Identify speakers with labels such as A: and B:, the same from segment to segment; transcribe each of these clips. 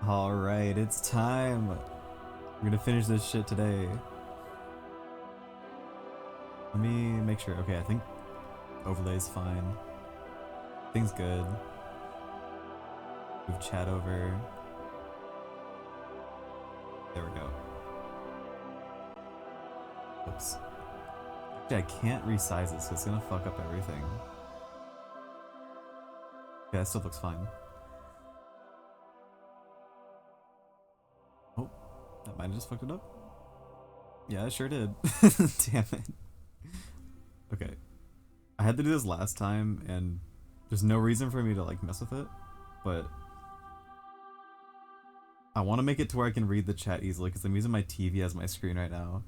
A: Alright, it's time. We're gonna finish this shit today. Let me make sure. Okay, I think overlay's fine. Thing's good. Move chat over. There we go. Oops. Actually, I can't resize it, so it's gonna fuck up everything. Yeah, it still looks fine. Oh, that might have just fucked it up. Yeah, it sure did. Damn it. Okay. I had to do this last time, and there's no reason for me to like mess with it, but I want to make it to where I can read the chat easily because I'm using my TV as my screen right now.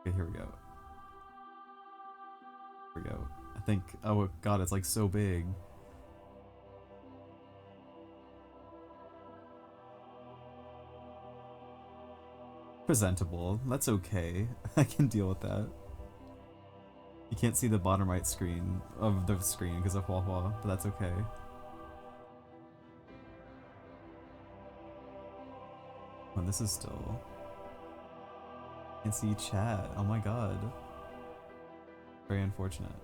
A: Okay, here we go. Here we go. I think, oh god, it's like so big. Presentable. That's okay. I can deal with that. You can't see the bottom right screen of the screen because of Huahua, but that's okay. Oh, this is still... Can't see chat. Oh my god. Very unfortunate.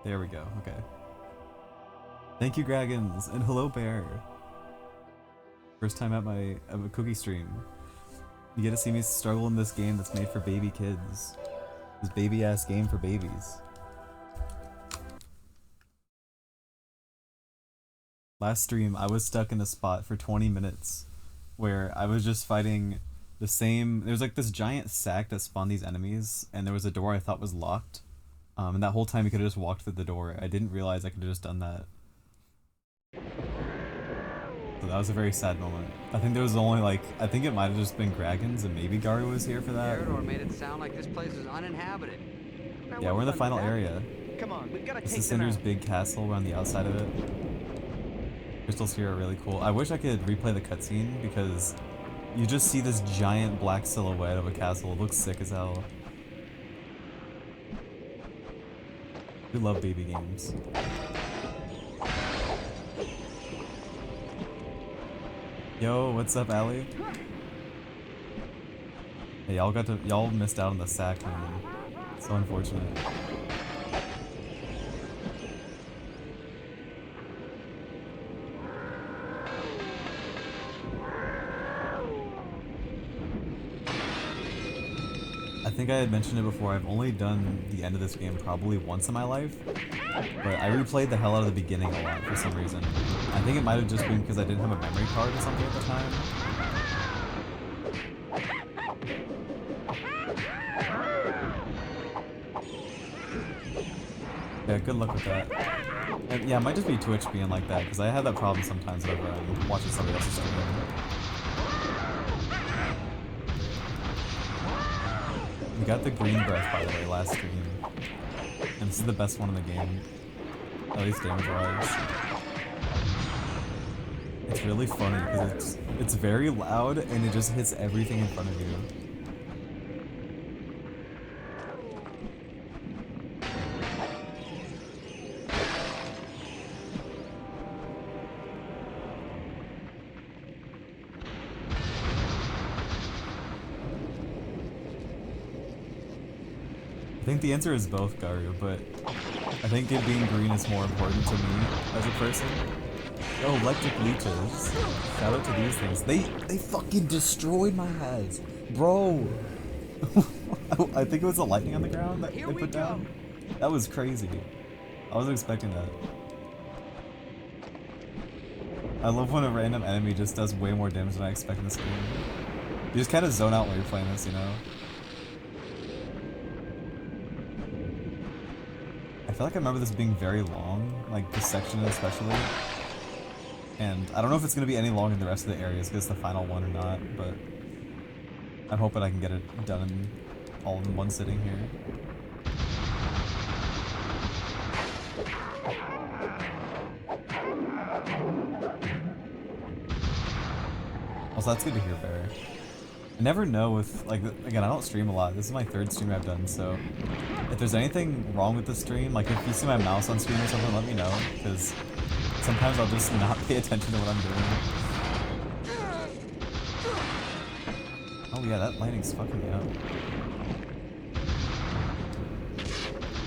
A: There we go. Okay. Thank you, Dragons, and hello, Bear. First time at my cookie stream. You get to see me struggle in this game that's made for baby kids. This baby ass game for babies. Last stream, I was stuck in a spot for 20 minutes where I was just fighting the same. There was like this giant sack that spawned these enemies, and there was a door I thought was locked. And that whole time you could have just walked through the door. I didn't realize I could have just done that. So that was a very sad moment. I think there was only like, I think it might have just been Dragons and maybe Garu was here for that.
B: Or made it sound like this place is uninhabited.
A: Yeah, we're in the final area.
C: Come on, we've got to
A: This
C: take
A: is
C: them
A: Cynder's
C: out.
A: big castle. We're on the outside of it. Crystals here are really cool. I wish I could replay the cutscene because you just see this giant black silhouette of a castle. It looks sick as hell. We love baby games. Yo, what's up, Allie? Hey, y'all missed out on the sack, man. So unfortunate. I think I had mentioned it before, I've only done the end of this game probably once in my life, but I replayed the hell out of the beginning a lot for some reason. I think it might have just been because I didn't have a memory card or something at the time. Yeah, good luck with that. And yeah, it might just be Twitch being like that, because I have that problem sometimes whenever I'm watching somebody else's stream. We got the green breath, by the way, last stream. And this is the best one in the game. At least damage-wise. It's really funny, because it's very loud, and it just hits everything in front of you. I think the answer is both, Garu, but I think it being green is more important to me as a person. Oh, electric leeches. Shout out to these things. They fucking destroyed my heads. Bro. I think it was the lightning on the ground that they put down. That was crazy. I wasn't expecting that. I love when a random enemy just does way more damage than I expect in this game. You just kind of zone out when you're playing this, you know? I feel like I remember this being very long, like this section especially. And I don't know if it's going to be any longer in the rest of the areas because it's the final one or not, but I'm hoping I can get it done all in one sitting here. Also, that's good to hear, Bear. I never know with, like, again, I don't stream a lot. This is my third stream I've done, so if there's anything wrong with the stream, like if you see my mouse on screen or something, let me know, because sometimes I'll just not pay attention to what I'm doing. Oh yeah, that lighting's fucking me up.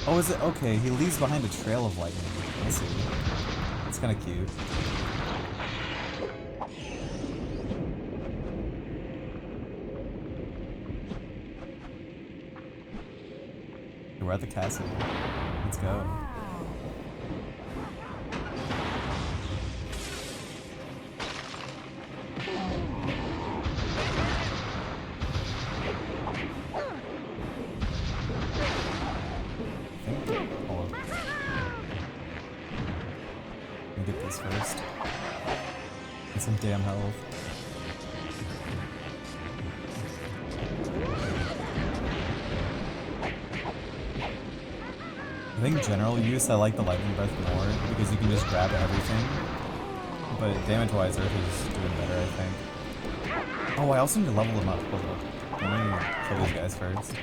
A: Oh, is it? Okay, he leaves behind a trail of lightning. I see. It's kind of cute. We're at the castle. Let's go. Get this first. Get some damn health. I think general use I like the lightning breath more because you can just grab everything. But damage-wise, Earth is doing better, I think. Oh, I also need to level them up. Hold up. Let me kill these guys first.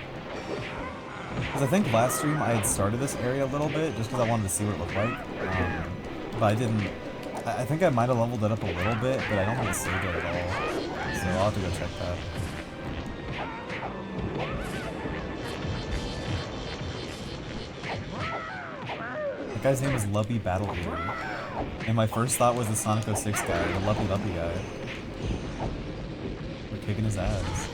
A: Because I think last stream I had started this area a little bit just because I wanted to see what it looked like. But I didn't. I think I might have leveled it up a little bit, but I don't think it saved it at all. So I'll have to go check that. That guy's name is Lubby Battle Eater. And my first thought was the Sonic 06 guy, the Lubby guy. We're kicking his ass.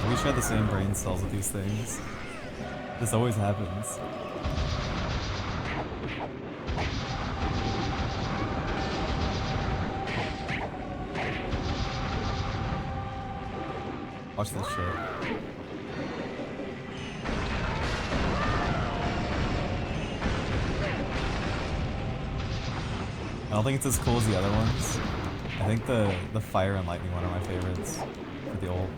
A: We share the same brain cells with these things. This always happens. Watch this shit. I don't think it's as cool as the other ones. I think the fire and lightning one are my favorites for the old.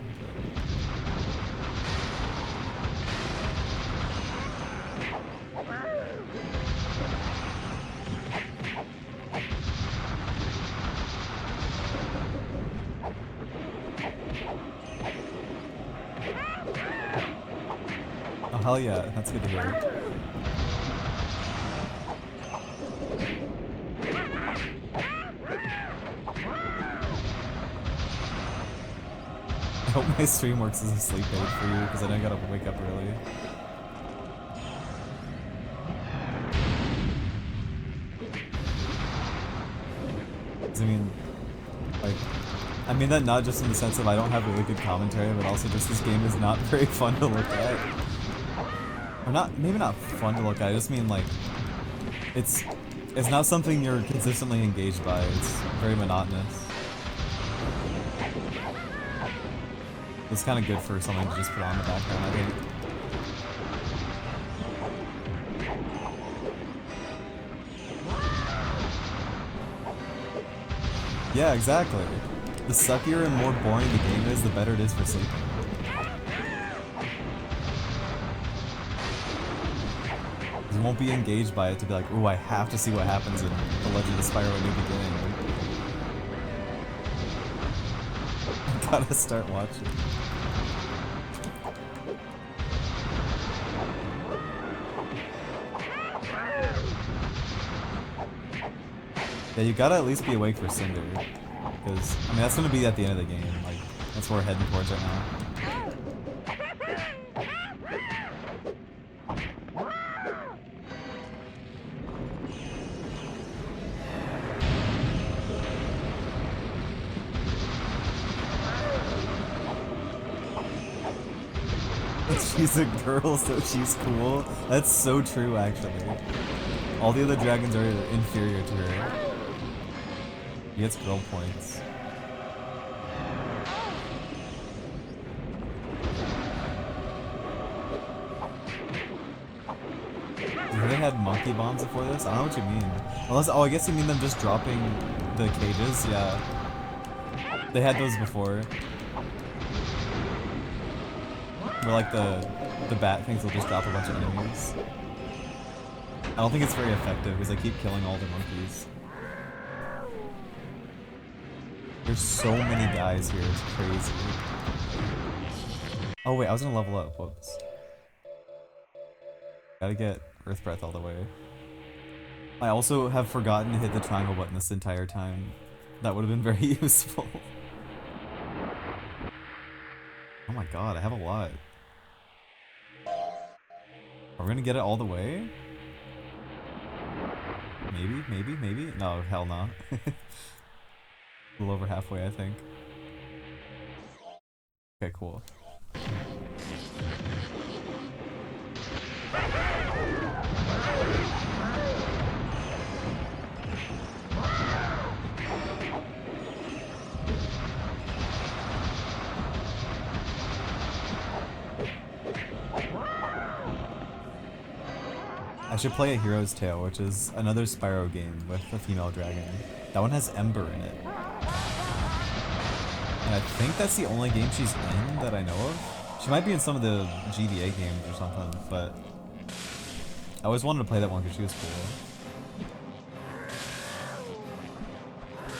A: Oh hell yeah, that's good to hear. I hope my stream works as a sleep aid for you, because I know I gotta wake up early. I mean that not just in the sense of I don't have really good commentary, but also just this game is not very fun to look at. Or not, maybe not fun to look at, I just mean like, it's not something you're consistently engaged by, it's very monotonous. It's kind of good for something to just put on the background, I think. Yeah, exactly. The suckier and more boring the game is, the better it is for sleeping. You won't be engaged by it to be like, ooh, I have to see what happens in The Legend of Spyro A New Beginning. I gotta start watching. Yeah, you gotta at least be awake for Cynder. Because, I mean, that's gonna be at the end of the game. Like, that's what we're heading towards right now. She's a girl, so she's cool. That's so true, actually. All the other dragons are inferior to her. He gets girl points. They had monkey bombs before this? I don't know what you mean. Unless, oh, I guess you mean them just dropping the cages? Yeah. They had those before. Where like the bat things will just drop a bunch of enemies. I don't think it's very effective because I keep killing all the monkeys. There's so many guys here, it's crazy. Oh wait, I was gonna level up, whoops. Gotta get Earth Breath all the way. I also have forgotten to hit the triangle button this entire time. That would have been very useful. Oh my god, I have a lot. Are we gonna get it all the way? Maybe, maybe, maybe? No, hell no. A little over halfway, I think. Okay, cool. I should play A Hero's Tale, which is another Spyro game with a female dragon. That one has Ember in it. And I think that's the only game she's in that I know of. She might be in some of the GBA games or something, but I always wanted to play that one because she was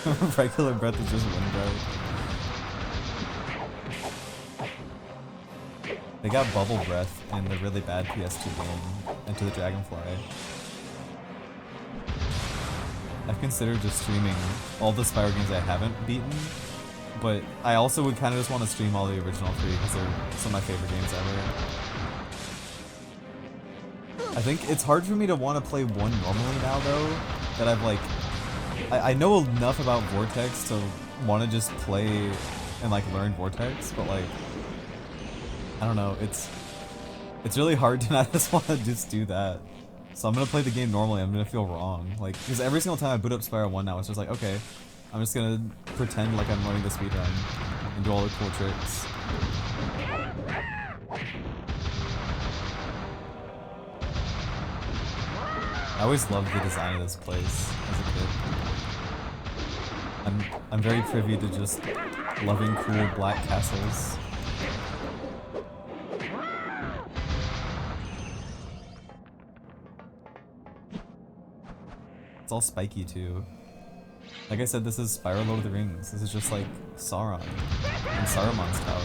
A: cool. Regular breath is just wind breath. They got bubble breath in the really bad PS2 game, Into the Dragonfly. I've considered just streaming all the Spyro games I haven't beaten, but I also would kind of just want to stream all the original 3 because they're some of my favorite games ever. I think it's hard for me to want to play one normally now though, that I've like... I know enough about Vortex to want to just play and like learn Vortex, but like... I don't know, it's really hard to not just want to just do that. So I'm gonna play the game normally, I'm gonna feel wrong. Like, because every single time I boot up Spyro 1 now, it's just like, okay, I'm just gonna pretend like I'm learning the speedrun and do all the cool tricks. I always loved the design of this place as a kid. I'm very privy to just loving cool black castles. It's all spiky too. Like I said, this is Spyro Lord of the Rings. This is just like Sauron and Saruman's tower.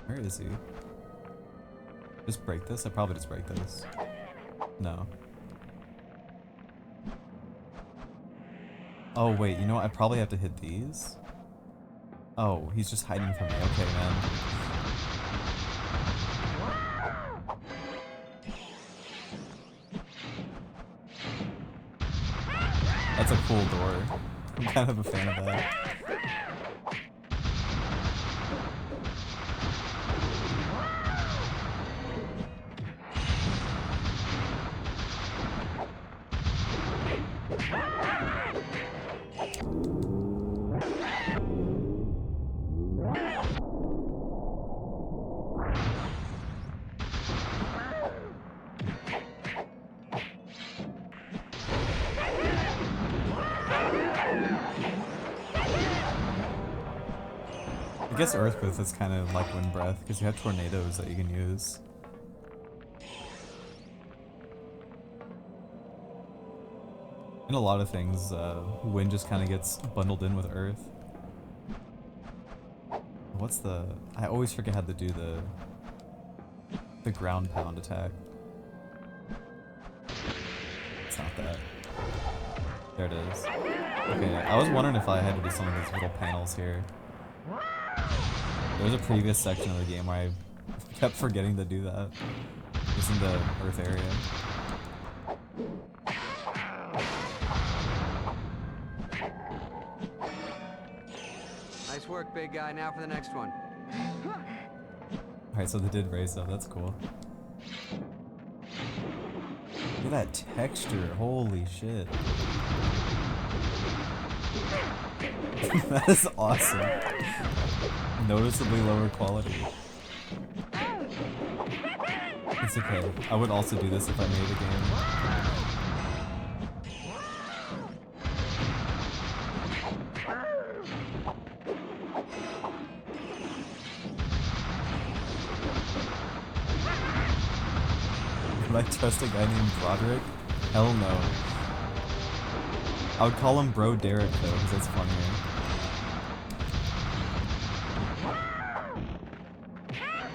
A: Where is he? Just break this? I probably just break this. No. Oh wait, you know what? I probably have to hit these. Oh, he's just hiding from me. Okay, man. That's a cool door. I'm kind of a fan of that. I guess Earth Breath is kind of like Wind Breath, because you have tornadoes that you can use. In a lot of things, wind just kind of gets bundled in with Earth. What's the... I always forget how to do the ground pound attack. It's not that. There it is. Okay, I was wondering if I had to do some of these little panels here. There was a previous section of the game where I kept forgetting to do that. Just in the Earth area.
B: Nice work, big guy. Now for the next one.
A: Alright, so they did raise up. That's cool. Look at that texture. Holy shit. That is awesome. Noticeably lower quality. It's okay. I would also do this if I made a game. Would I trust a guy named Broderick? Hell no. I would call him Bro Derek though, because it's funnier.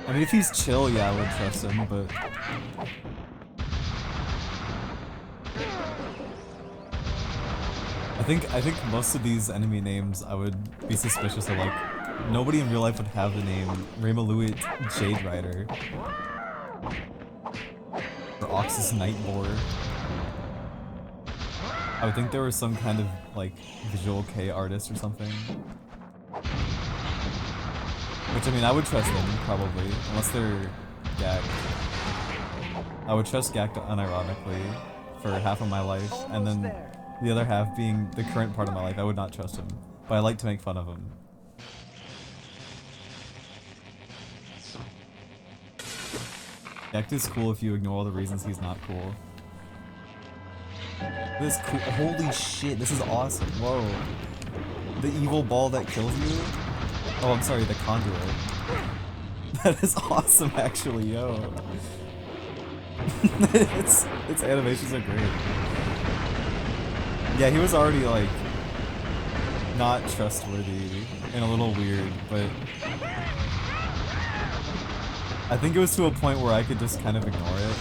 A: I mean, if he's chill, yeah, I would trust him, but... I think most of these enemy names I would be suspicious of, like, nobody in real life would have the name Raymaluit Jade Rider. Or Oxus Nightboar. I would think there was some kind of, like, visual K artist or something. Which, I mean, I would trust them, probably, unless they're gagged. I would trust gagged unironically for half of my life, and then the other half being the current part of my life, I would not trust him. But I like to make fun of him. Gagged is cool if you ignore all the reasons he's not cool. This is cool. Holy shit, this is awesome. Whoa. The evil ball that kills you? Oh, I'm sorry, the conduit. That is awesome, actually, yo. its animations are great. Yeah, he was already, like, not trustworthy and a little weird, but I think it was to a point where I could just kind of ignore it.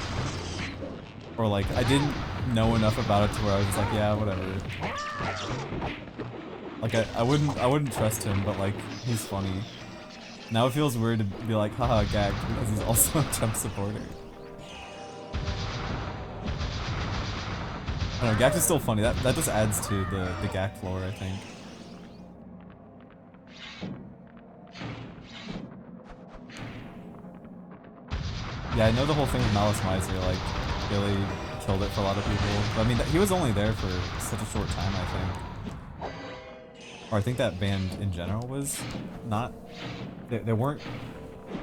A: Or, like, I didn't know enough about it to where I was just like, yeah, whatever. Like, I wouldn't trust him, but, like, he's funny. Now it feels weird to be like, haha, gagged, because he's also a Trump supporter. I don't know, gagged is still funny. That just adds to the gagged lore, I think. Yeah, I know the whole thing with Malice Miser, like, really killed it for a lot of people. But I mean, he was only there for such a short time, I think. Or I think that band in general was not... They weren't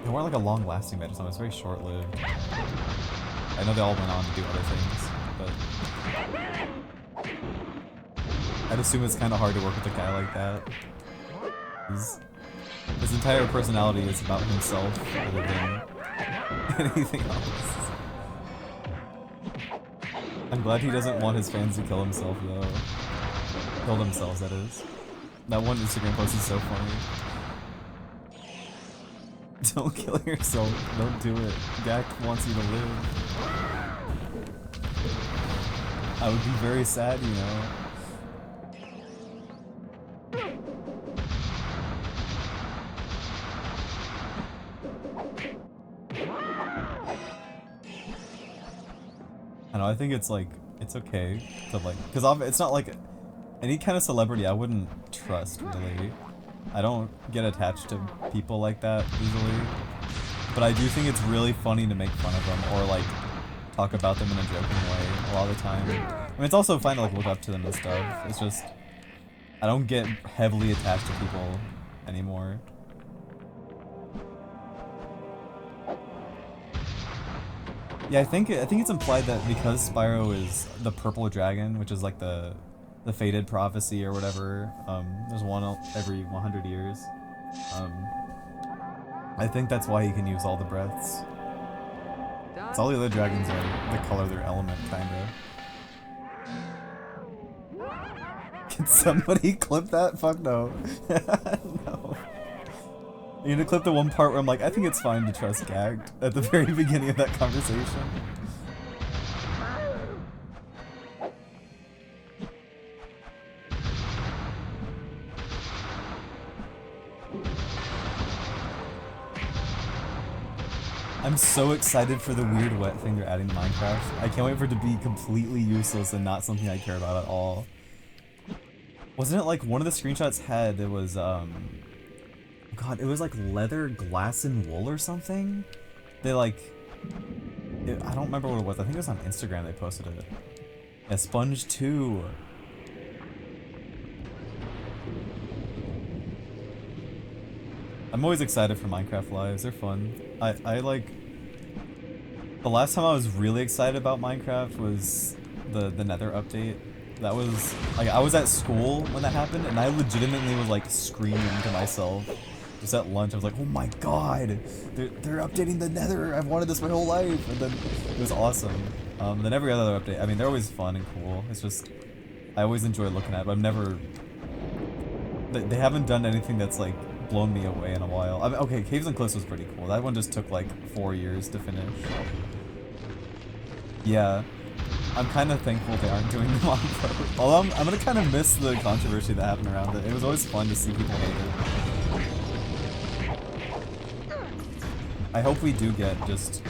A: like a long-lasting band or something. It was very short-lived. I know they all went on to do other things, but... I'd assume it's kind of hard to work with a guy like that. His entire personality is about himself rather than anything else. I'm glad he doesn't want his fans to kill himself, though. Kill themselves, that is. That one Instagram post is so funny. Don't kill yourself. Don't do it. Gak wants you to live. I would be very sad, you know. I know, I think it's like, it's okay to like, because it's not like any kind of celebrity I wouldn't trust, really. I don't get attached to people like that easily. But I do think it's really funny to make fun of them or like talk about them in a joking way a lot of the time. I mean, it's also fine to like look up to them and stuff. It's just, I don't get heavily attached to people anymore. Yeah, I think it's implied that because Spyro is the purple dragon, which is like the fated prophecy or whatever, there's one every 100 years. I think that's why he can use all the breaths. It's all the other dragons are the color of their element, kinda. Can somebody clip that? Fuck no. No. You need to clip the one part where I'm like, I think it's fine to trust gagged at the very beginning of that conversation. I'm so excited for the weird wet thing they're adding to Minecraft. I can't wait for it to be completely useless and not something I care about at all. Wasn't it like one of the screenshots had, it was, God, it was like leather, glass, and wool or something? They like... I don't remember what it was. I think it was on Instagram they posted it. Yeah, Sponge 2. I'm always excited for Minecraft lives. They're fun. I like. The last time I was really excited about Minecraft was the Nether update. That was like I was at school when that happened, and I legitimately was like screaming to myself. Just at lunch, I was like, "Oh my god, they're updating the Nether! I've wanted this my whole life!" And then it was awesome. Then every other update, I mean, they're always fun and cool. It's just I always enjoy looking at it, but I've never. They haven't done anything that's like blown me away in a while. I mean, okay, Caves and Cliffs was pretty cool. That one just took like 4 years to finish. Yeah. I'm kind of thankful they aren't doing the mod mode. Although I'm gonna kind of miss the controversy that happened around it. It was always fun to see people hate it. I hope we do get just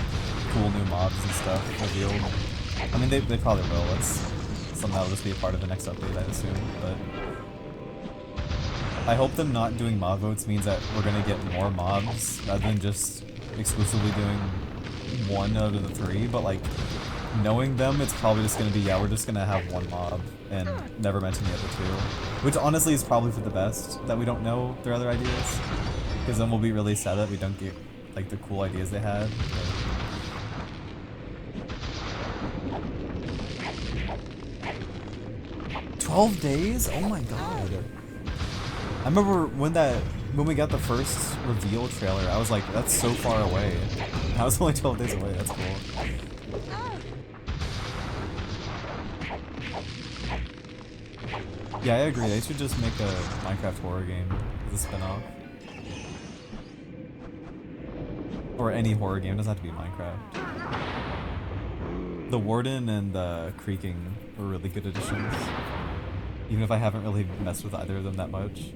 A: cool new mobs and stuff revealed. I mean, they probably will. It's somehow just be a part of the next update, I assume. But I hope them not doing mob votes means that we're gonna get more mobs rather than just exclusively doing one out of the 3. But like, knowing them, it's probably just gonna be, yeah, we're just gonna have one mob and never mention the other 2. Which honestly is probably for the best that we don't know their other ideas. Because then we'll be really sad that we don't get like the cool ideas they had. But 12 days? Oh my god. I remember when we got the first reveal trailer, I was like, that's so far away. That was only 12 days away, that's cool. Yeah, I agree. They should just make a Minecraft horror game as a spin-off. Or any horror game, it doesn't have to be Minecraft. The Warden and the Creaking were really good additions. Even if I haven't really messed with either of them that much.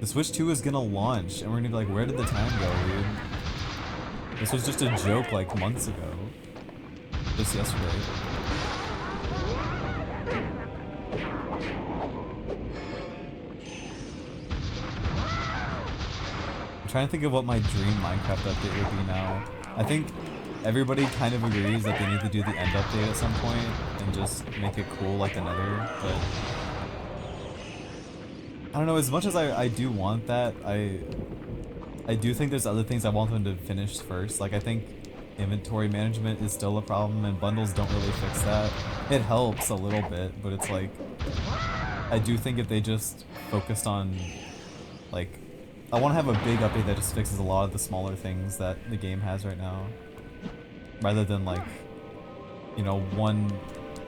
A: The Switch 2 is gonna launch, and we're gonna be like, where did the time go, dude? This was just a joke like months ago. Just yesterday. I'm trying to think of what my dream Minecraft update would be now. I think everybody kind of agrees that they need to do the end update at some point and just make it cool like the Nether, but I don't know, as much as I do want that, I do think there's other things I want them to finish first. Like, I think inventory management is still a problem and bundles don't really fix that. It helps a little bit, but it's like, I do think if they just focused on, like, I want to have a big update that just fixes a lot of the smaller things that the game has right now. Rather than like, you know, one,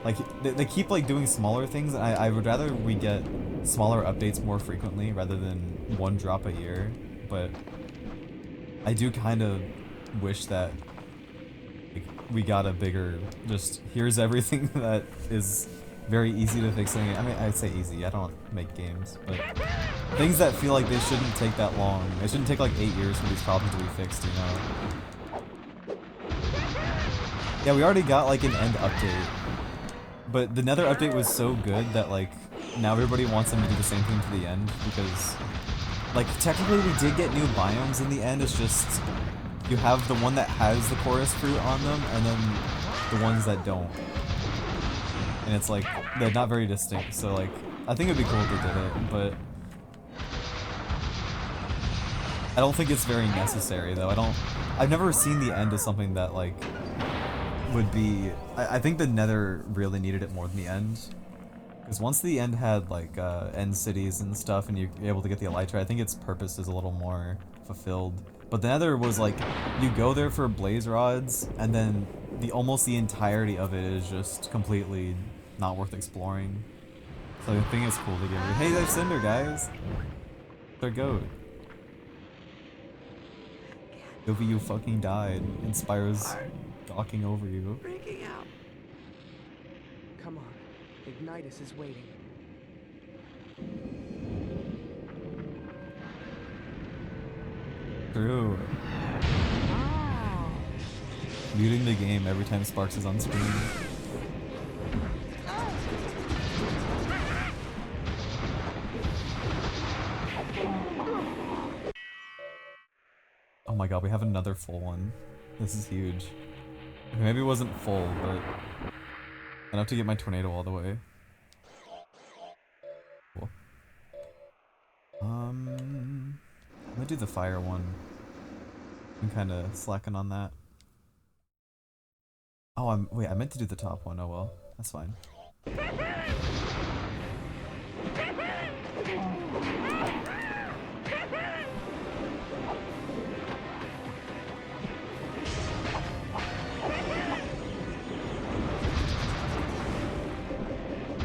A: like, they keep like doing smaller things, and I would rather we get smaller updates more frequently rather than one drop a year. But I do kind of wish that like, we got a bigger, just here's everything that is very easy to fix. I mean, I'd say easy, I don't make games, but things that feel like they shouldn't take that long. It shouldn't take like 8 years for these problems to be fixed, you know? Yeah, we already got like an end update, but the Nether update was so good that like now everybody wants them to do the same thing to the end, because like technically we did get new biomes in the end. It's just you have the one that has the chorus fruit on them and then the ones that don't, and it's like they're not very distinct. So like I think it'd be cool if they did it, but I don't think it's very necessary though. I've never seen the end as something that like would be, I think the Nether really needed it more than the end, because once the end had like end cities and stuff and you're able to get the elytra, I think its purpose is a little more fulfilled. But the Nether was like, you go there for blaze rods and then almost the entirety of it is just completely not worth exploring. So I think it's cool to get rid. Hey, there's Cynder, guys. Their goat. Yovi, you fucking died, and Spyro's gawking over you.
B: Freaking out. Come on. Ignitus is waiting.
A: True. Muting the game every time Sparks is on screen. Oh my god, we have another full one. This is huge. Okay, maybe it wasn't full, but enough to get my tornado all the way. Cool. do the fire one. I'm kind of slacking on that. Oh, wait, I meant to do the top one. Oh well, that's fine.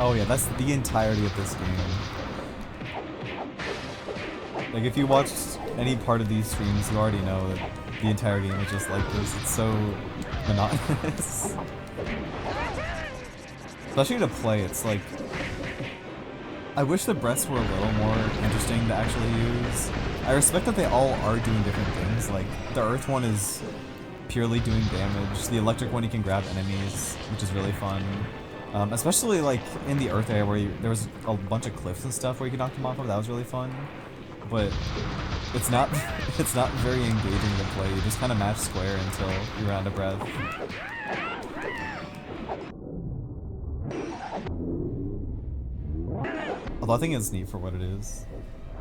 A: Oh yeah, that's the entirety of this game. Like, if you watched any part of these streams, you already know that the entire game is just like this. It's so monotonous. Especially to play, it's like... I wish the breaths were a little more interesting to actually use. I respect that they all are doing different things. Like, the earth one is purely doing damage. The electric one you can grab enemies, which is really fun. Especially like in the earth area where there was a bunch of cliffs and stuff where you could knock them off of. That was really fun. But it's not very engaging to play. You just kind of match square until you're out of breath. Although I think it's neat for what it is.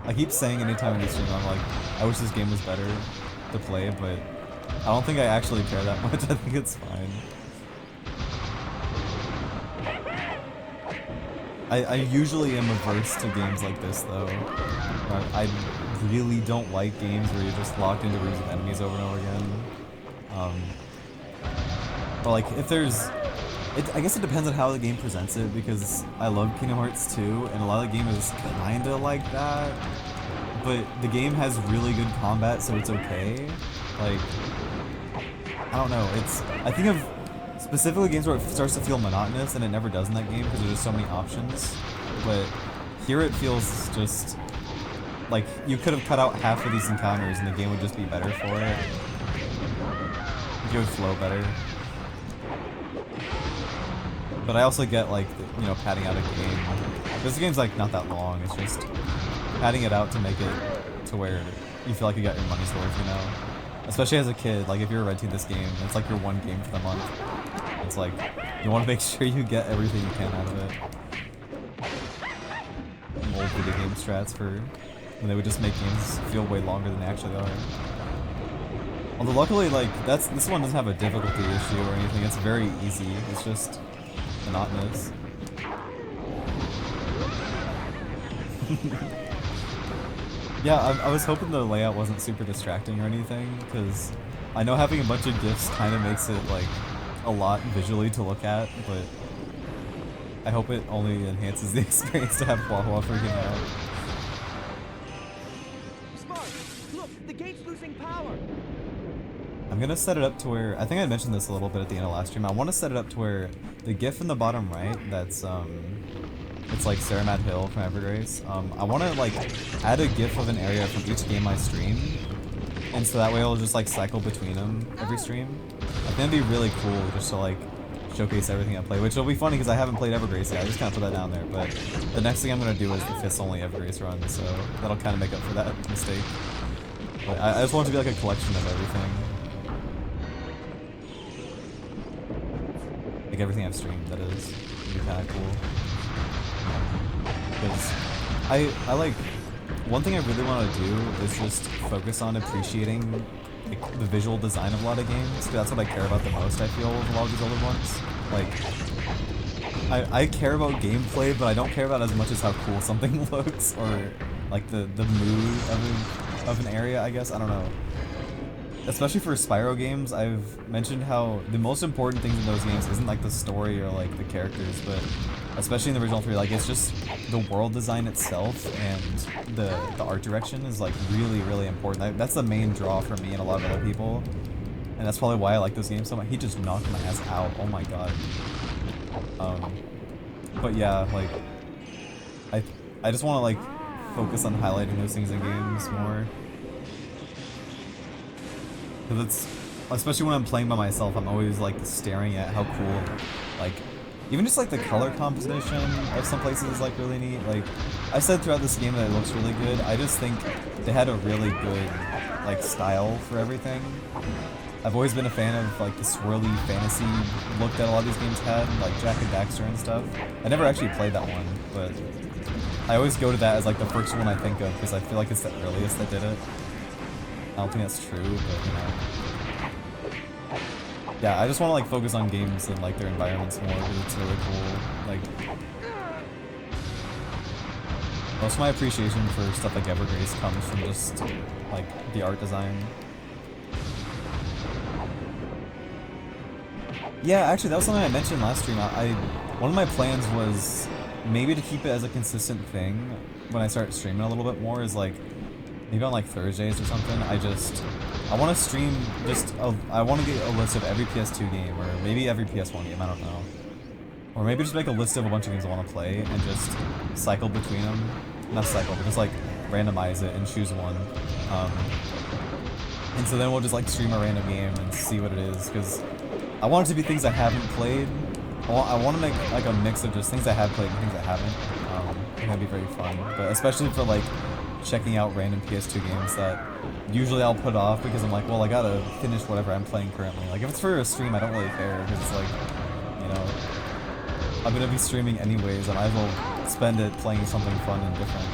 A: I keep saying anytime in this stream, I'm like, I wish this game was better to play, but I don't think I actually care that much. I think it's fine. I usually am averse to games like this, though. I really don't like games where you're just locked into rooms with enemies over and over again. But like, if there's... I guess it depends on how the game presents it, because I love Kingdom Hearts 2, and a lot of the game is kinda like that. But the game has really good combat, so it's okay. Like, I don't know, I think of specifically games where it starts to feel monotonous, and it never does in that game because there's just so many options. But here it feels just like you could have cut out half of these encounters and the game would just be better for it. It would flow better. But I also get like, you know, padding out a game. This game's like not that long, it's just padding it out to make it to where you feel like you got your money's worth, you know? Especially as a kid, like if you're renting this game, it's like your one game for the month. It's like, you want to make sure you get everything you can out of it. Old video game strats for when they would just make games feel way longer than they actually are. Although luckily, like, this one doesn't have a difficulty issue or anything, it's very easy, it's just monotonous. Yeah, I was hoping the layout wasn't super distracting or anything, because I know having a bunch of GIFs kind of makes it, like, a lot visually to look at, but I hope it only enhances the experience to have Wawa freaking out.
B: Spark, look, the gate's losing power.
A: I'm gonna set it up to where, I think I mentioned this a little bit at the end of last stream, I want to set it up to where the GIF in the bottom right, that's, it's like Saramad Hill from Evergrace, I want to, like, add a GIF of an area from each game I stream, and so that way it'll just, like, cycle between them every stream. I think that'd be really cool just to, like, showcase everything I play, which will be funny because I haven't played Evergrace yet, I just kind of put that down there, but the next thing I'm going to do is the Fist only Evergrace run, so that'll kind of make up for that mistake. But I just want it to be like a collection of everything. Like everything I've streamed, that is. It'd be kind of cool. Because I like, one thing I really want to do is just focus on appreciating like, the visual design of a lot of games, because that's what I care about the most, I feel, with a lot of these older ones. Like, I care about gameplay, but I don't care about as much as how cool something looks, or like the mood of an area, I guess, I don't know. Especially for Spyro games, I've mentioned how the most important things in those games isn't like the story or like the characters, but especially in the original 3, like it's just the world design itself and the art direction is like really, really important. That's the main draw for me and a lot of other people, and that's probably why I like those games so much. He just knocked my ass out, oh my god. But yeah, like I just want to like focus on highlighting those things in games more. Because it's, especially when I'm playing by myself, I'm always like staring at how cool, like, even just like the color composition of some places is like really neat. Like, I said throughout this game that it looks really good. I just think they had a really good like style for everything. I've always been a fan of like the swirly fantasy look that a lot of these games had, like Jack and Daxter and stuff. I never actually played that one, but I always go to that as like the first one I think of because I feel like it's the earliest that did it. I don't think that's true, but you know. Yeah, I just want to like focus on games and like their environments more because it's really cool. Like, most of my appreciation for stuff like Evergrace comes from just like the art design. Yeah, actually, that was something I mentioned last stream. One of my plans was maybe to keep it as a consistent thing when I start streaming a little bit more. Is like maybe on like Thursdays or something. I want to stream I want to get a list of every PS2 game or maybe every PS1 game. I don't know. Or maybe just make a list of a bunch of games I want to play and just cycle between them. Not cycle, but just like randomize it and choose one. And so then we'll just like stream a random game and see what it is, because I want it to be things I haven't played. I want to make like a mix of just things I have played and things I haven't. I think that'd be very fun, but especially for like checking out random PS2 games that usually I'll put off because I'm like, well, I gotta finish whatever I'm playing currently. Like if it's for a stream, I don't really care, because it's like, you know, I'm gonna be streaming anyways, and I might as well spend it playing something fun and different.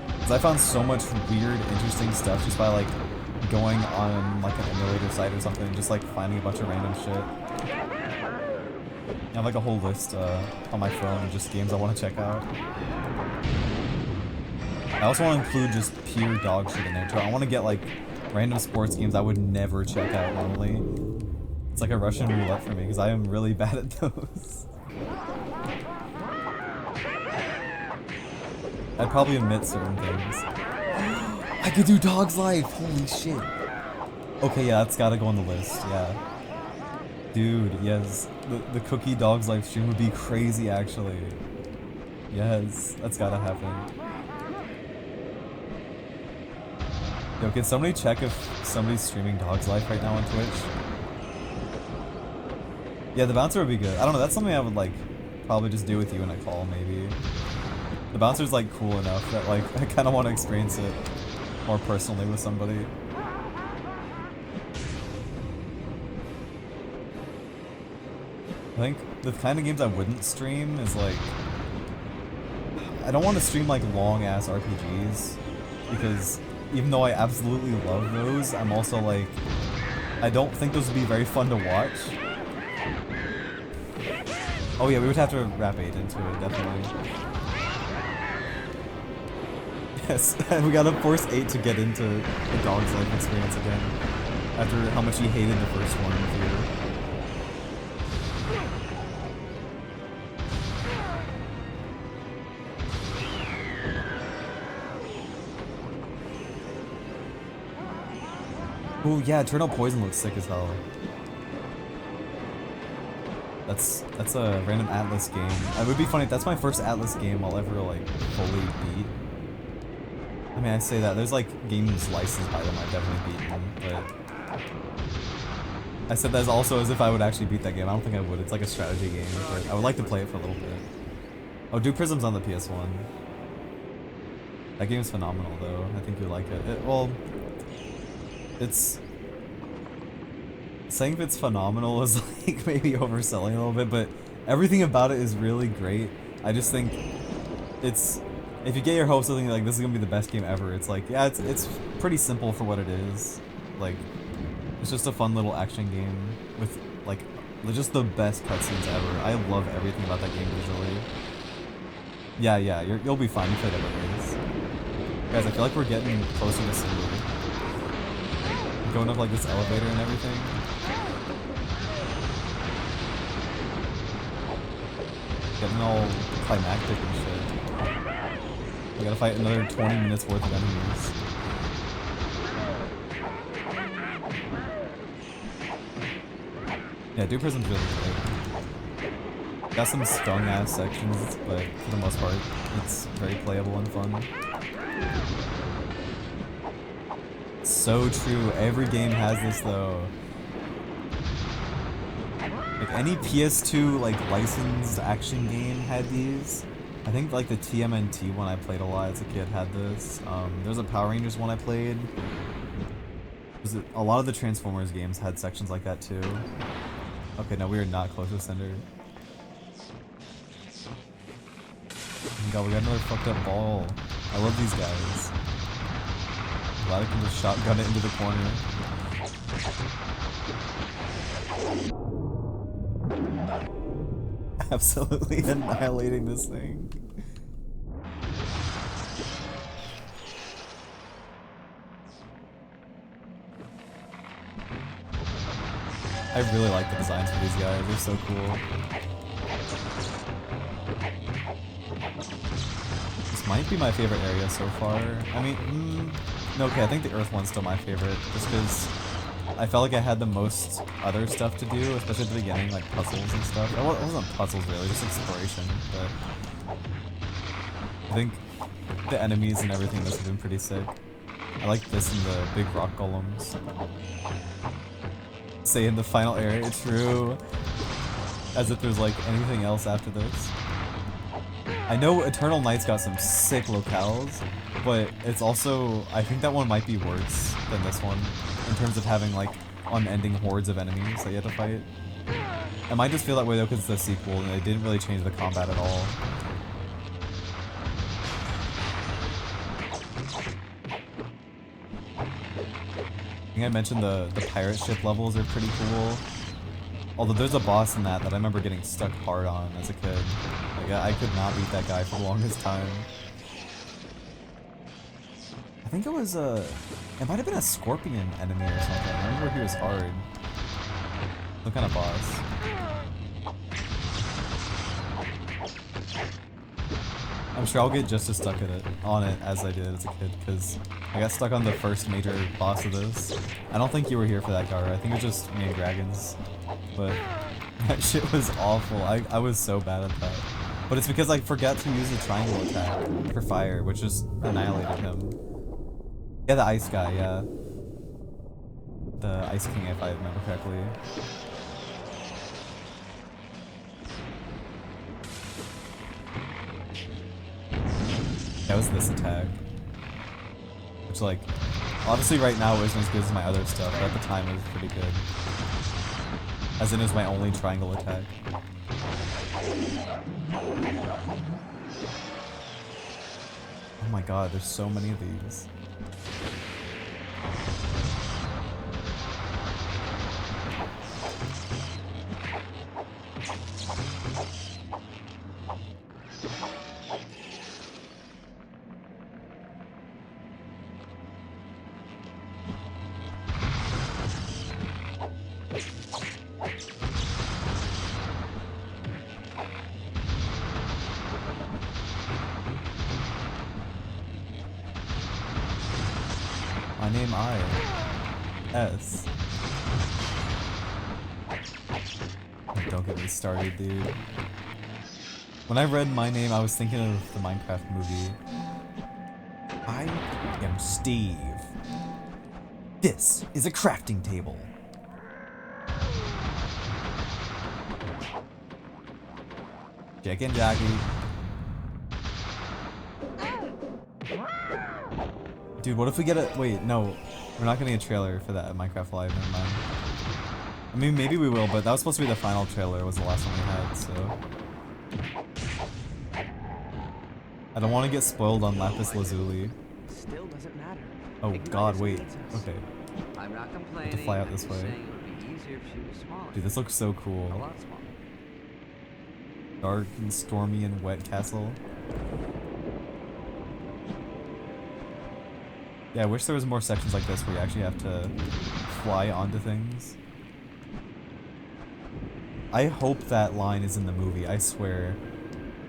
A: Because I found so much weird, interesting stuff just by like going on like an emulator site or something, just like finding a bunch of random shit. I have like a whole list on my phone of just games I want to check out. I also want to include just pure dog shit in there too. I want to get like random sports games I would never check out normally. It's like a Russian roulette for me because I am really bad at those. I'd probably omit certain things. I could do Dog's Life! Holy shit. Okay, yeah, that's gotta go on the list, yeah. Dude, yes. The Cookie Dog's Life stream would be crazy, actually. Yes, that's gotta happen. Yo, can somebody check if somebody's streaming Dog's Life right now on Twitch? Yeah, the bouncer would be good. I don't know, that's something I would like probably just do with you in a call, maybe. The bouncer's like cool enough that like I kind of want to experience it more personally with somebody. I think the kind of games I wouldn't stream is like, I don't want to stream like long ass RPGs, because even though I absolutely love those, I'm also like, I don't think those would be very fun to watch. Oh yeah, we would have to wrap 8 into it, definitely. Yes, and we gotta force 8 to get into the Dog's Life experience again, after how much he hated the first one in the theater. Ooh, yeah, Eternal Poison looks sick as hell. That's a random Atlas game. It would be funny if that's my first Atlas game I'll ever like fully beat. I mean, I say that there's like games licensed by them I've definitely beaten, but I said that also as if I would actually beat that game. I don't think I would. It's like a strategy game, but I would like to play it for a little bit. Oh, Duke Prism's on the PS1. That game's phenomenal, though. I think you'll like it. Well, it's... saying if it's phenomenal is like maybe overselling a little bit, but everything about it is really great. I just think it's... if you get your hopes of thinking like this is gonna be the best game ever, it's like, yeah, it's pretty simple for what it is. Like, it's just a fun little action game with like just the best cutscenes ever. I love everything about that game visually. Yeah, you'll be fine. You played Evergrace. Guys, I feel like we're getting closer to Cynder. Going up like this elevator and everything. Getting all climactic and shit. We gotta fight another 20 minutes worth of enemies. Yeah, Duke Prism's really good. Got some stung ass sections, but for the most part, it's very playable and fun. So true, every game has this though. Like any PS2 like licensed action game had these. I think like the TMNT one I played a lot as a kid had this. There's a Power Rangers one I played. A lot of the Transformers games had sections like that too. Okay, no, we are not close to Cynder. Oh my god, we got another fucked up ball. I love these guys. Glad I can just shotgun it into the corner. Absolutely annihilating this thing. I really like the designs for these guys, they're so cool. This might be my favorite area so far. I mean, no, okay, I think the Earth one's still my favorite, just because I felt like I had the most other stuff to do, especially at the beginning, like puzzles and stuff. It wasn't puzzles really, just exploration, but I think the enemies and everything must have been pretty sick. I like this and the big rock golems. Say in the final area, true. As if there's like anything else after this. I know Eternal Night's got some sick locales, but it's also, I think that one might be worse than this one in terms of having like unending hordes of enemies that you have to fight. I might just feel that way though because it's the sequel and they didn't really change the combat at all. I think I mentioned the pirate ship levels are pretty cool. Although there's a boss in that I remember getting stuck hard on as a kid. Like I could not beat that guy for the longest time. I think it was it might have been a scorpion enemy or something. I remember he was hard. What kind of boss? I'm sure I'll get just as stuck on it as I did as a kid, because I got stuck on the first major boss of this. I don't think you were here for that, Gara. I think it was just me and Dragons. But that shit was awful. I was so bad at that. But it's because I forgot to use the triangle attack for fire, which just annihilated him. Yeah, the ice guy, yeah. The Ice King, if I remember correctly. That was this attack. Which, like, obviously right now isn't as good as my other stuff, but at the time it was pretty good. As in, it was my only triangle attack. Oh my god, there's so many of these. My name S. Don't get me started, dude. When I read my name, I was thinking of the Minecraft movie. I am Steve. This is a crafting table. Jake and Jackie. Dude, what if we get a- wait, no. We're not getting a trailer for that at Minecraft Live, never mind. I mean, maybe we will, but that was supposed to be the final trailer, it was the last one we had, so... I don't want to get spoiled on Lapis Lazuli.
B: Still doesn't matter.
A: Oh god, wait. Okay.
B: I'm not
A: I have
B: complaining.
A: to fly out this way.
B: It would be easier if she was smaller.
A: Dude, this looks so cool.
B: A lot smaller.
A: Dark and stormy and wet castle. Yeah, I wish there was more sections like this where you actually have to fly onto things. I hope that line is in the movie, I swear.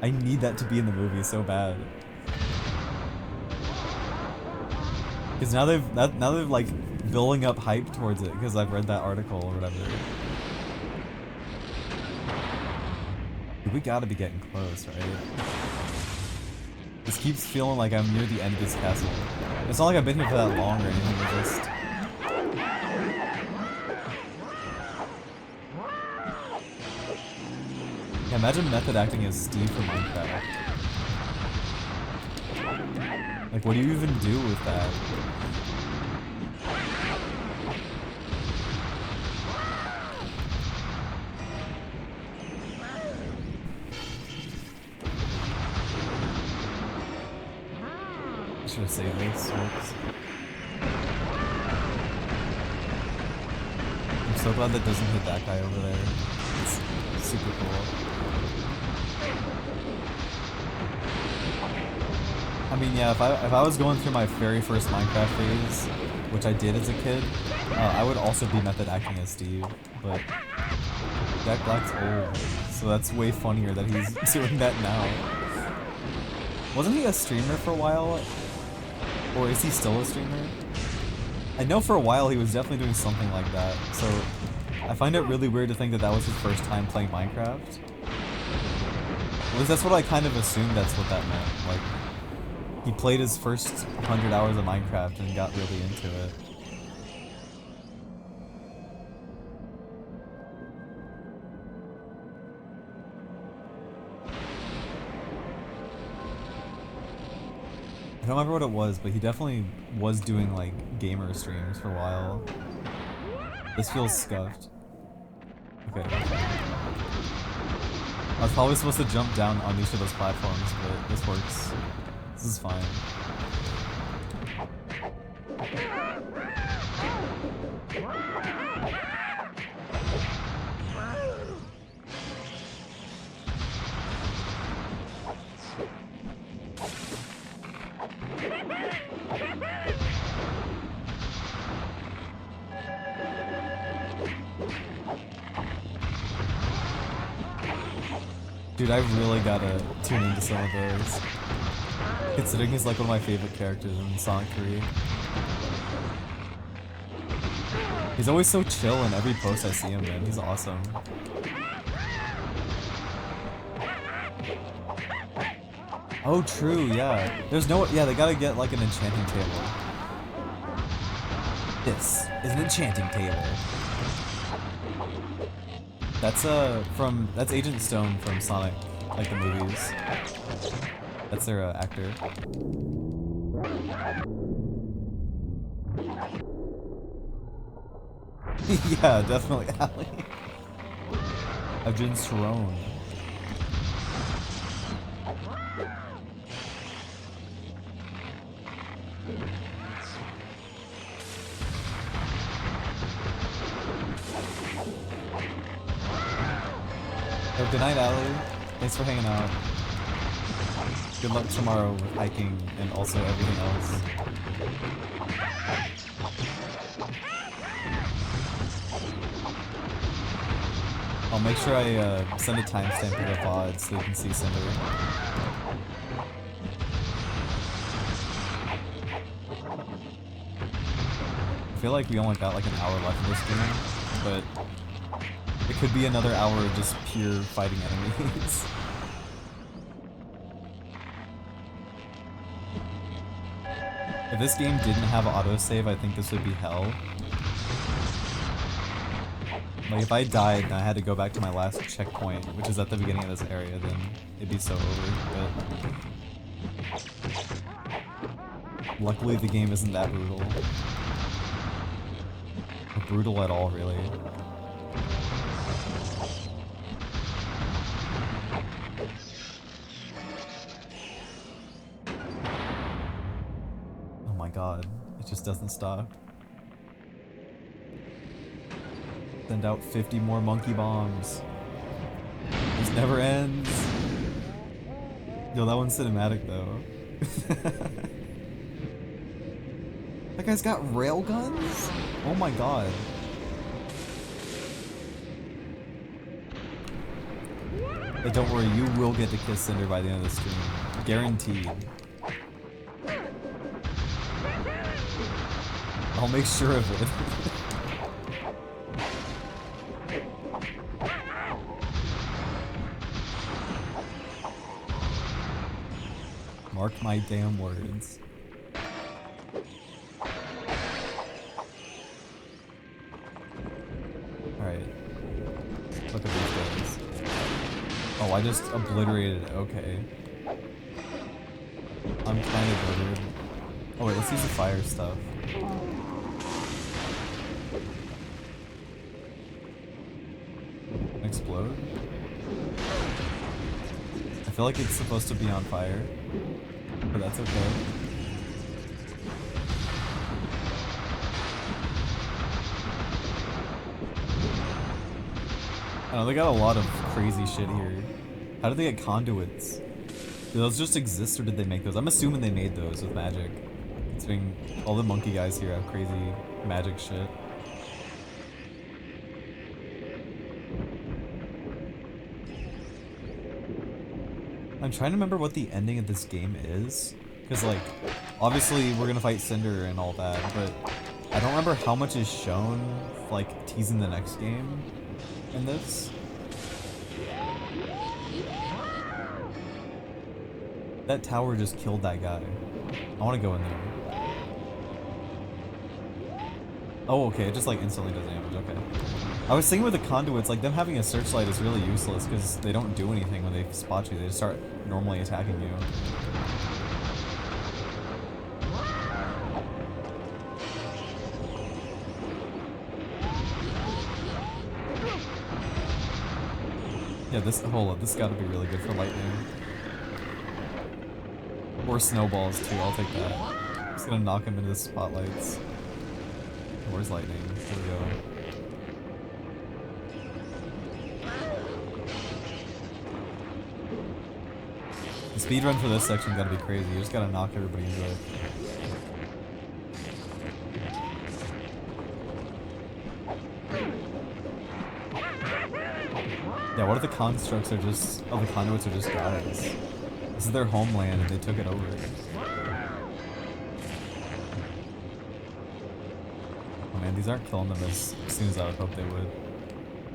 A: I need that to be in the movie so bad. Because now they've like building up hype towards it because I've read that article or whatever. Dude, we gotta be getting close, right? This keeps feeling like I'm near the end of this castle. It's not like I've been here for that long or anything, we're just... Yeah, imagine method acting as Steve from Minecraft. Like, what do you even do with that? I should have saved this. Oops. so glad that doesn't hit that guy over there. It's super cool. I mean, yeah, if I was going through my very first Minecraft phase, which I did as a kid, I would also be method acting as Steve, but Jack Black's old, so that's way funnier that he's doing that now. Wasn't he a streamer for a while? Or is he still a streamer? I know for a while he was definitely doing something like that, so I find it really weird to think that that was his first time playing Minecraft. At least that's what I kind of assumed that's what that meant. Like, he played his first 100 hours of Minecraft and got really into it. I don't remember what it was, but he definitely was doing like gamer streams for a while. This feels scuffed. Okay. I was probably supposed to jump down on each of those platforms, but this works. This is fine. Dude, I really gotta tune into some of those. Considering he's like one of my favorite characters in Sonic 3. He's always so chill in every post I see him in. He's awesome. Oh, true, yeah. There's no... Yeah, they gotta get like an enchanting table. This is an enchanting table. That's that's Agent Stone from Sonic, like the movies. That's their actor. Yeah, definitely Allie. Agent Throne. Oh, good night, Allie. Thanks for hanging out. Good luck tomorrow with hiking and also everything else. I'll make sure I send a timestamp to the VOD so you can see Cynder. I feel like we only got like an hour left of this game, but it could be another hour of just pure fighting enemies. If this game didn't have autosave, I think this would be hell. Like, if I died and I had to go back to my last checkpoint, which is at the beginning of this area, then it'd be so over, but... Luckily, the game isn't that brutal. Or brutal at all, really. Oh my god, it just doesn't stop. Send out 50 more monkey bombs. This never ends. Yo, that one's cinematic though. That guy's got railguns? Oh my god. Hey, don't worry, you will get to kiss Cynder by the end of the stream. Guaranteed. I'll make sure of it. Mark my damn words. Alright. Look at these guys. Oh, I just obliterated it. Okay. I'm kind of buttered. Oh wait, let's use the fire stuff. Explode? I feel like it's supposed to be on fire. But that's okay. I know they got a lot of crazy shit here. How did they get conduits? Did those just exist or did they make those? I'm assuming they made those with magic. Considering all the monkey guys here have crazy magic shit. I'm trying to remember what the ending of this game is. Because, like, obviously we're gonna fight Cynder and all that, but I don't remember how much is shown, like, teasing the next game in this. That tower just killed that guy. I want to go in there. Oh, okay, it just like instantly does damage, okay. I was thinking with the conduits, like them having a searchlight is really useless because they don't do anything when they spot you, they just start normally attacking you. Yeah, this, hold up, this gotta be really good for lightning. Or snowballs too, I'll take that. I'm just gonna knock him into the spotlights. Where's lightning? There we go. The speedrun for this section gotta be crazy, you just gotta knock everybody into it. Yeah, what if the constructs are just, oh, the conduits are just guys? This is their homeland and they took it over. Oh man, these aren't killing them as soon as I would hope they would.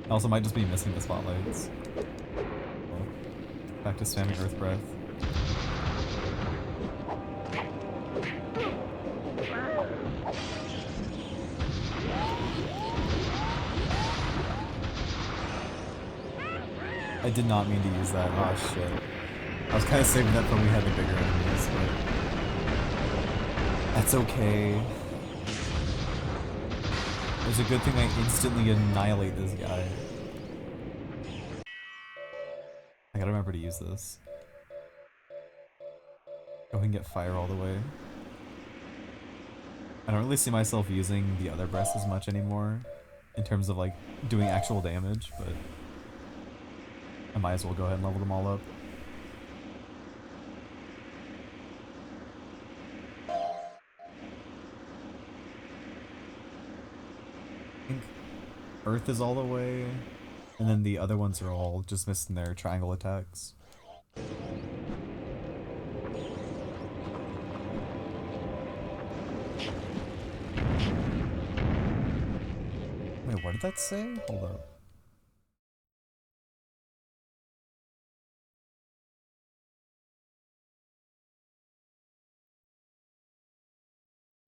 A: I also might just be missing the spotlights. Oh. Back to spamming Earth Breath. I did not mean to use that. Oh shit. I was kind of saving that for when we had the bigger enemies, but that's okay. It's a good thing I instantly annihilate this guy. I gotta remember to use this. Go ahead and get fire all the way. I don't really see myself using the other breasts as much anymore in terms of like doing actual damage, but I might as well go ahead and level them all up. I think Earth is all the way, and then the other ones are all just missing their triangle attacks. Wait, what did that say? Hold up.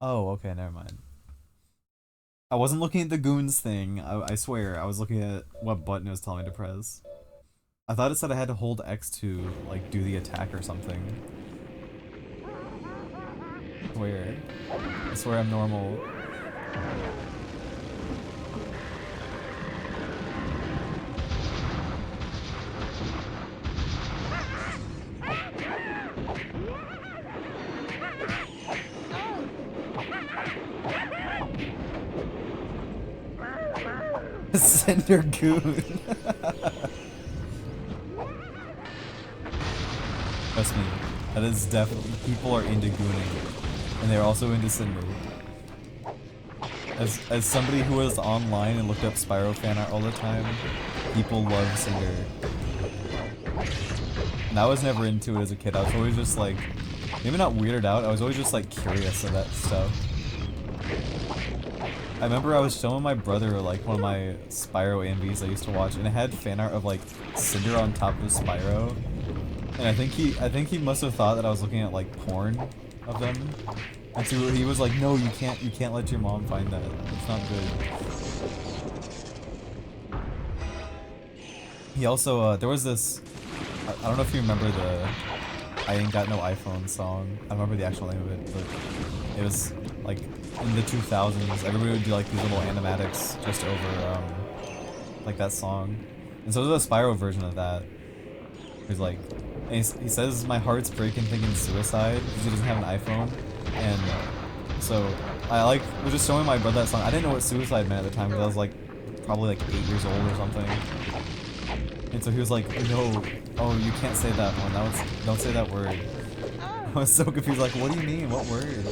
A: Oh, okay, never mind. I wasn't looking at the goons thing, I swear, I was looking at what button it was telling me to press. I thought it said I had to hold X to, like, do the attack or something. Where? I swear I'm normal. Cynder goon. Trust me, that is definitely, people are into gooning, and they're also into Cynder. As somebody who was online and looked up Spyro fan art all the time, people love Cynder. And I was never into it as a kid. I was always just like, maybe not weirded out, I was always just like curious of that stuff. I remember I was showing my brother like one of my Spyro AMVs I used to watch, and it had fan art of like Cynder on top of Spyro, and I think he must have thought that I was looking at like porn of them, and so he was like, "No, you can't let your mom find that. It's not good." He also there was this, I don't know if you remember the "I Ain't Got No iPhone" song. I don't remember the actual name of it, but it was like in the 2000s, everybody would do like these little animatics just over like that song. And so there's a Spyro version of that. He's like, and he says my heart's breaking thinking suicide because he doesn't have an iPhone. And so I like was just showing my brother that song. I didn't know what suicide meant at the time because I was like probably like 8 years old or something. And so he was like, no, oh, you can't say that one. Don't say that word. I was so confused, like, what do you mean? What word?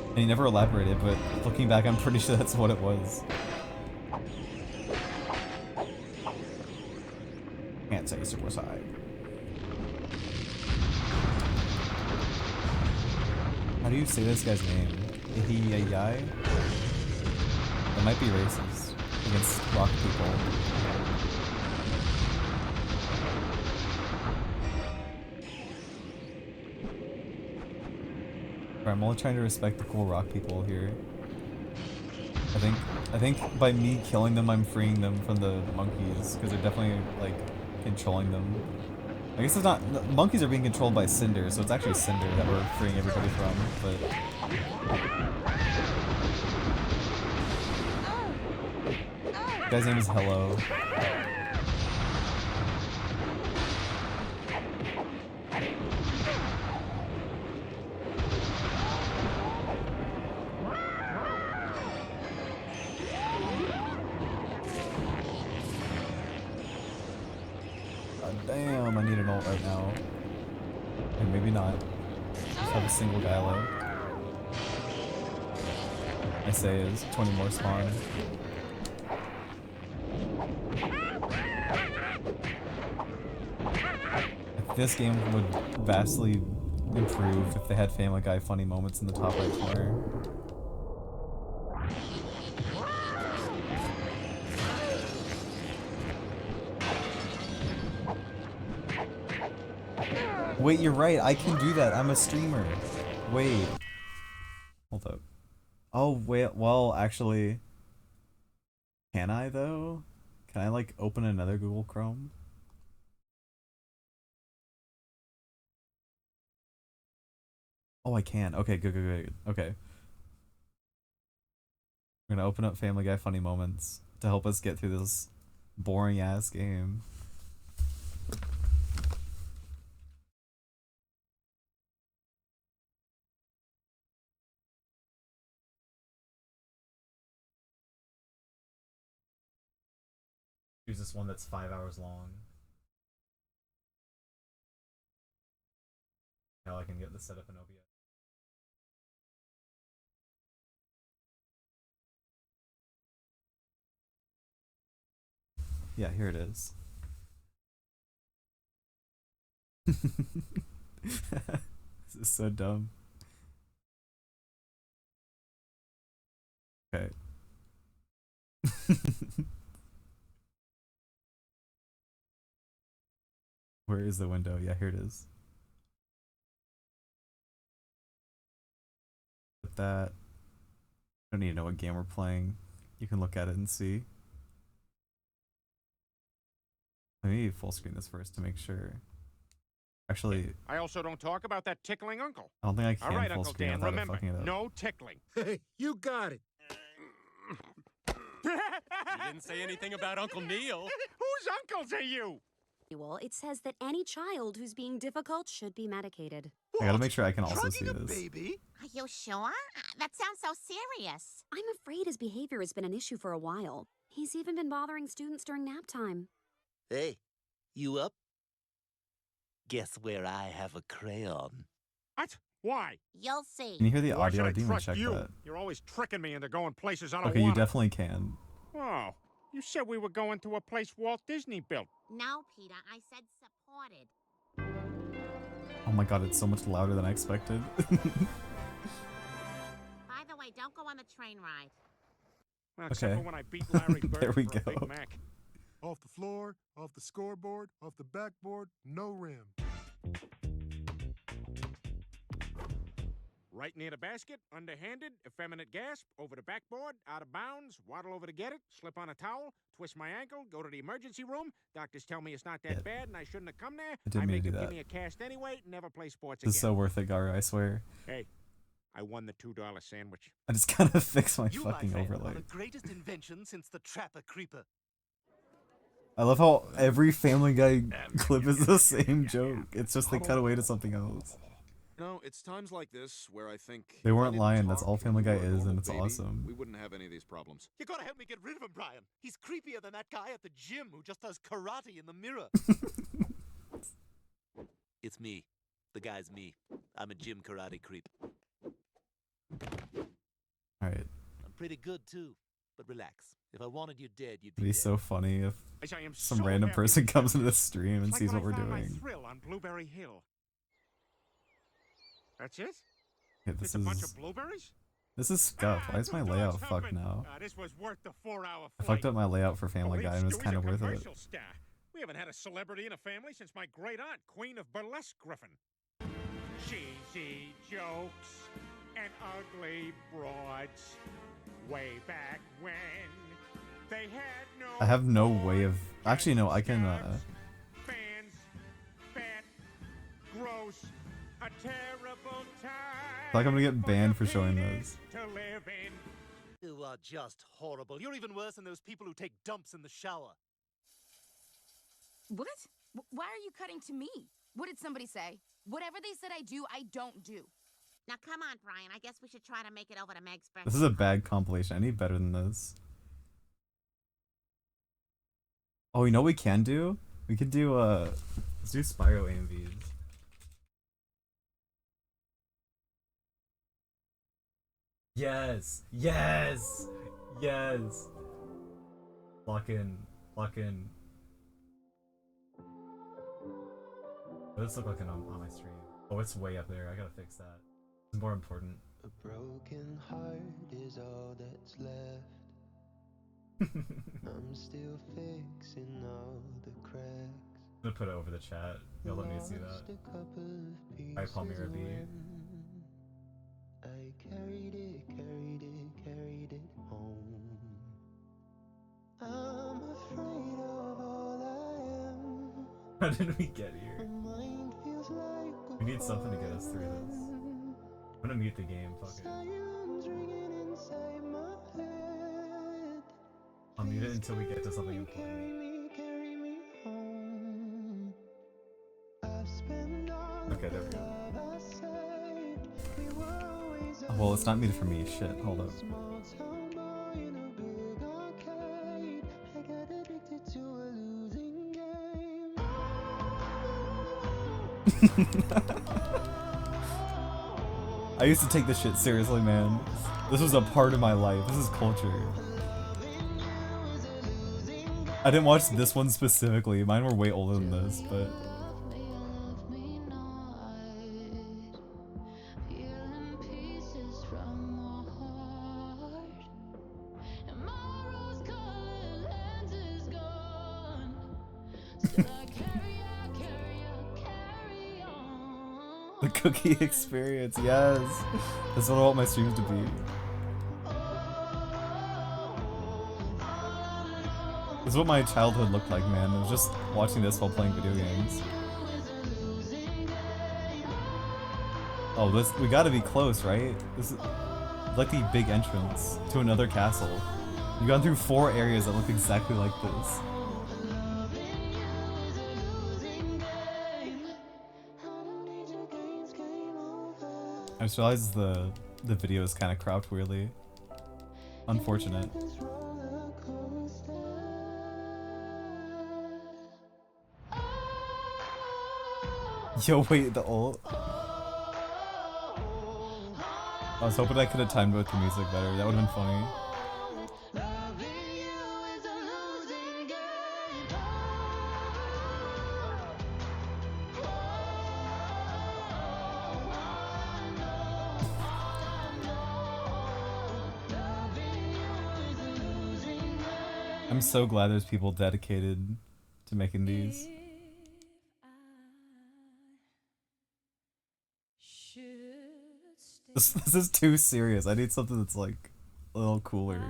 A: And he never elaborated, but looking back, I'm pretty sure that's what it was. Can't say suicide. How do you say this guy's name? Ihiyai? It might be racist against rock people. I'm only trying to respect the cool rock people here. I think by me killing them, I'm freeing them from the monkeys, because they're definitely, like, controlling them. I guess it's not... Monkeys are being controlled by Cynder, so it's actually Cynder that we're freeing everybody from, but... The guy's name is Hello. Damn, I need an ult right now. And maybe not. Just have a single guy left. I say is 20 more spawn. This game would vastly improve if they had Family Guy funny moments in the top right corner. Wait, you're right. I can do that. I'm a streamer. Wait. Hold up. Oh, wait. Well, actually... Can I, though? Can I, like, open another Google Chrome? Oh, I can. Okay, good. Okay. We're gonna open up Family Guy funny moments to help us get through this boring-ass game. Use this one that's 5 hours long. Now I can get this set up in OBS. Yeah, here it is. This is so dumb. Okay. Where is the window? Yeah, here it is. With that, I don't need to know what game we're playing. You can look at it and see. Let me full screen this first to make sure. Actually,
C: I also don't talk about that tickling uncle.
A: I don't think I can
C: All right,
A: full
C: Uncle
A: screen
C: Dan,
A: without
C: remember,
A: fucking it up.
C: no tickling.
D: Hey, you got it.
E: You didn't say anything about Uncle Neil.
C: Whose uncles are you?
F: It says that any child who's being difficult should be medicated.
A: I gotta make sure I can also see
D: Drugging a
A: this.
D: baby?
G: Are you sure? That sounds so serious.
F: I'm afraid his behavior has been an issue for a while. He's even been bothering students during nap time.
H: Hey, you up? Guess where I have a crayon.
C: What? Why?
G: You'll see.
A: Can you hear the
C: Why
A: audio?
C: should
A: I
C: I
A: didn't even
C: trust
A: check
C: you?
A: that.
C: You're always tricking me into going places I don't
A: Okay, you
C: want.
A: definitely can.
C: Oh, you said we were going to a place Walt Disney built.
G: No, Peter, I said supported.
A: Oh my god, it's so much louder than I expected.
G: By the way, don't go on the train ride.
C: Well, except
A: Okay.
C: for when I beat Larry Bird
A: There we
C: for a
A: go.
C: Big Mac.
D: Off the floor, off the scoreboard, off the backboard, no rim.
C: Right near the basket, underhanded, effeminate gasp, over the backboard, out of bounds, waddle over to get it, slip on a towel, twist my ankle, go to the emergency room. Doctors tell me it's not that
A: Yeah.
C: bad and I shouldn't have come there.
A: I didn't
C: I
A: mean
C: make
A: to do
C: them
A: that.
C: give me a cast anyway, never play sports
A: This is
C: again.
A: so worth it, Garu, I swear.
C: Hey, I won the $2 sandwich.
A: I just gotta fix my
H: You, my
A: fucking
H: friend, are
A: overlay.
H: the greatest invention since the Trapper Creeper.
A: I love how every Family Guy clip is the same joke. It's just they cut away to something else.
I: No, it's times like this where I think
A: They
I: if I
A: weren't
I: didn't
A: lying, that's
I: talk
A: all
I: and
A: Family
I: you
A: Guy
I: were a
A: is, and
I: normal
A: it's
I: baby,
A: awesome.
I: we wouldn't have any of these problems.
E: You gotta help me get rid of him, Brian. He's creepier than that guy at the gym who just does karate in the mirror.
H: It's me. The guy's me. I'm a gym karate creep.
A: Alright.
H: I'm pretty good too. But relax. If I wanted you dead, you'd
A: It'd
H: be
A: be
H: dead.
A: so funny if
C: I am
A: some
C: so
A: random
C: happy
A: person
C: to
A: comes
C: tell
A: into
C: you.
A: the stream and
C: It's
A: sees
C: like
A: what
C: when I
A: we're
C: found my
A: doing.
C: thrill on Blueberry Hill. That's it?
A: Yeah,
C: Just a bunch of blueberries?
A: this is scuff. Why is my
C: Two
A: layout
C: dogs
A: fucked
C: humping.
A: now?
C: This was worth the 4-hour
A: I
C: flight.
A: fucked up my layout for Family Guy and it was
C: Stewie's
A: kind
C: a
A: of worth it.
C: commercial star. We haven't had a celebrity in a family since my great aunt, Queen of Burlesque Griffin. Cheesy jokes and ugly broads. Way back when they had no.
A: I have no way of. Actually, no. I can.
C: Fans, fat, gross, a terrible time.
A: I feel like I'm gonna get banned for showing this.
C: To live in.
E: You are just horrible. You're even worse than those people who take dumps in the shower.
J: What? Why are you cutting to me? What did somebody say? Whatever they said I do, I don't do.
G: Now come on, Brian. I guess we should try to make it over to Meg's birthday.
A: This is a bad compilation. I need better than this. Oh, you know what we can do? We could do let's do Spyro AMVs. Yes, yes, yes. Lock in, lock in. What does this look like on my stream? Oh, it's way up there. I gotta fix that. It's more important.
K: A broken heart is all that's left. I'm still fixing all the cracks.
A: I'm gonna put it over the chat. You'll let me see that. Alright, Palmyra B.
K: I carried it home. I'm afraid of all I am.
A: How did we get here?
K: My mind feels like
A: We need something to get us through this. I'm gonna mute the game, fuck it.
K: silence ringing inside my head.
A: I'll mute it until we get to something important.
K: Carry me home. I've spent all
A: Okay, there we go.
K: love I saved. We were always
A: Oh, well, it's not muted for me. Shit, hold up.
K: small town boy in a big arcade. I got addicted to a losing game.
A: I used to take this shit seriously, man. This was a part of my life. This is culture. I didn't watch this one specifically. Mine were way older than this, but... The cookie experience, yes! That's what I want my streams to be. This is what my childhood looked like, man. It was just watching this while playing video games. Oh, this we gotta be close, right? This is like the big entrance to another castle. You've gone through 4 areas that look exactly like this. I just realized the video is kind of cropped weirdly. Unfortunate. Yo, wait, the ult? I was hoping I could have timed with the music better. That would have been funny. I'm so glad there's people dedicated to making these. This is too serious. I need something that's like a little cooler.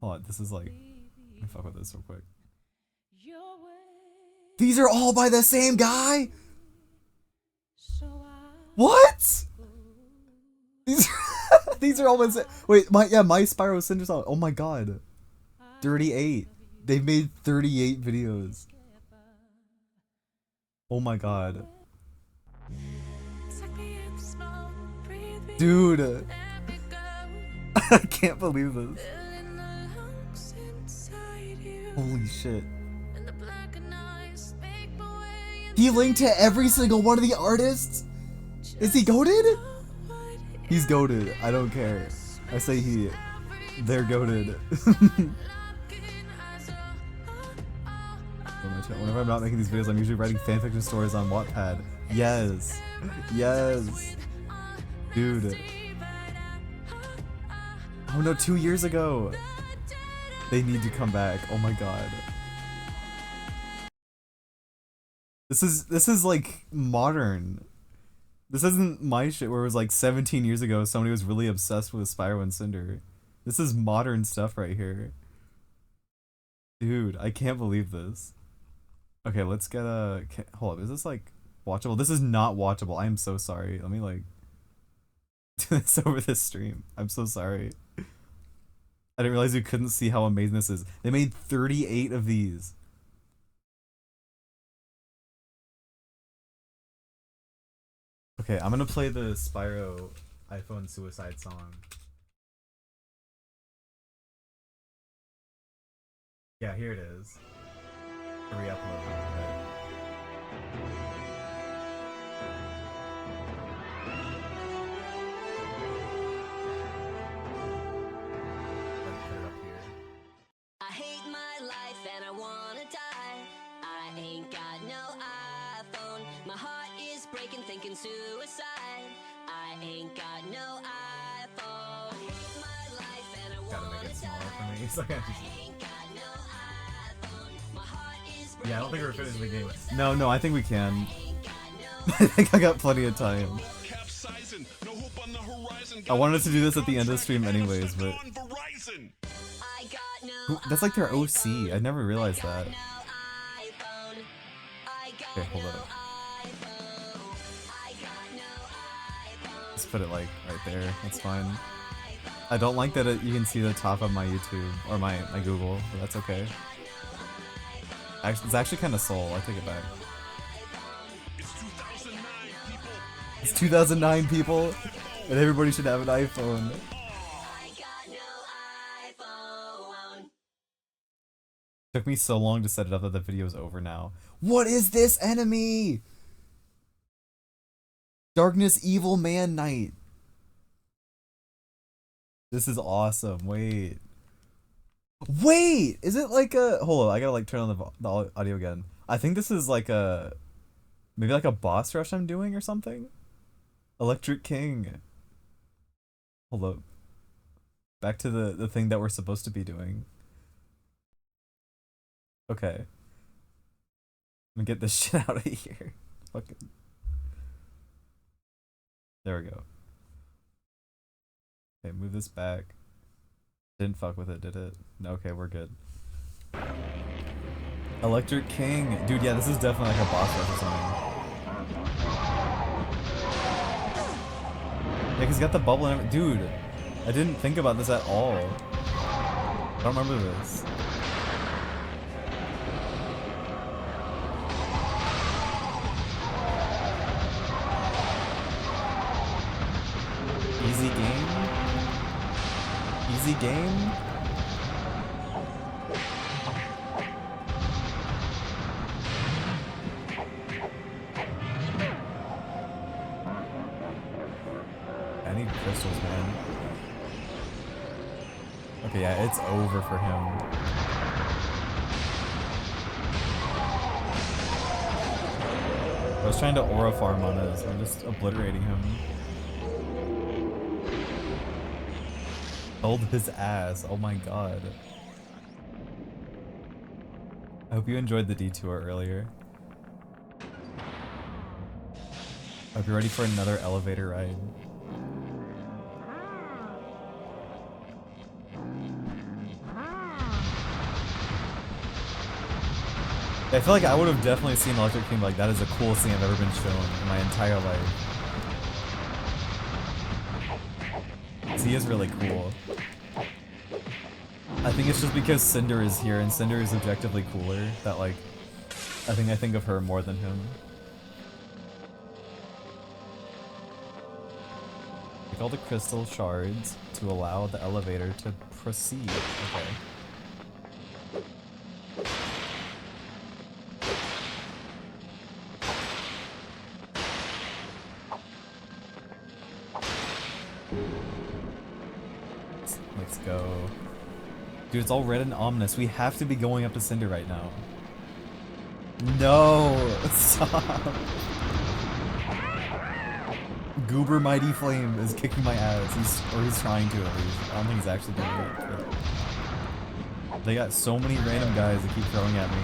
A: Hold on, this is like... Let me fuck with this real quick. These are all by the same guy? What? These are all by the same... Wait, my Spyro Cynder song. Oh my god. 38. They've made 38 videos. Oh my god. Dude. I can't believe this. Holy shit. He linked to every single one of the artists? Is he goated? He's goated. I don't care. I say he. They're goated. Whenever I'm not making these videos, I'm usually writing fanfiction stories on Wattpad. Yes. Yes. Dude. Oh no, 2 years ago. They need to come back. Oh my god. This is like modern. This isn't my shit where it was like 17 years ago somebody was really obsessed with Spyro and Cynder. This is modern stuff right here. Dude, I can't believe this. Okay, let's get a... Hold up, is this like watchable? This is not watchable. I am so sorry. Let me like do this over this stream. I'm so sorry. I didn't realize you couldn't see how amazing this is. They made 38 of these. Okay, I'm gonna play the Spyro iPhone Suicide song. Yeah, here it is. Re-upload. Okay.
K: I hate my life and I wanna die. I ain't got no iPhone. My heart is breaking thinking suicide. I ain't got no iPhone. I hate my life and I
A: Gotta make
K: wanna
A: it smaller
K: die.
A: for me so I can just...
K: I ain't got no iPhone. My heart is breaking.
A: Yeah, I don't think we're finishing the game. No, I think we can. I think I got plenty of time. I wanted to do this at the end of the stream anyways, but... That's like their OC. I never realized that. Okay, hold up. Let's put it like right there. That's fine. I don't like that you can see the top of my YouTube or my Google, but that's okay. It's actually kind of soul. I take it back. It's 2009, people, and everybody should have an iPhone. Took me so long to set it up that the video is over now. What is this enemy? Darkness Evil Man Knight. This is awesome. Wait, is it like a... Hold on, I gotta like turn on the audio again. I think this is like a... Maybe like a boss rush I'm doing or something? Electric King. Hold up. Back to the thing that we're supposed to be doing. Okay. Let me get this shit out of here. Fucking... There we go. Okay, move this back. Didn't fuck with it, did it? No, okay, we're good. Electric King. Dude, yeah, this is definitely like a boss rush or something. Yeah, 'cause he's got the bubble and everything. Dude, I didn't think about this at all. I don't remember this. Easy game? Easy game? I need crystals, man. Okay, yeah, it's over for him. I was trying to aura farm on this, I'm just obliterating him. Hold his ass, oh my god. I hope you enjoyed the detour earlier. I hope you're ready for another elevator ride. I feel like I would have definitely seen Electric King like that is the coolest thing I've ever been shown in my entire life. He is really cool. I think it's just because Cynder is here and Cynder is objectively cooler that like I think of her more than him. Take all the crystal shards to allow the elevator to proceed. Okay. Let's go. Dude, it's all red and ominous. We have to be going up to Cynder right now. No! Stop! Goober Mighty Flame is kicking my ass. He's trying to at least. I don't think he's actually doing it. But they got so many random guys that keep throwing at me.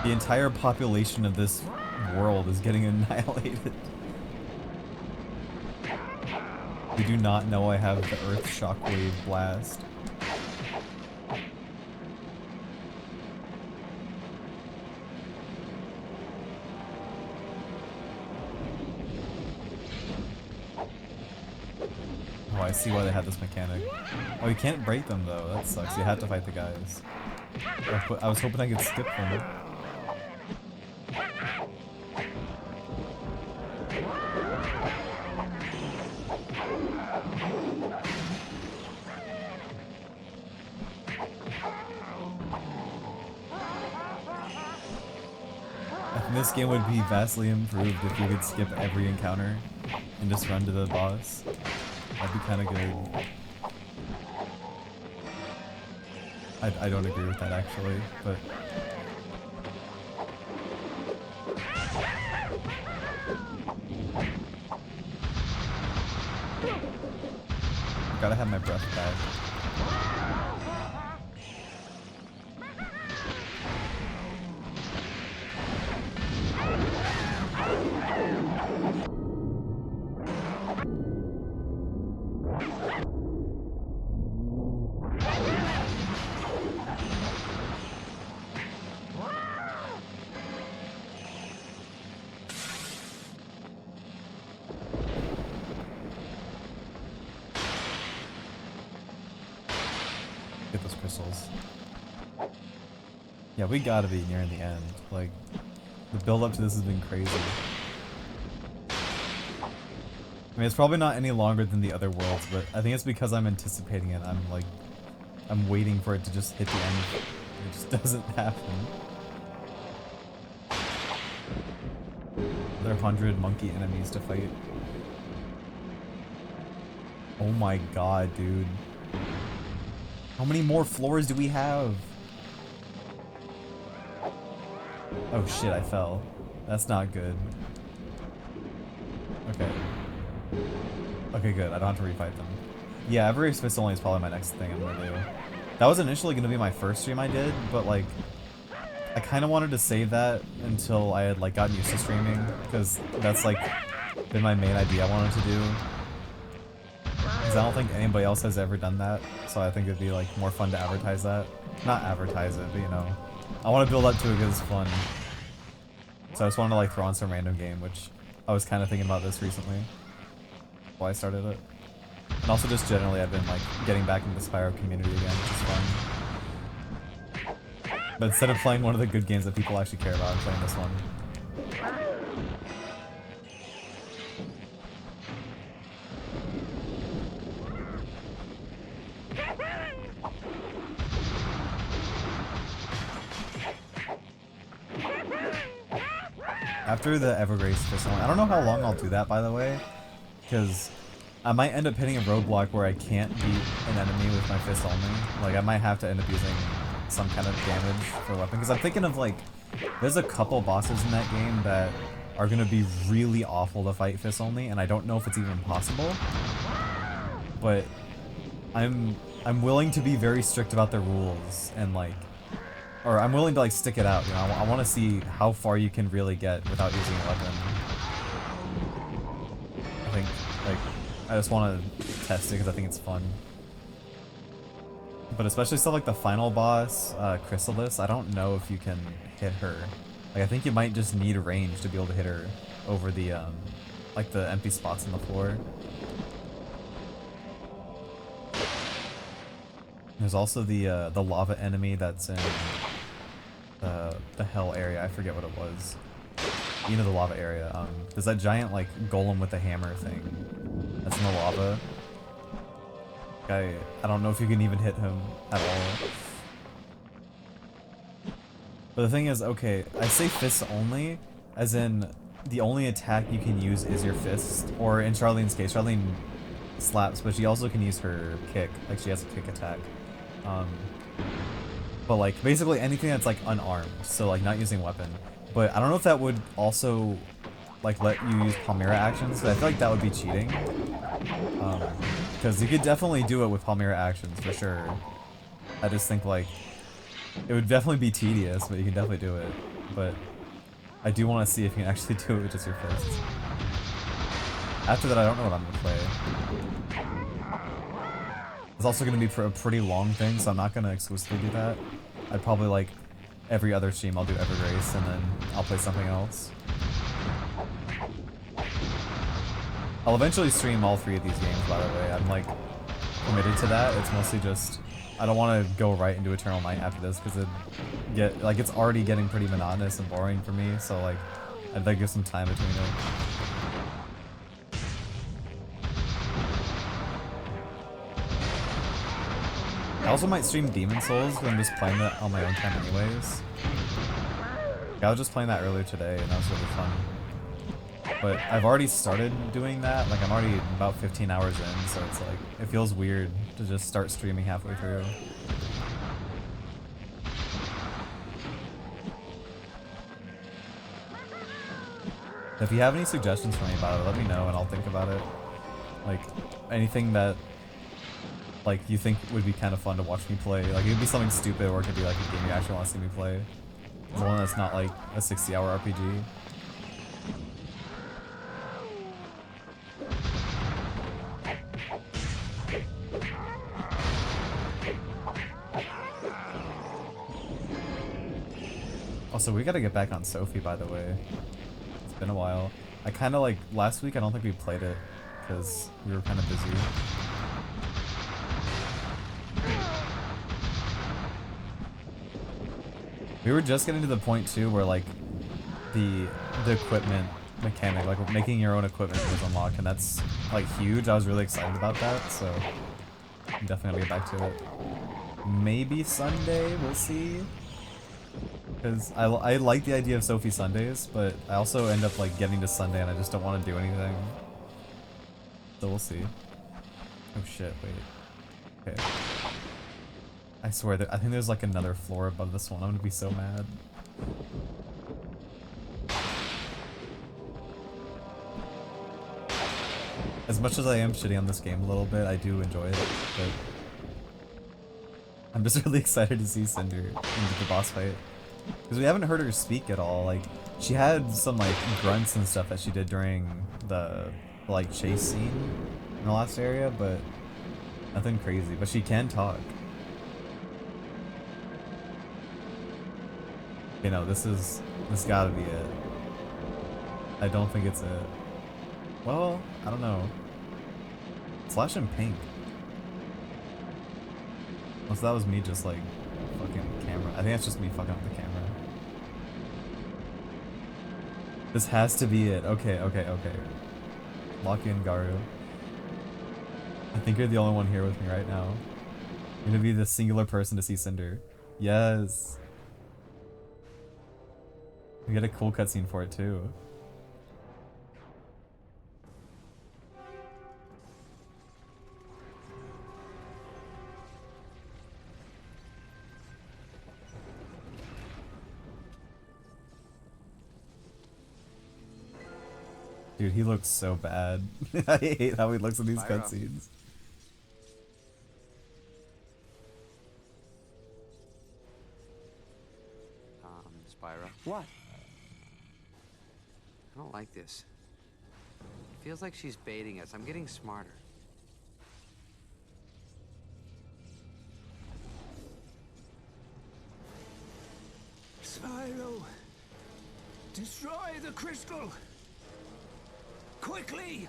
A: The entire population of this world is getting annihilated. We do not know I have the Earth Shockwave Blast. Oh, I see why they had this mechanic. Oh, you can't break them though. That sucks. You have to fight the guys. I was hoping I could skip them. I think this game would be vastly improved if you could skip every encounter and just run to the boss. That'd be kind of good. I don't agree with that actually, but... Gotta have my breath back. Get those crystals. Yeah, we gotta be nearing the end. Like, the build up to this has been crazy. I mean, it's probably not any longer than the other worlds, but I think it's because I'm anticipating it. I'm waiting for it to just hit the end. It just doesn't happen. There are 100 monkey enemies to fight. Oh my god, dude. How many more floors do we have? Oh shit, I fell. That's not good. Okay. Okay, good. I don't have to refight them. Yeah, every Fist Only is probably my next thing I'm gonna do. That was initially gonna be my first stream I did, but like, I kind of wanted to save that until I had like gotten used to streaming, because that's like been my main idea I wanted to do. Because I don't think anybody else has ever done that, so I think it'd be like more fun to advertise that. Not advertise it, but you know, I want to build up to it because it's fun. So I just wanted to like throw on some random game, which I was kind of thinking about this recently. Why I started it. And also just generally I've been like getting back into the Spyro community again, which is fun. But instead of playing one of the good games that people actually care about, I'm playing this one. After the Evergrace Fist Only, I don't know how long I'll do that, by the way, because I might end up hitting a roadblock where I can't beat an enemy with my Fist Only. Like, I might have to end up using some kind of damage for a weapon, because I'm thinking of, like, there's a couple bosses in that game that are going to be really awful to fight Fist Only, and I don't know if it's even possible, but I'm willing to be very strict about the rules, and, like, or I'm willing to like stick it out, you know. I want to see how far you can really get without using a weapon. I think, like, I just want to test it because I think it's fun. But especially stuff like the final boss, Chrysalis, I don't know if you can hit her. Like, I think you might just need range to be able to hit her over the, like the empty spots on the floor. There's also the lava enemy that's in the hell area. I forget what it was. You know, the lava area. There's that giant like golem with the hammer thing. That's in the lava. Guy, I don't know if you can even hit him at all. But the thing is, okay, I say fists only, as in the only attack you can use is your fist. Or in Charlene's case, Charlene slaps, but she also can use her kick. Like, she has a kick attack. But like, basically anything that's like unarmed, so like not using weapon. But I don't know if that would also like let you use Palmyra actions, but I feel like that would be cheating. Because you could definitely do it with Palmyra actions, for sure. I just think like, it would definitely be tedious, but you can definitely do it. But I do want to see if you can actually do it with just your fists. After that, I don't know what I'm going to play. It's also going to be a pretty long thing, so I'm not going to exclusively do that. I'd probably like, every other stream I'll do Evergrace, and then I'll play something else. I'll eventually stream all 3 of these games, by the way. I'm like, committed to that. It's mostly just, I don't want to go right into Eternal Night after this, because it's already getting pretty monotonous and boring for me, so like, I'd like to give some time between it. I also might stream Demon Souls, because I'm just playing that on my own time anyways. I was just playing that earlier today, and that was really fun. But I've already started doing that, like I'm already about 15 hours in, so it's like, it feels weird to just start streaming halfway through. If you have any suggestions for me about it, let me know and I'll think about it. Like, anything that like you think would be kind of fun to watch me play. Like, it could be something stupid, or it could be like a game you actually want to see me play. One that's not like a 60-hour RPG. Also, we gotta get back on Sophie, by the way. It's been a while. I kind of like, last week I don't think we played it, because we were kind of busy. We were just getting to the point too where like the equipment mechanic, like making your own equipment was unlocked, and that's like huge. I was really excited about that, so I'm definitely gonna get back to it. Maybe Sunday, we'll see. Because I like the idea of Sophie Sundays, but I also end up like getting to Sunday and I just don't want to do anything. So we'll see. Oh shit, wait. Okay. I swear that I think there's like another floor above this one. I'm gonna be so mad. As much as I am shitting on this game a little bit, I do enjoy it, but I'm just really excited to see Cynder into the boss fight. Because we haven't heard her speak at all. Like, she had some like grunts and stuff that she did during the like chase scene in the last area, but nothing crazy. But she can talk. You know, this gotta be it. I don't think it's it. Well, I don't know. Flash in pink. Oh, so that was me just like fucking camera. I think that's just me fucking up the camera. This has to be it. Okay. Lock in Garu. I think you're the only one here with me right now. You're gonna be the singular person to see Cynder. Yes. We get a cool cutscene for it too. Dude, he looks so bad. I hate how he looks in these cutscenes.
B: Spyro. What? I don't like this. It feels like she's baiting us. I'm getting smarter.
L: Spyro! Destroy the crystal! Quickly!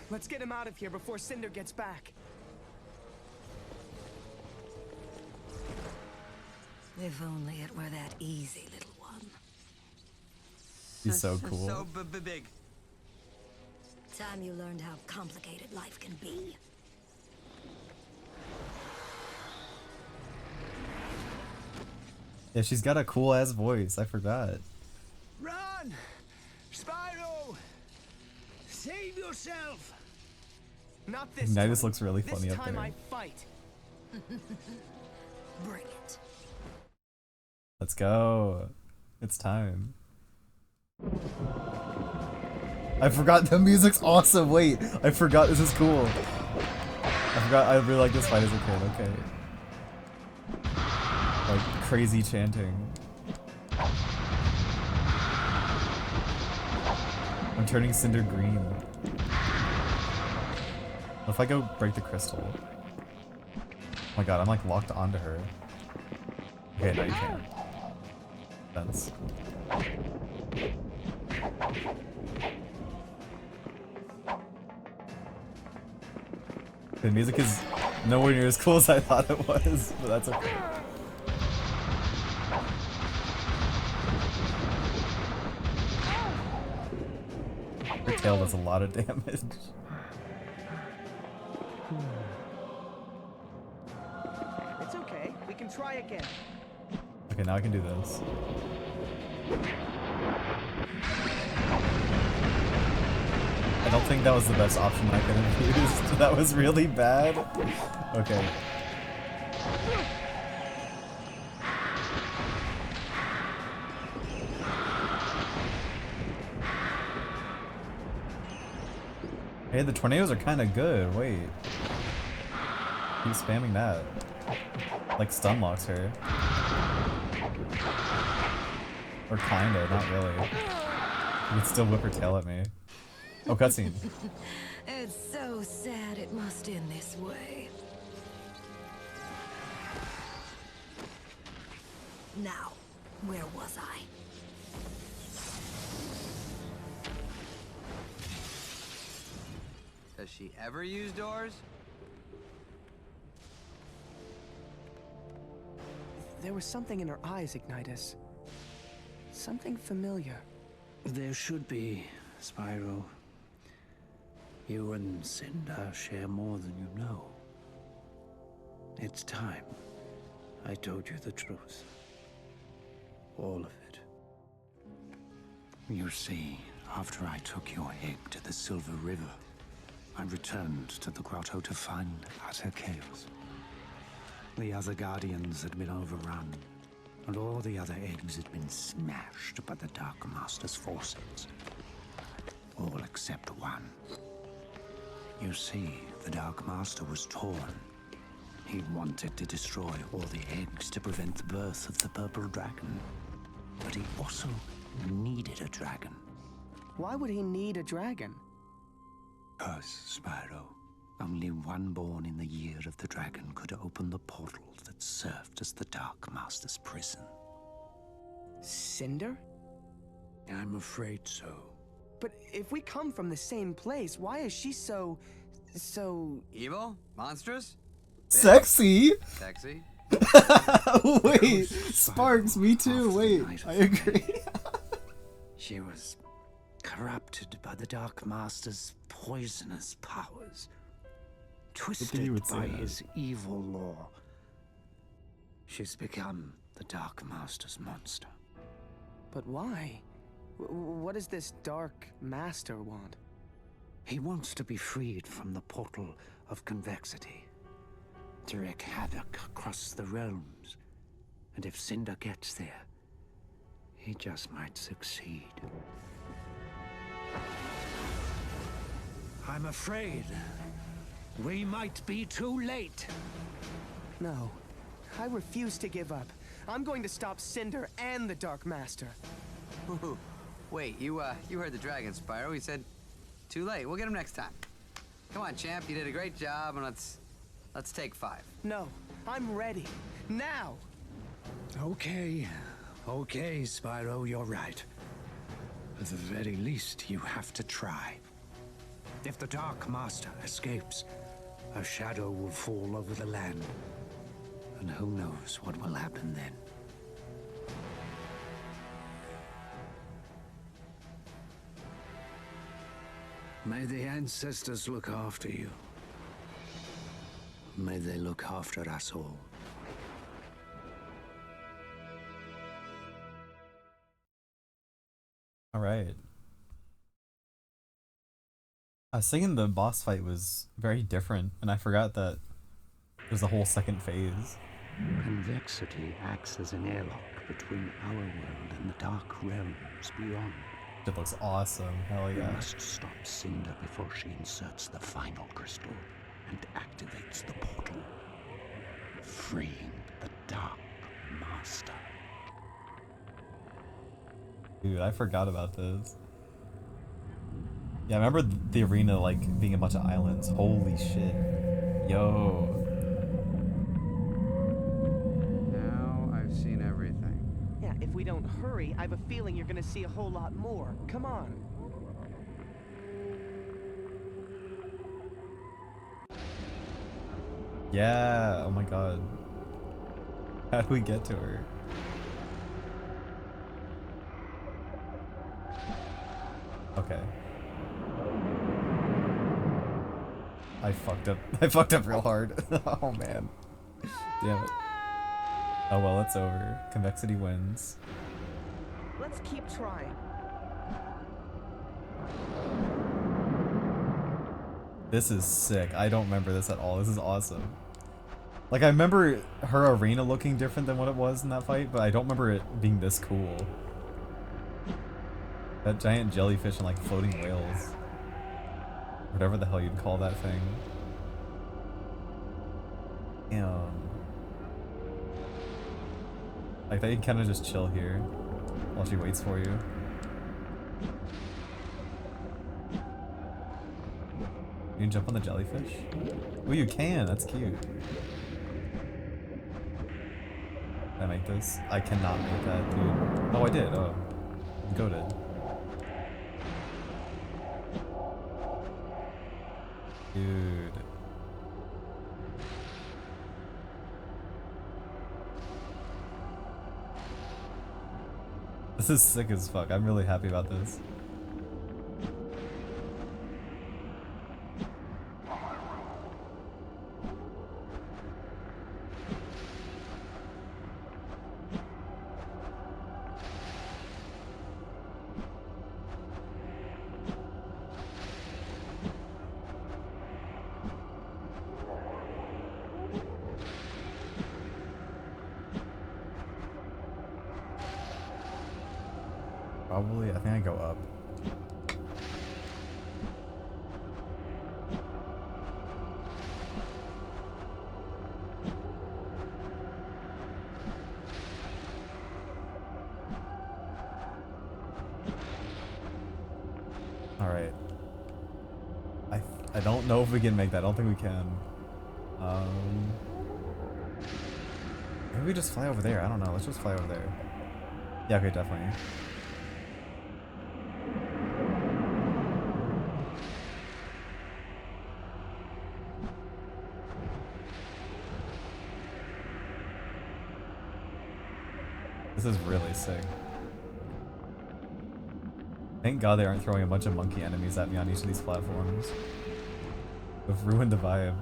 B: Let's get him out of here before Cynder gets back.
M: If only it were that easy, little one.
A: He's so cool.
L: So big.
M: time you learned how complicated life can be.
A: Yeah, she's got a cool ass voice. I forgot.
L: Run! Spyro! Save yourself!
B: Not this
A: Ignitus
B: time.
A: looks really funny
B: this
A: up
B: time
A: there.
B: I fight.
M: Bring it.
A: Let's go. It's time. I forgot the music's awesome. Wait, I forgot this is cool. I forgot I really like this fight as a kid. Okay. Like crazy chanting. I'm turning Cynder green. What if I go break the crystal? Oh my god, I'm like locked onto her. Okay, no you can't. Sense. The music is nowhere near as cool as I thought it was, but that's okay. Her tail does a lot of damage.
B: It's okay. We can try again.
A: Okay, now I can do this. I don't think that was the best option I could have used. That was really bad. Okay. Hey, the tornadoes are kind of good. Wait. Keep spamming that. Like stun locks her. Or kinda, not really. You can still whip her tail at me. Oh, cutscene.
M: It's so sad it must end this way. Now, where was I?
N: Does she ever use doors?
B: There was something in her eyes, Ignitus. Something familiar.
L: There should be, Spyro. You and Cynder share more than you know. It's time I told you the truth. All of it. You see, after I took your egg to the Silver River, I returned to the grotto to find utter chaos. The other Guardians had been overrun, and all the other eggs had been smashed by the Dark Master's forces. All except one. You see, the Dark Master was torn. He wanted to destroy all the eggs to prevent the birth of the Purple Dragon. But he also needed a dragon.
B: Why would he need a dragon?
L: Because, Spyro, only one born in the year of the dragon could open the portal that served as the Dark Master's prison.
B: Cynder?
L: I'm afraid so.
B: But if we come from the same place, why is she so...
N: Evil? Monstrous?
A: Sexy?
N: Sexy?
A: Wait, Sparks, me too. Wait, I agree.
L: She was corrupted by the Dark Master's poisonous powers, twisted by his evil law. She's become the Dark Master's monster.
B: But why? What does this Dark Master want?
L: He wants to be freed from the portal of convexity, to wreak havoc across the realms. And if Cynder gets there, he just might succeed. I'm afraid we might be too late.
B: No, I refuse to give up. I'm going to stop Cynder and the Dark Master.
N: Ooh. Wait, you heard the dragon, Spyro. He said, too late. We'll get him next time. Come on, champ. You did a great job, and let's take 5.
B: No, I'm ready. Now!
L: Okay, Spyro, you're right. At the very least, you have to try. If the Dark Master escapes, a shadow will fall over the land. And who knows what will happen then. May the ancestors look after you. May they look after us all.
A: All right. I was thinking the boss fight was very different, and I forgot that there's a whole second phase.
L: Convexity acts as an airlock between our world and the dark realms beyond.
A: It looks awesome. Hell yeah.
L: We must stop Cynder before she inserts the final crystal and activates the portal, freeing the Dark Master.
A: Dude, I forgot about this. Yeah, I remember the arena like being a bunch of islands. Holy shit. Yo.
N: Now I've seen everything.
B: Yeah, if we don't hurry, I have a feeling you're gonna see a whole lot more. Come on.
A: Yeah, oh my god. How do we get to her? Okay. I fucked up. I fucked up real hard. Oh man. Damn it. Oh well, it's over. Convexity wins.
B: Let's keep trying.
A: This is sick. I don't remember this at all. This is awesome. Like, I remember her arena looking different than what it was in that fight, but I don't remember it being this cool. That giant jellyfish and like floating whales. Whatever the hell you'd call that thing. Damn. Like that you can kind of just chill here while she waits for you. You can jump on the jellyfish? Oh, you can. That's cute. Can I make this? I cannot make that, dude. Oh, I did. Oh. I'm goated. Dude. This is sick as fuck. I'm really happy about this. Probably, I think I go up. Alright. I don't know if we can make that. I don't think we can. Maybe we just fly over there. I don't know. Let's just fly over there. Yeah, okay, definitely. This is really sick. Thank God they aren't throwing a bunch of monkey enemies at me on each of these platforms. They've ruined the vibe.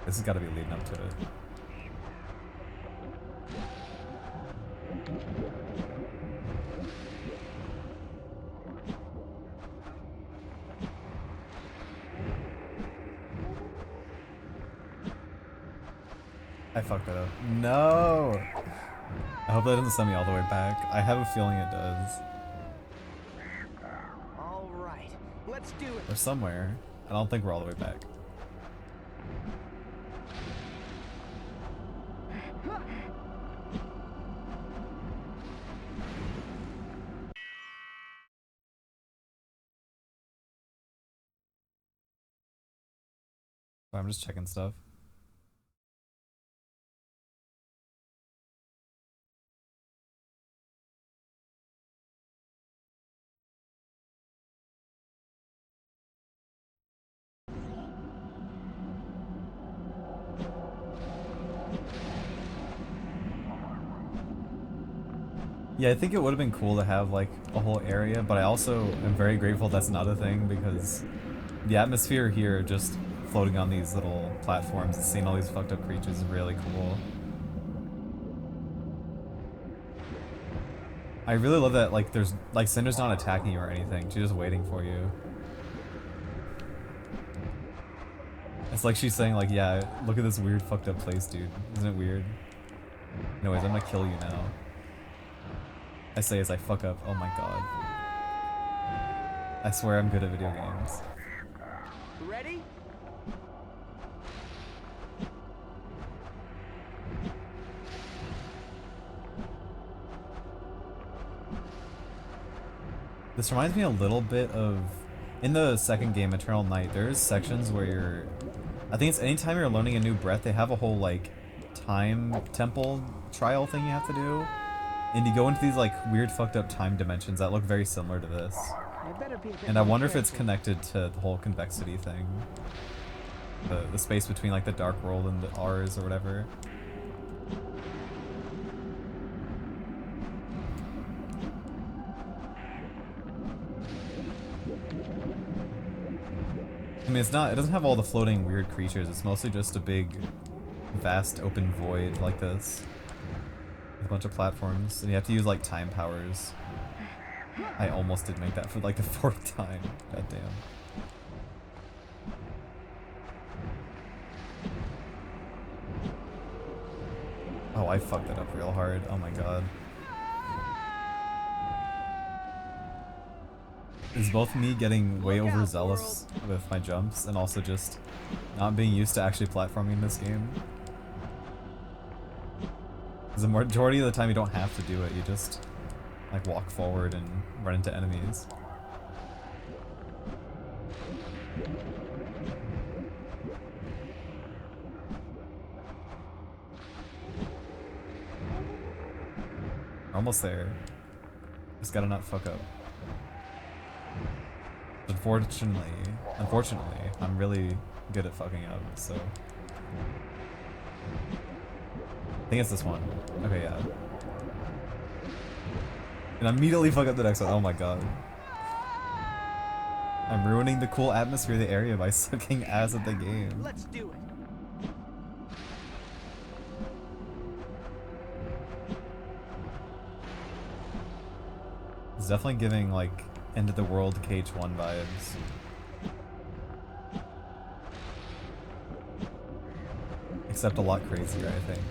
A: This has got to be leading up to it. I fucked that up. No! I hope that doesn't send me all the way back. I have a feeling it does.
B: All right, let's do it.
A: Or somewhere. I don't think we're all the way back. I'm just checking stuff. Yeah, I think it would have been cool to have like a whole area, but I also am very grateful that's not a thing because the atmosphere here, just floating on these little platforms and seeing all these fucked up creatures is really cool. I really love that like there's like Cynder's not attacking you or anything, she's just waiting for you. It's like she's saying like, yeah, look at this weird fucked up place, dude. Isn't it weird? Anyways, I'm gonna kill you now. I say as I fuck up. Oh my god. I swear I'm good at video games.
B: Ready?
A: This reminds me a little bit of, in the second game, Eternal Night, there's sections where you're, I think it's anytime you're learning a new breath, they have a whole like time temple trial thing you have to do. And you go into these like weird fucked up time dimensions that look very similar to this. And I wonder if it's connected to the whole convexity thing. The space between like the dark world and the ours or whatever. I mean, it's not, it doesn't have all the floating weird creatures, it's mostly just a big, vast open void like this. With a bunch of platforms, and you have to use like time powers. I almost did make that for like the 4th time. God damn. Oh, I fucked that up real hard. Oh my god. It's both me getting way overzealous with my jumps and also just not being used to actually platforming in this game. Because the majority of the time you don't have to do it, you just like walk forward and run into enemies. We're almost there. Just gotta not fuck up. Unfortunately, I'm really good at fucking up, so. I think it's this one. Okay, yeah. And immediately fuck up the next one. Oh my god. I'm ruining the cool atmosphere of the area by sucking ass at the game.
B: Let's do it.
A: It's definitely giving like end of the world KH1 vibes. Except a lot crazier, I think.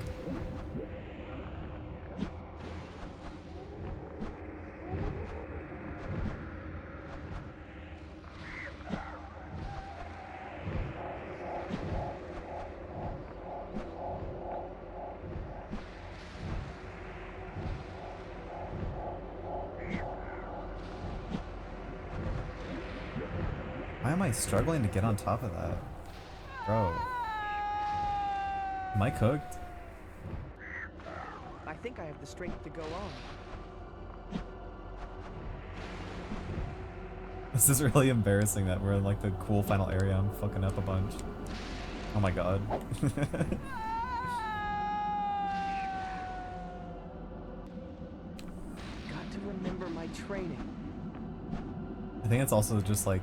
A: Why am I struggling to get on top of that? Bro. Am I cooked?
B: I think I have the strength to go on.
A: This is really embarrassing that we're in like the cool final area. I'm fucking up a bunch. Oh my god.
B: Got to remember my training.
A: I think it's also just like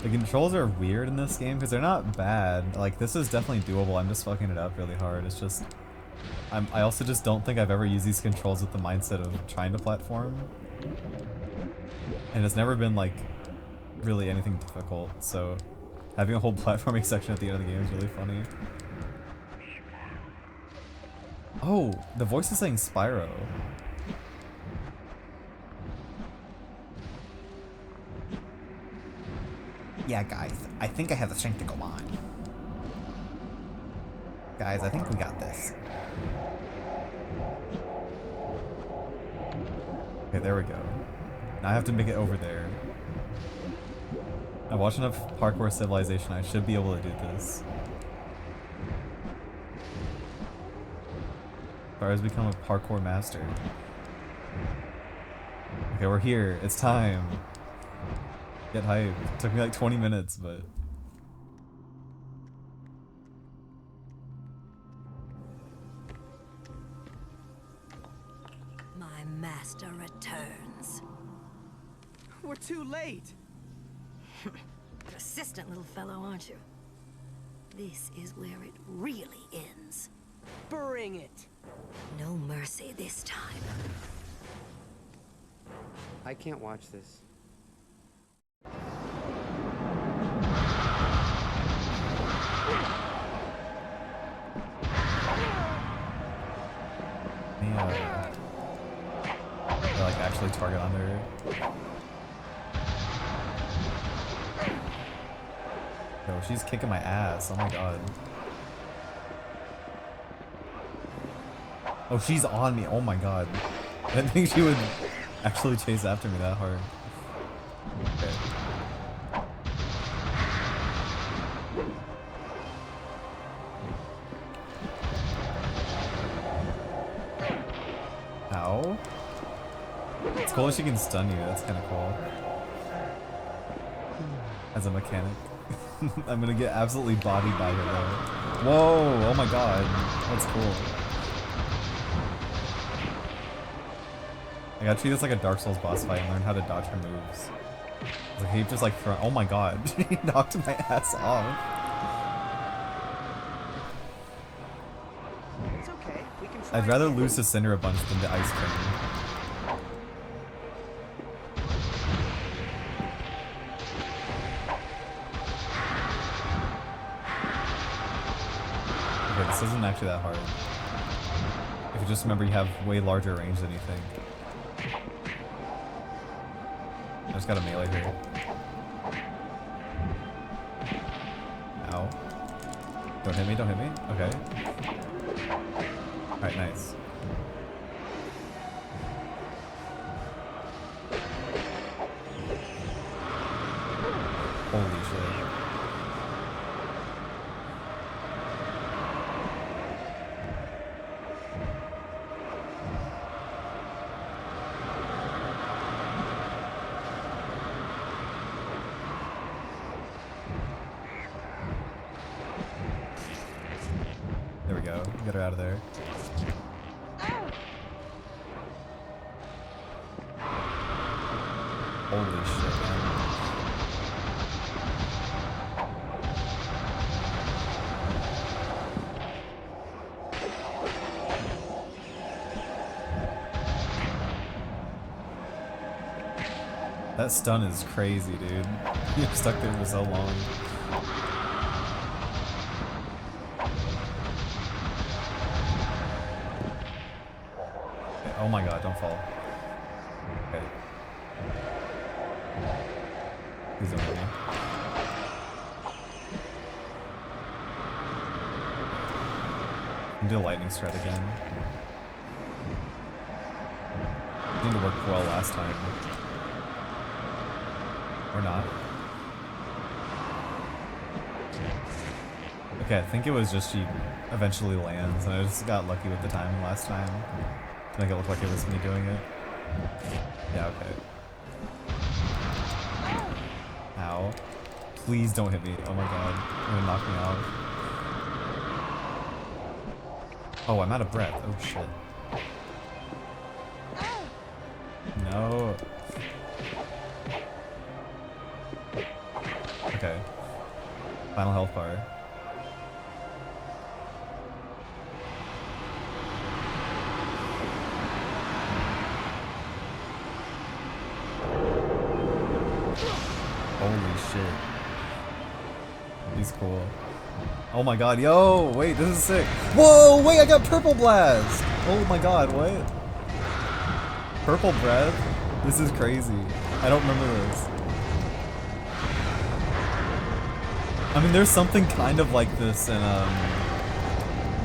A: the controls are weird in this game because they're not bad. Like this is definitely doable. I'm just fucking it up really hard. It's just I also just don't think I've ever used these controls with the mindset of trying to platform. And it's never been like really anything difficult. So having a whole platforming section at the end of the game is really funny. Oh, the voice is saying Spyro. Yeah, guys, I think I have the strength to go on. Guys, I think we got this. Okay, there we go. Now I have to make it over there. I watched enough Parkour Civilization, I should be able to do this. Spyro's become a parkour master. Okay, we're here. It's time. Get hyped. It took me like 20 minutes, but...
M: My Master returns.
B: We're too late.
M: Persistent little fellow, aren't you? This is where it really ends.
B: Bring it.
M: No mercy this time.
N: I can't watch this.
A: They like actually target on her. Yo, she's kicking my ass. Oh my god. Oh, she's on me. Oh my god. I didn't think she would actually chase after me that hard. Okay. Ow. It's cool if she can stun you. That's kind of cool. As a mechanic. I'm gonna get absolutely bodied by her though. Whoa! Oh my god. That's cool. I gotta treat this like a Dark Souls boss fight and learn how to dodge her moves. Like, he just like front. Oh my god. He knocked my ass off.
B: It's okay. We can try
A: I'd rather lose to Cynder a bunch than to Ice Cream. Okay, this isn't actually that hard. If you just remember you have way larger range than you think. I just gotta melee her. Ow. Don't hit me, don't hit me. Okay. Alright, nice. Holy shit. There we go. Get her out of there. Holy shit, man. That stun is crazy, dude. You're stuck there for so long. Okay, oh my god, don't fall. Okay. Please don't hit me. Do a lightning strike again. Didn't work well last time. Or not. Okay, I think it was just she eventually lands, and I just got lucky with the timing last time to make it look like it was me doing it. Yeah, okay. Ow. Please don't hit me. Oh my god. You're gonna knock me out. Oh, I'm out of breath. Oh shit. No. Okay. Final health bar. Holy shit. He's cool. Oh my god, yo! Wait, this is sick. Whoa! Wait, I got Purple Blast! Oh my god, what? Purple Breath? This is crazy. I don't remember this. I mean, there's something kind of like this in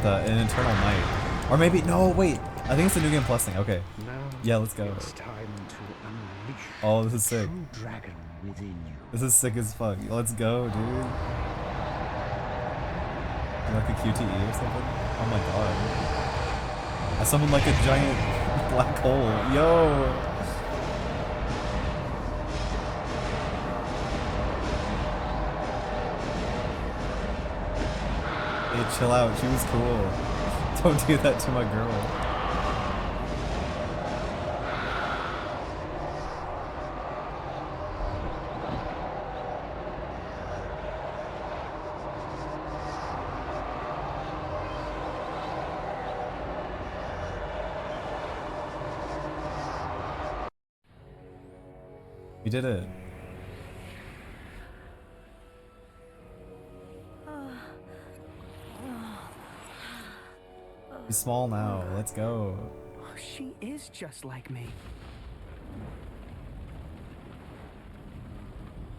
A: Eternal Night. Or maybe, no, wait. I think it's a New Game Plus thing. Okay. Yeah, let's go.
L: It's time to unleash
A: Oh, this is sick.
L: true dragon within you.
A: This is sick as fuck. Let's go, dude. Like a QTE or something? Oh my god. I summoned like a giant black hole. Yo! Hey, chill out. She was cool. Don't do that to my girl. We did it. She's small now. Let's go.
B: Oh, she is just like me.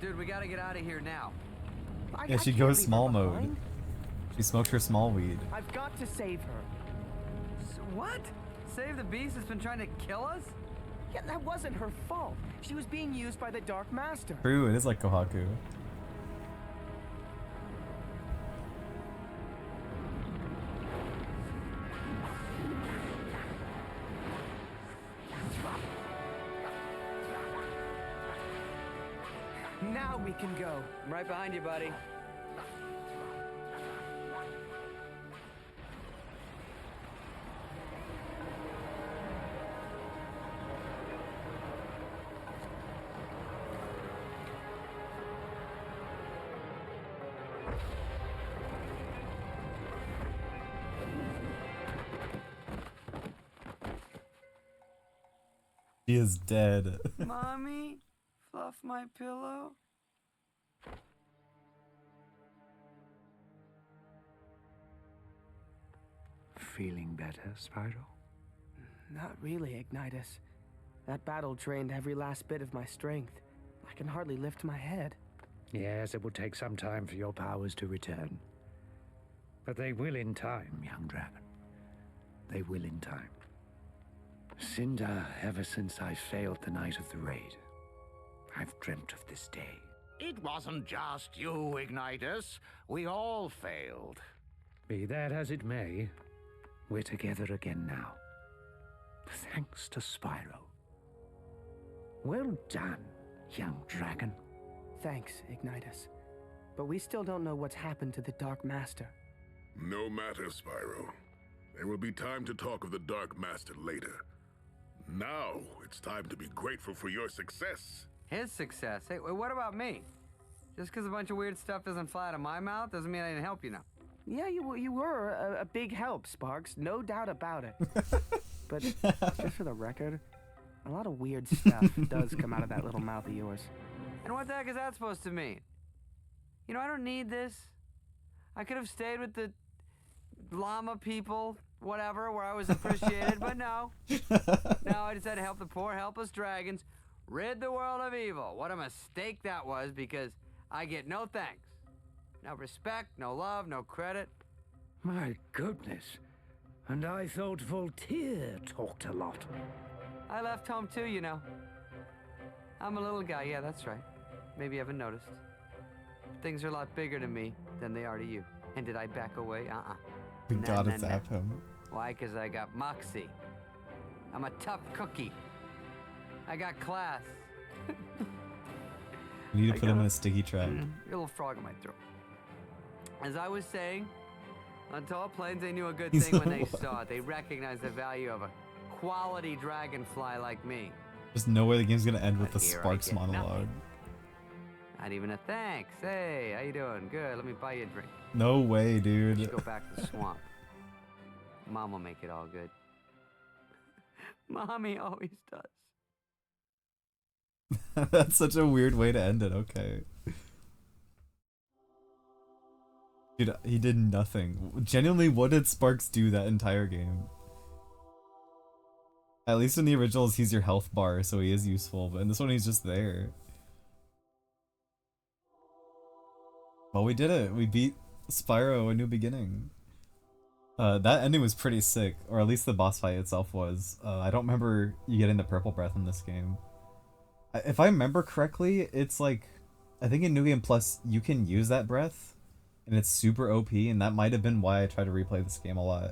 N: Dude, we gotta get out of here now.
A: Yeah, she goes small mode. She smoked her small weed.
B: I've got to save her.
N: What? Save the beast that's been trying to kill us?
B: Yeah, that wasn't her fault. She was being used by the Dark Master.
A: True, it is like Kohaku.
B: Now we can go.
N: I'm right behind you, buddy.
A: She is dead.
N: Mommy, fluff my pillow.
L: Feeling better, Spyro?
B: Not really, Ignitus. That battle drained every last bit of my strength. I can hardly lift my head.
L: Yes, it will take some time for your powers to return. But they will in time, young dragon. They will in time. Cynder, ever since I failed the night of the raid, I've dreamt of this day.
O: It wasn't just you, Ignitus. We all failed.
L: Be that as it may, we're together again now. Thanks to Spyro. Well done, young dragon.
B: Thanks, Ignitus. But we still don't know what's happened to the Dark Master.
P: No matter, Spyro. There will be time to talk of the Dark Master later. Now, it's time to be grateful for your success.
N: His success? Hey, what about me? Just because a bunch of weird stuff doesn't fly out of my mouth doesn't mean I didn't help you now.
B: Yeah, you were a big help, Sparks. No doubt about it. But just for the record, a lot of weird stuff does come out of that little mouth of yours.
N: And what the heck is that supposed to mean? You know, I don't need this. I could have stayed with the llama people, whatever, where I was appreciated, but no. No, I decided to help the poor, helpless dragons rid the world of evil. What a mistake that was, because I get no thanks. No respect, no love, no credit.
L: My goodness. And I thought Voltaire talked a lot.
N: I left home too, you know. I'm a little guy, yeah, that's right. Maybe you haven't noticed. Things are a lot bigger to me than they are to you. And did I back away?
A: We gotta zap him.
N: Why? Because I got moxie. I'm a tough cookie. I got class.
A: We need to put him in a sticky trap.
N: A little frog in my throat. As I was saying, on Tall Plains, they knew a good thing when they saw it. They recognized the value of a quality dragonfly like me.
A: There's no way the game's gonna end with the
N: Here I
A: Sparks
N: get
A: monologue.
N: nothing. Not even a thanks. Hey, how you doing? Good. Let me buy you a drink.
A: No way, dude.
N: Let's go back to the swamp. Mom will make it all good. Mommy always does.
A: That's such a weird way to end it. Okay. Dude, he did nothing. Genuinely, what did Sparks do that entire game? At least in the originals, he's your health bar, so he is useful, but in this one, he's just there. Well, we did it. We beat Spyro: A New Beginning. That ending was pretty sick, or at least the boss fight itself was. I don't remember you getting the purple breath in this game. If I remember correctly, it's like, I think in New Game Plus, you can use that breath, and it's super OP, and that might have been why I tried to replay this game a lot.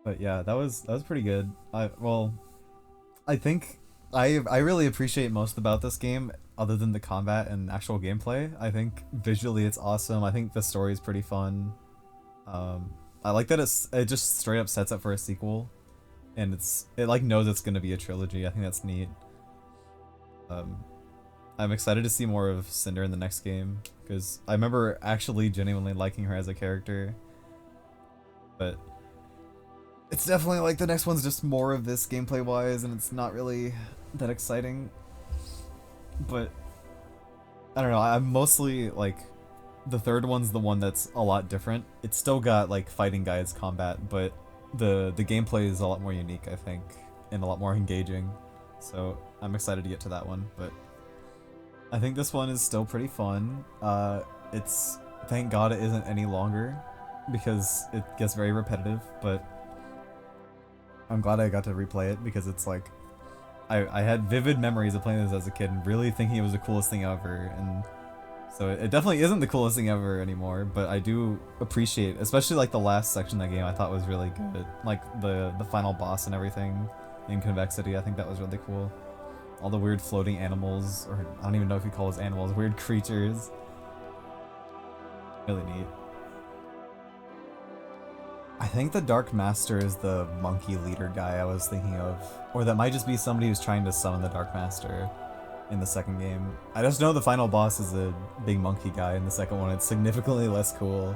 A: But yeah, that was pretty good. I think I really appreciate most about this game, other than the combat and actual gameplay. I think visually it's awesome. I think the story is pretty fun. I like that it just straight up sets up for a sequel, and it like knows it's gonna be a trilogy. I think that's neat. I'm excited to see more of Cynder in the next game, because I remember actually genuinely liking her as a character. But It's definitely like the next one's just more of this gameplay wise, and it's not really that exciting. But I don't know, I'm mostly like the third one's the one that's a lot different. It's still got like fighting guides combat, but the gameplay is a lot more unique, I think, and a lot more engaging. So I'm excited to get to that one, but I think this one is still pretty fun. It's thank God it isn't any longer because it gets very repetitive, but I'm glad I got to replay it because it's like I had vivid memories of playing this as a kid and really thinking it was the coolest thing ever, and so it definitely isn't the coolest thing ever anymore, but I do appreciate, especially like the last section of the game I thought was really good. Like the final boss and everything in Convexity, I think that was really cool. All the weird floating animals, or I don't even know if you call those animals, weird creatures. Really neat. I think the Dark Master is the monkey leader guy I was thinking of. Or that might just be somebody who's trying to summon the Dark Master in the second game. I just know the final boss is a big monkey guy. In the second one, it's significantly less cool.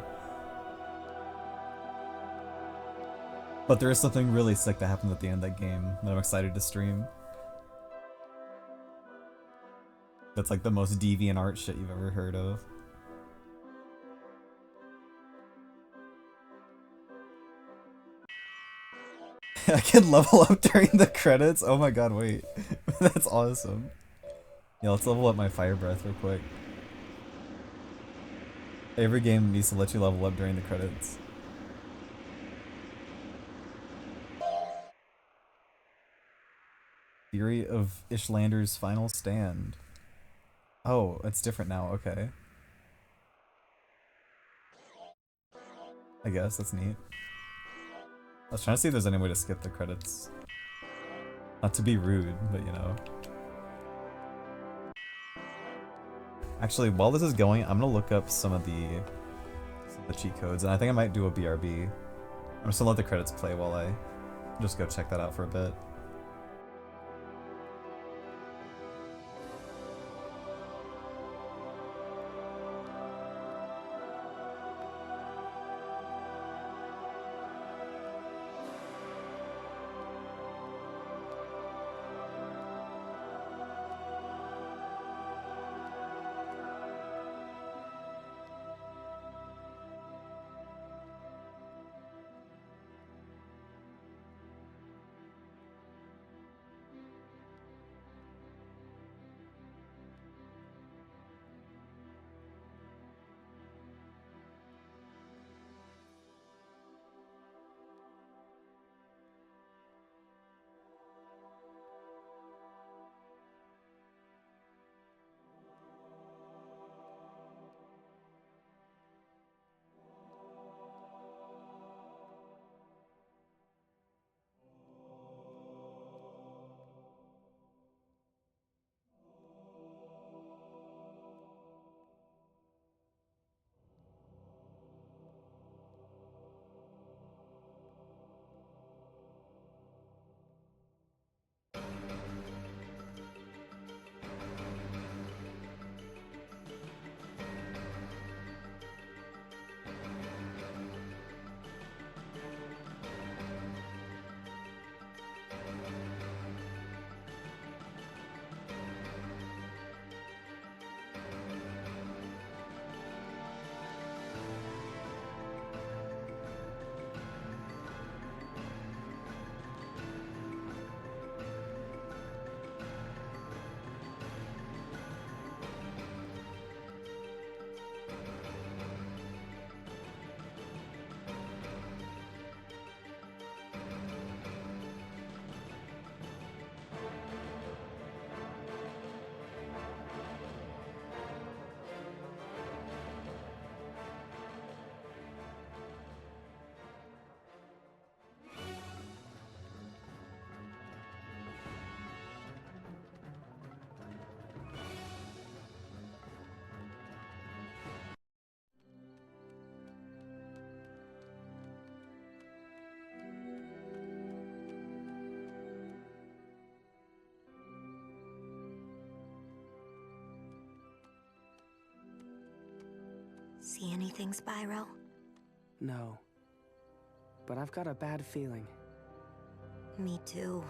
A: But there is something really sick that happens at the end of that game that I'm excited to stream. That's like the most deviant art shit you've ever heard of. I can level up during the credits? Oh my god, wait. That's awesome. Yeah, let's level up my fire breath real quick. Every game needs to let you level up during the credits. Theory of Ishlander's Final Stand. Oh, it's different now, okay. I guess, that's neat. I was trying to see if there's any way to skip the credits. Not to be rude, but you know. Actually, while this is going, I'm gonna look up some of the cheat codes, and I think I might do a BRB. I'm just gonna let the credits play while I just go check that out for a bit.
M: See anything, Spyro?
B: No. But I've got a bad feeling.
M: Me too.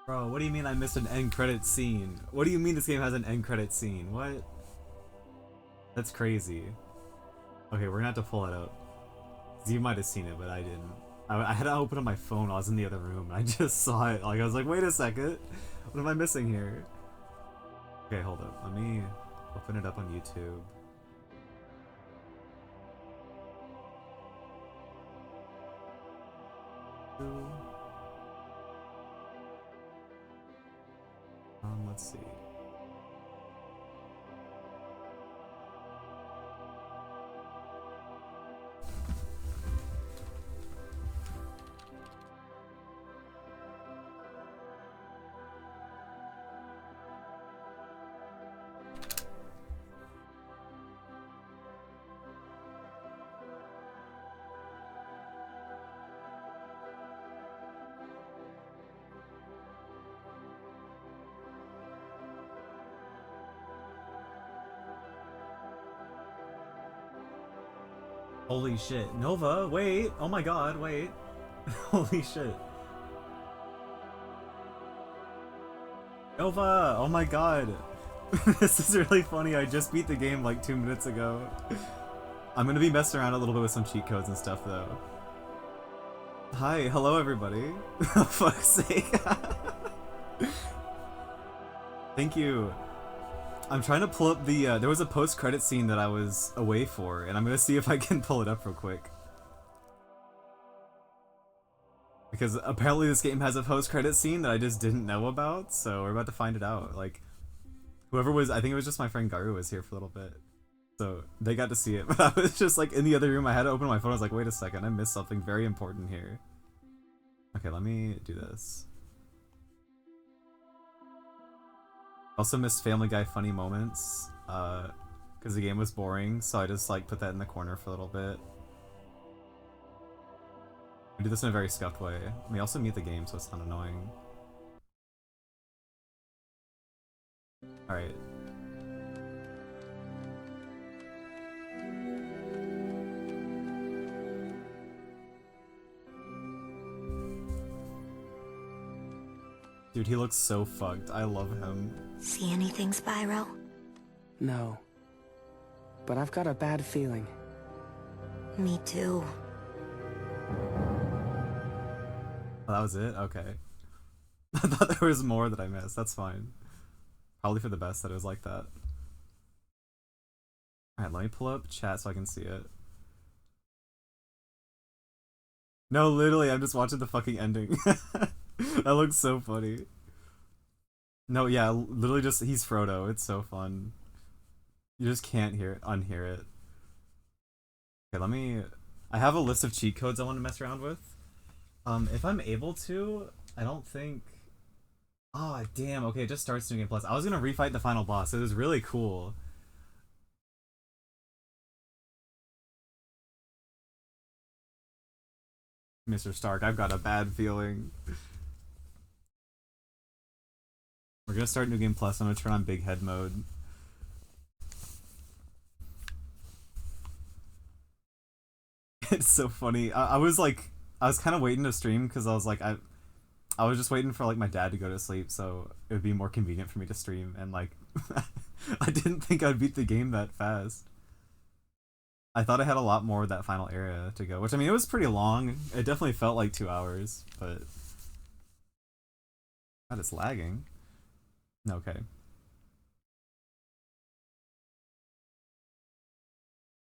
A: Bro, what do you mean I missed an end credit scene? What do you mean this game has an end credit scene? What? That's crazy. Okay, we're gonna have to pull it out. You might have seen it, but I didn't. I had to open up my phone. I was in the other room, and I just saw it. Like I was like, wait a second, what am I missing here? Okay, hold up. Let me open it up on YouTube. Let's see. Holy shit. Nova, wait. Oh my god, wait. Holy shit. Nova, oh my god. This is really funny. I just beat the game like 2 minutes ago. I'm gonna be messing around a little bit with some cheat codes and stuff though. Hi, hello everybody. For fuck's sake. Thank you. I'm trying to pull up the, there was a post-credit scene that I was away for, and I'm gonna see if I can pull it up real quick. Because apparently this game has a post-credit scene that I just didn't know about, so we're about to find it out. Like, whoever was, I think it was just my friend Garu was here for a little bit. So, they got to see it, but I was just like in the other room, I had to open my phone, I was like, wait a second, I missed something very important here. Okay, let me do this. Also missed Family Guy funny moments, because the game was boring, so I just like put that in the corner for a little bit. I do this in a very scuffed way. We also mute the game, so it's not annoying. Alright. Dude, he looks so fucked. I love him.
M: See anything, Spyro?
B: No. But I've got a bad feeling.
M: Me too.
A: Oh, that was it? Okay. I thought there was more that I missed. That's fine. Probably for the best that it was like that. Alright, let me pull up chat so I can see it. No, literally, I'm just watching the fucking ending. That looks so funny. No, yeah, literally just, he's Frodo. It's so fun. You just can't unhear it. Okay, let me... I have a list of cheat codes I want to mess around with. If I'm able to, I don't think... Oh, damn, okay, it just starts New Game Plus. I was gonna refight the final boss. It was really cool. Mr. Stark, I've got a bad feeling. We're gonna start New Game Plus. I'm gonna turn on Big Head mode. It's so funny. I was kind of waiting to stream because I was like, I was just waiting for like my dad to go to sleep, so it would be more convenient for me to stream. And like, I didn't think I'd beat the game that fast. I thought I had a lot more of that final area to go, which I mean, it was pretty long. It definitely felt like 2 hours, but God, it's lagging. Okay.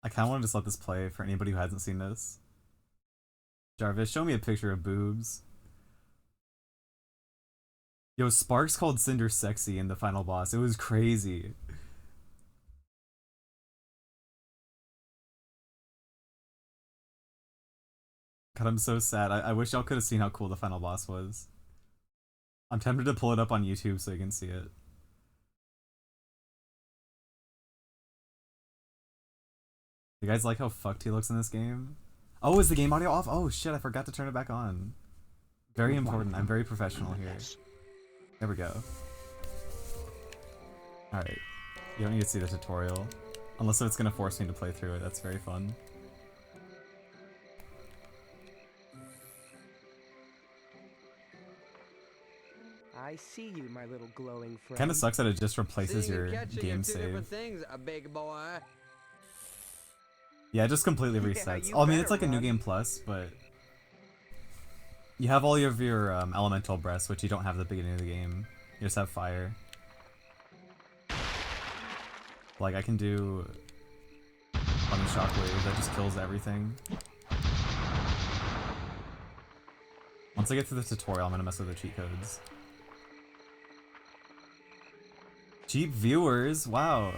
A: I kind of want to just let this play for anybody who hasn't seen this. Jarvis, show me a picture of boobs. Yo, Sparks called Cynder sexy in the final boss. It was crazy. God, I'm so sad. I wish y'all could have seen how cool the final boss was. I'm tempted to pull it up on YouTube so you can see it. You guys like how fucked he looks in this game? Oh, is the game audio off? Oh shit, I forgot to turn it back on. Very important. I'm very professional here. There we go. Alright. You don't need to see the tutorial. Unless it's gonna force me to play through it. That's very fun.
B: I see you, my little glowing friend.
A: Kinda sucks that it just replaces your game save.
N: Things, a big boy.
A: Yeah, it just completely resets. Oh, I mean, it's like a New Game Plus, but you have all of your elemental breaths, which you don't have at the beginning of the game. You just have fire. Like, I can do one shockwave that just kills everything. Once I get through the tutorial, I'm gonna mess with the cheat codes. Cheap viewers, wow.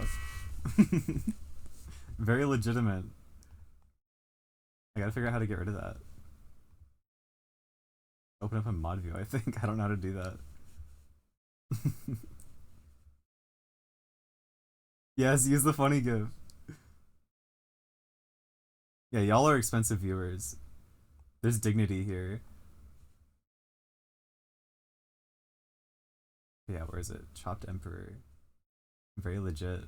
A: Very legitimate. I gotta figure out how to get rid of that. Open up a mod view, I think. I don't know how to do that. Yes, use the funny gif. Yeah, y'all are expensive viewers. There's dignity here. Yeah, where is it? Chopped Emperor. Very legit.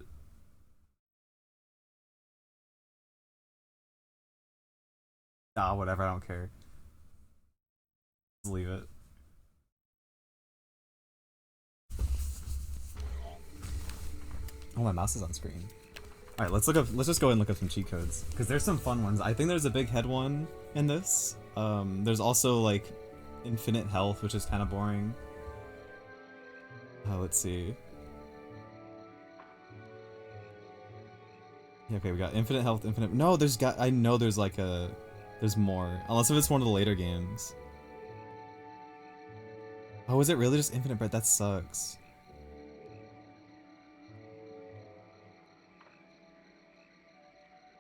A: Ah, whatever, I don't care. Just leave it. Oh, my mouse is on screen. Alright, let's just go and look up some cheat codes. Because there's some fun ones. I think there's a big head one in this. There's also like infinite health, which is kind of boring. Let's see. Yeah, okay, we got infinite health, infinite... No, I know there's like a... There's more. Unless if it's one of the later games. Oh, is it really just infinite breath? That sucks.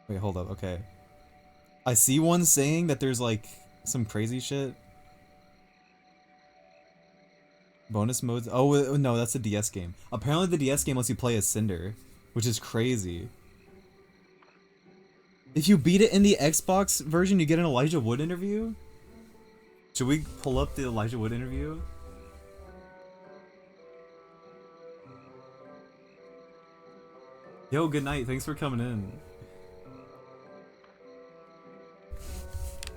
A: Wait, hold up, okay. I see one saying that there's like some crazy shit. Bonus modes? Oh, no, that's a DS game. Apparently the DS game lets you play as Cynder, which is crazy. If you beat it in the Xbox version, you get an Elijah Wood interview? Should we pull up the Elijah Wood interview? Yo, good night. Thanks for coming in.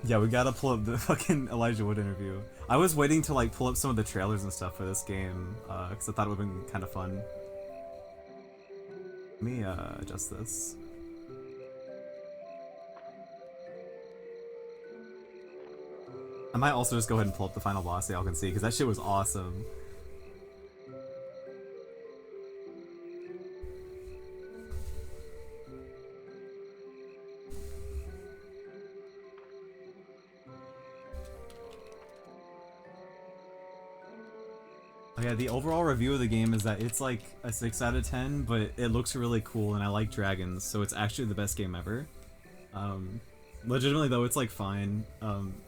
A: Yeah, we gotta pull up the fucking Elijah Wood interview. I was waiting to like pull up some of the trailers and stuff for this game, because I thought it would've been kind of fun. Let me adjust this. I might also just go ahead and pull up the final boss so y'all can see, because that shit was awesome. Oh yeah, the overall review of the game is that it's like a 6 out of 10, but it looks really cool and I like dragons, so it's actually the best game ever. Legitimately though, it's like fine.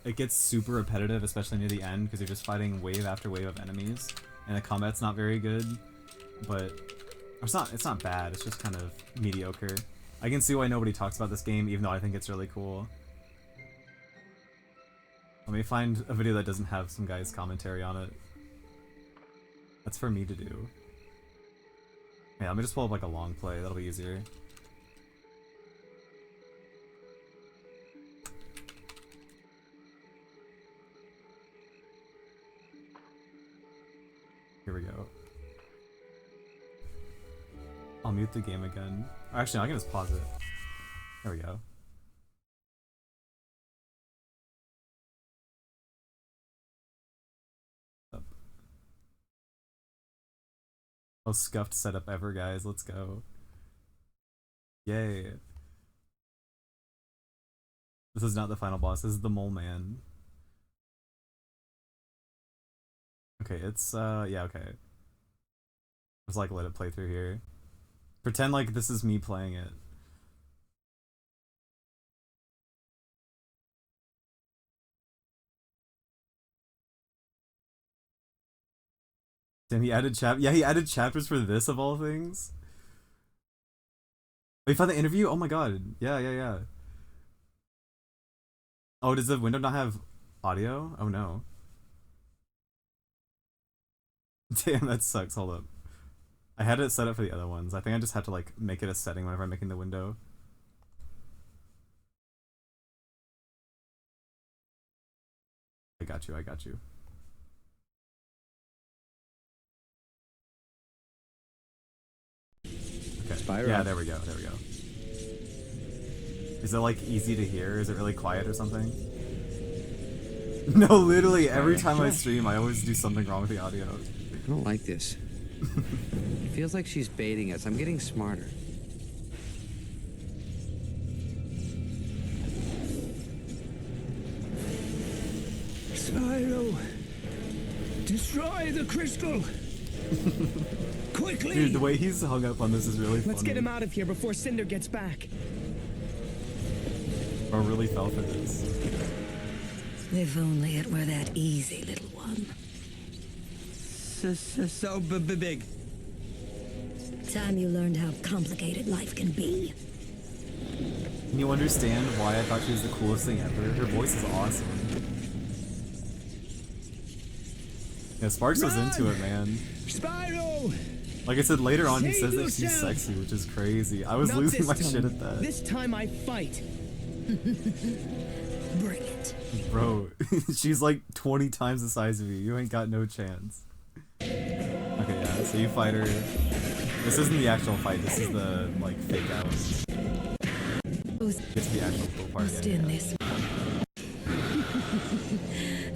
A: It gets super repetitive, especially near the end, because you're just fighting wave after wave of enemies, and the combat's not very good, but it's not bad, it's just kind of mediocre. I can see why nobody talks about this game, even though I think it's really cool. Let me find a video that doesn't have some guy's commentary on it. That's for me to do. Yeah, let me just pull up like a long play, that'll be easier. Here we go. I'll mute the game again. Or actually, no, I can just pause it. There we go. Most scuffed setup ever, guys. Let's go. Yay. This is not the final boss. This is the Mole Man. Okay, it's, yeah, okay. Just, like, let it play through here. Pretend like this is me playing it. Damn, he added yeah, he added chapters for this, of all things. Oh, you found the interview? Oh my god. Yeah, yeah, yeah. Oh, does the window not have audio? Oh no. Damn, that sucks. Hold up. I had it set up for the other ones. I think I just had to like make it a setting whenever I'm making the window. I got you, I got you. Okay.
Q: Spyro.
A: Yeah, there we go, there we go. Is it like easy to hear? Is it really quiet or something? No, literally every time I stream I always do something wrong with the audio.
Q: I don't like this. It feels like she's baiting us. I'm getting smarter.
R: Spyro! Destroy the crystal! Quickly!
A: Dude, the way he's hung up on this is really funny.
R: Let's get him out of here before Cynder gets back.
A: Bro really fell for this.
M: If only it were that easy, little one.
R: So big.
M: Time you learned how complicated life can be.
A: Can you understand why I thought she was the coolest thing ever? Her voice is awesome. Yeah, Sparks was into it, man.
R: Spyro!
A: Like I said, later on he
R: Save
A: says that she's
R: yourself!
A: sexy, which is crazy. I was
R: Not
A: losing
R: this
A: my
R: time.
A: shit at that.
R: This time I fight.
M: Bring it.
A: Bro, she's like 20 times the size of you. You ain't got no chance. Okay, yeah, so you fight her. This isn't the actual fight, this is the, like, fake out. It's the actual cool part,
M: Must
A: yeah,
M: end
A: yeah.
M: this.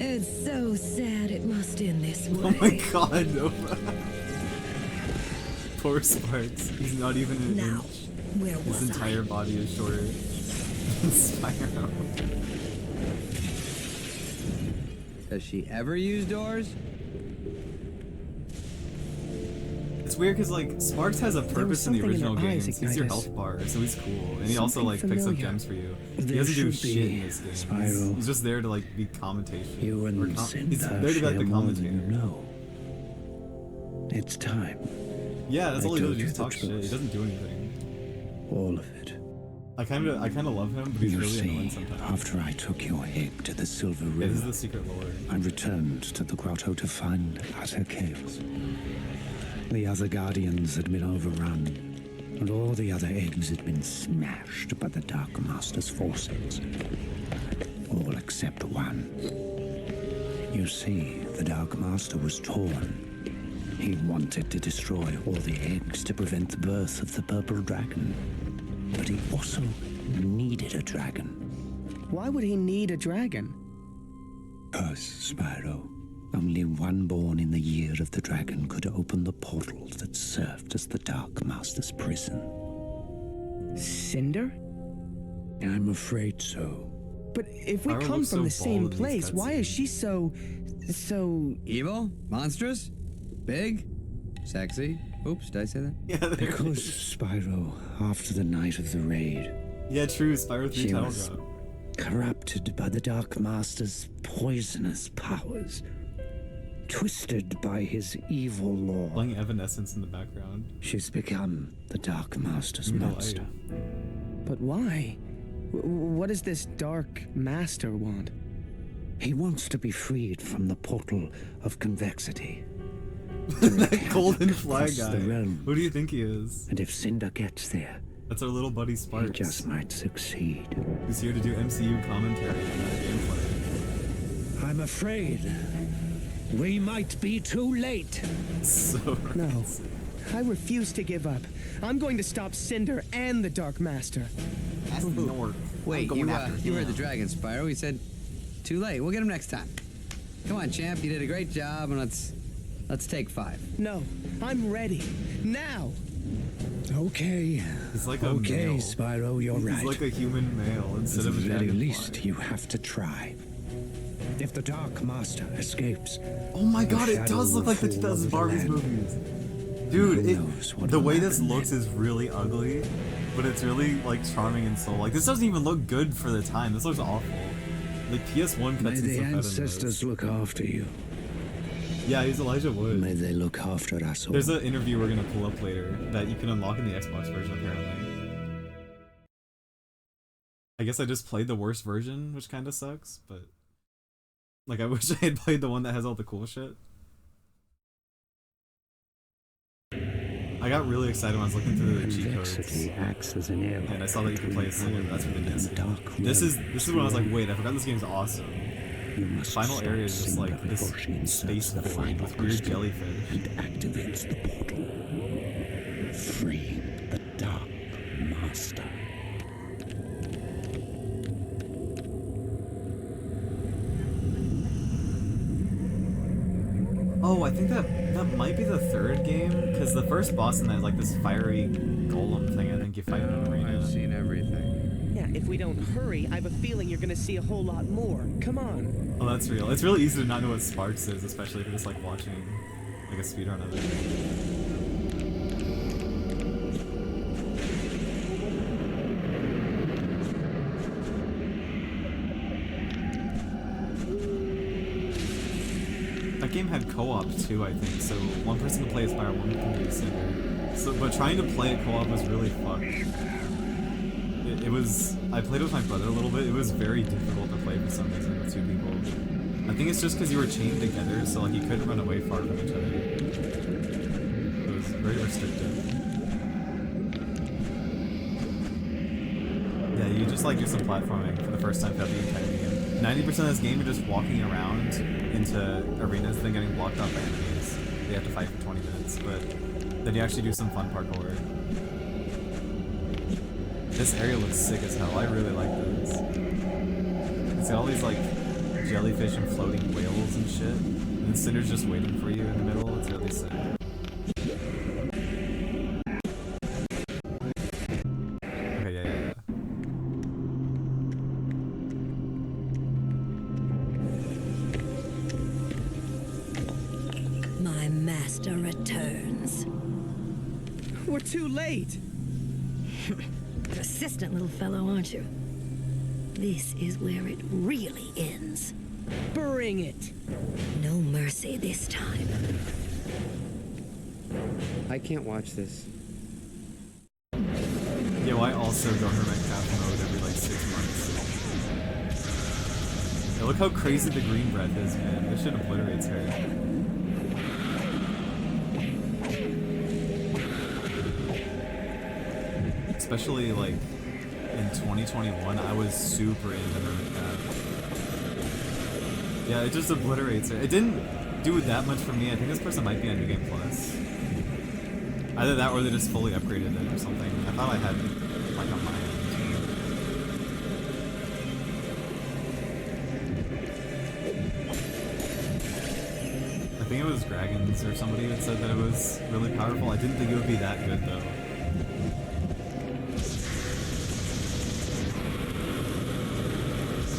M: It's so sad it must end this way.
A: Oh my god, no. Poor Sparks. He's not even an
M: Now,
A: inch.
M: where
A: His
M: was
A: entire body is shorter than Spyro.
Q: Does she ever use doors?
A: It's weird because like Sparks has a purpose in the
R: something in
A: original
R: her eyes,
A: games. He's your
R: Ignitus.
A: health bar, so he's cool, and he also like
R: Something
A: picks up
R: familiar.
A: gems for you. He
R: There
A: doesn't do
R: should
A: shit
R: be,
A: in this game.
R: Spyro.
A: He's just there to like be commentation.
R: You and
A: He's
R: Cynder
A: there to be like
R: share
A: the
R: more than
A: commentator.
R: you know. It's time.
A: Yeah, that's
R: I
A: all he does.
R: told
A: He
R: you
A: just
R: the
A: talks shit. He
R: truth.
A: doesn't do anything.
R: All of it.
A: I kind of love him, but he's
L: You
A: really annoying
L: see,
A: sometimes.
L: after I took your hig to the Silver
A: Yeah, this is
L: River,
A: the secret lore.
L: I returned to the grotto to find utter chaos. The other guardians had been overrun, and all the other eggs had been smashed by the Dark Master's forces. All except one. You see, the Dark Master was torn, He wanted to destroy all the eggs to prevent the birth of the purple dragon. But he also needed a dragon.
B: Why would he need a dragon?
L: Curse, Spyro. Only one born in the year of the dragon could open the portal that served as the Dark Master's prison.
B: Cynder?
L: I'm afraid so.
B: But if we
A: Spyro
B: come
A: looks
B: from
A: so
B: the same
A: bald in these
B: place, why is she so...
Q: Evil? Monstrous? Big? Sexy? Oops, did I say that?
A: Yeah, there it
L: Because,
A: is.
L: Spyro, after the night of the raid,
A: Yeah, true. Spyro 3
L: she
A: title
L: was
A: drop.
L: corrupted by the Dark Master's poisonous powers, twisted by his evil law.
A: Playing Evanescence in the background.
L: She's become the Dark Master's
A: Real
L: monster.
A: life.
B: But why? What does this Dark Master want?
L: He wants to be freed from the portal of convexity.
A: That golden fly
L: across
A: guy.
L: the realm.
A: Who do you think he is?
L: And if Cynder gets there,
A: That's our little buddy
L: he
A: Sparks.
L: just might succeed.
A: Who's here to do MCU commentary on that gameplay.
L: I'm afraid we might be too late.
A: So
B: No. I refuse to give up. I'm going to stop Cynder and the Dark Master.
A: That's North.
Q: Wait, you heard the dragon, Spyro. He said, too late. We'll get him next time. Come on, champ. You did a great job, and let's take 5.
B: No, I'm ready. Now!
L: Okay.
A: He's like a
L: okay,
A: male.
L: Spyro, you're right.
A: He's like a human male instead
L: At
A: of a
L: the very
A: dragonfly.
L: least, you have to try. If the Dark Master escapes,
A: Oh my god,
L: the
A: it does
L: shadow
A: look like the
L: will fall
A: 2000
L: over
A: Barbies
L: land.
A: movies. Dude,
L: Who knows what
A: the
L: will
A: way this
L: happen
A: looks is really ugly, but it's really like charming and soul. Like this doesn't even look good for the time. This looks awful. Like PS1
L: May
A: cutscenes
L: the
A: look better than
L: ancestors
A: this.
L: look after you.
A: Yeah, he's Elijah Wood.
L: May they look after us all.
A: There's an interview we're gonna pull up later that you can unlock in the Xbox version apparently. I guess I just played the worst version, which kind of sucks, but like I wish I had played the one that has all the cool shit. I got really excited when I was looking through the cheat codes,
L: Convexity acts as an air
A: and I saw that you could play a Cynder. That's
L: and
A: ridiculous.
L: dark
A: This is
L: realm
A: when I was like, wait, I forgot this game's awesome.
L: You must
A: Final
L: stop
A: area is just
L: Cynder
A: like this
L: before she inserts
A: space
L: the
A: void
L: final
A: with weird
L: crystal
A: jellyfish.
L: and activates the portal, freeing the Dark Master.
A: Oh, I think that might be the third game, because the first boss in that is like this fiery golem thing. I think you fight in an arena.
Q: I've seen everything.
B: Yeah, if we don't hurry, I have a feeling you're gonna see a whole lot more. Come on.
A: Oh, that's real. It's really easy to not know what Sparks is, especially if you're just like watching like a speedrun of it. That game had co-op too, I think, so one person can play as Spyro, one can be Cynder. So, but trying to play it co-op was really fucked. It was, I played with my brother a little bit, it was very difficult to play for some reason with 2 people. I think it's just because you were chained together, so like you couldn't run away far from each other. It was very restrictive. Yeah, you just like do some platforming for the first time throughout the entire game. 90% of this game, you're just walking around into arenas and then getting blocked off by enemies. You have to fight for 20 minutes, but then you actually do some fun parkour. This area looks sick as hell. I really like this. It's got all these like jellyfish and floating whales and shit. And Cynder's just waiting for you in the middle. It's really sick. Okay, yeah.
M: My master returns.
B: We're too late.
M: Persistent little fellow, aren't you? This is where it really ends.
B: Bring it.
M: No mercy this time.
Q: I can't watch this.
A: Yo, I also go hermit calf mode every like 6 months. Yeah, look how crazy the green breath is, man. This shit obliterates her. Especially like in 2021, I was super into hermit calf. Yeah, it just obliterates her. It didn't. do that much for me. I think this person might be on New Game Plus. Either that or they just fully upgraded it or something. I thought I had like on my end. I think it was Dragons or somebody that said that it was really powerful. I didn't think it would be that good though.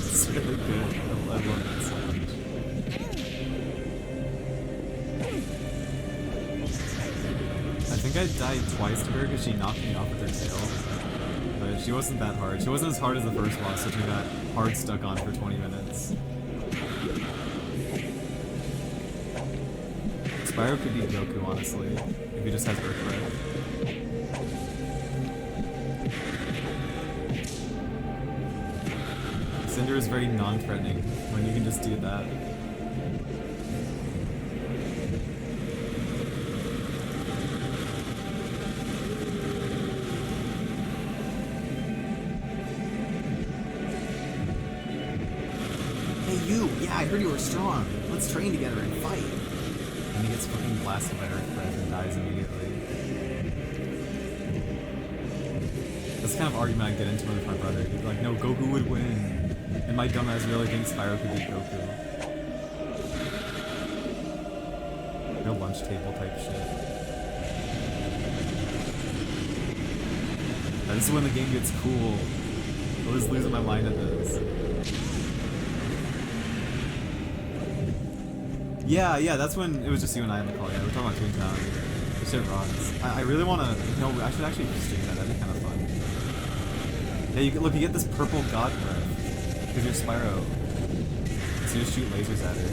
A: It's really good. I love it so much. I think I died twice to her because she knocked me off with her tail. But she wasn't that hard. She wasn't as hard as the first boss, which we got hard stuck on for 20 minutes. Spyro could beat Goku, honestly, if he just has Earth Breath. Cynder is very non-threatening when you can just do that.
S: Hey you, yeah, I heard you were strong. Let's train together and fight.
A: And he gets fucking blasted by Earth Breath and dies immediately. That's the kind of argument I get into with my brother. He'd be like, no, Goku would win. And my dumbass really thinks Spyro could beat Goku. No lunch table type shit. Now, this is when the game gets cool. I was losing my mind at this. Yeah, that's when it was just you and I in the call. Yeah, we're talking about Toontown. This shit rocks. I really want to. No, I should actually stream that. That'd be kind of fun. Yeah, look, you get this purple god breath because you're Spyro. So you just shoot lasers at her.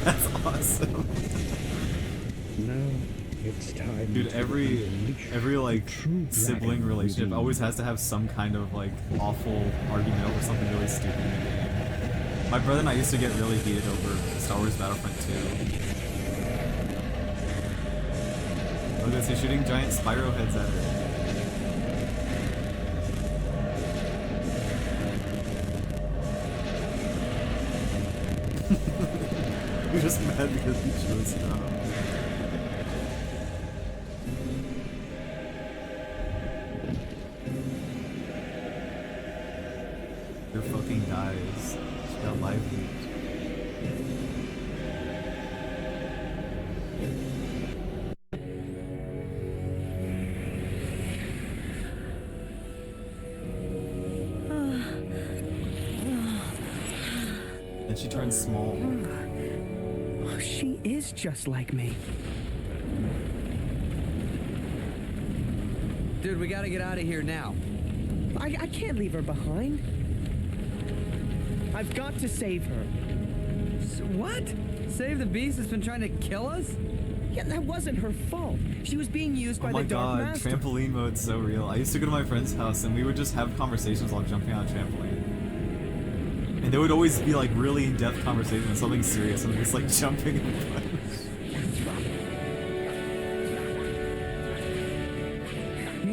A: That's awesome.
R: Now it's time.
A: Dude, every like sibling relationship always has to have some kind of like awful argument over something really stupid in the game. My brother and I used to get really heated over Star Wars Battlefront 2. Look at this, he's shooting giant Spyro heads at her. You're just mad because he chose stuff. Your fucking dies. She got live leaked. And she turns small.
B: Oh, she is just like me.
N: Dude, we gotta get out of here now.
B: I can't leave her behind. I've got to save her.
N: What? Save the beast that's been trying to kill us?
B: Yeah, that wasn't her fault. She was being used by the Dark Master.
A: Trampoline mode's so real. I used to go to my friend's house and we would just have conversations while jumping on a trampoline. And there would always be like really in-depth conversation on something serious and just like jumping and fun.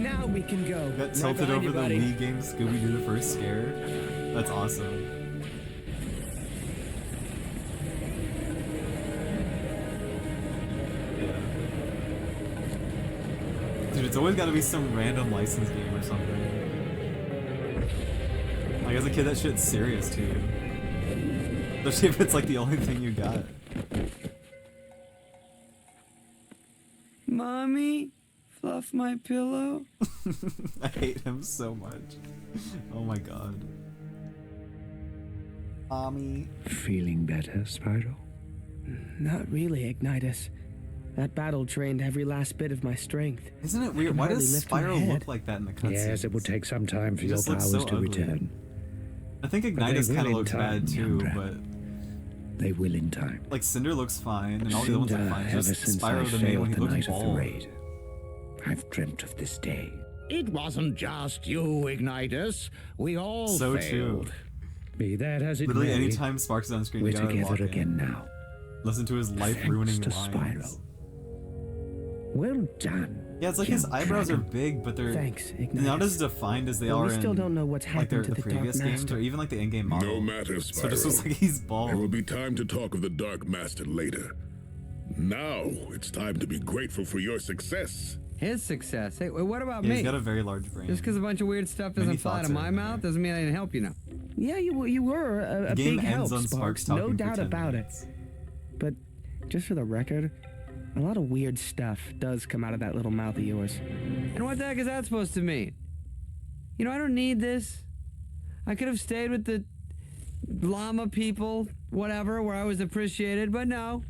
B: Now we can go.
A: Got tilted over the Wii game Scooby-Doo the First Scare. That's awesome. Dude, it's always gotta be some random license game or something. Like, as a kid, that shit's serious to you. Especially if it's like the only thing you got.
N: Mommy, fluff my pillow.
A: I hate him so much. Oh my god. Mommy.
R: Feeling better, Spyro?
B: Not really, Ignitus. That battle drained every last bit of my strength.
A: Isn't it weird? Why does Spyro look like that in the cutscenes?
R: Yes, it will take some time for your powers to return.
A: I think Ignitus kind of looks bad too, but
R: they will in time.
A: Like Cynder looks fine, and all the other ones are fine. Just Spyro the main when he looks bald.
R: I've dreamt of this day.
O: It wasn't just you, Ignitus. We all
A: so
O: failed.
A: true.
R: Be that as it
A: Literally,
R: may,
A: anytime Sparks is on screen,
R: we're
A: you gotta walk
R: together
A: in.
R: again now.
A: Listen to his life-ruining lines.
R: Spyro. Well done.
A: Yeah, it's like his eyebrows are big, but they're not as defined as they are in
B: still don't know what's
A: like
B: happened
A: the
B: to the
A: previous
B: Dark
A: games,
B: Master.
A: or even like the in-game model.
P: No matter, Spyro.
A: So it just looks like he's bald.
P: There will be time to talk of the Dark Master later. Now, it's time to be grateful for your success.
Q: His success. Hey, what about
A: Yeah,
Q: me?
A: he's got a very large brain.
Q: Just because a bunch of weird stuff
A: Many
Q: doesn't fly out
A: thoughts
Q: of
A: are
Q: my
A: in
Q: mouth doesn't mean I didn't help you now.
B: Yeah, you were a
A: The game
B: big help,
A: ends on
B: Sparks.
A: Sparks
B: No
A: talking for
B: doubt
A: 10
B: about
A: minutes.
B: it. But just for the record, a lot of weird stuff does come out of that little mouth of yours.
Q: And what the heck is that supposed to mean? You know, I don't need this. I could have stayed with the llama people, whatever, where I was appreciated, but no.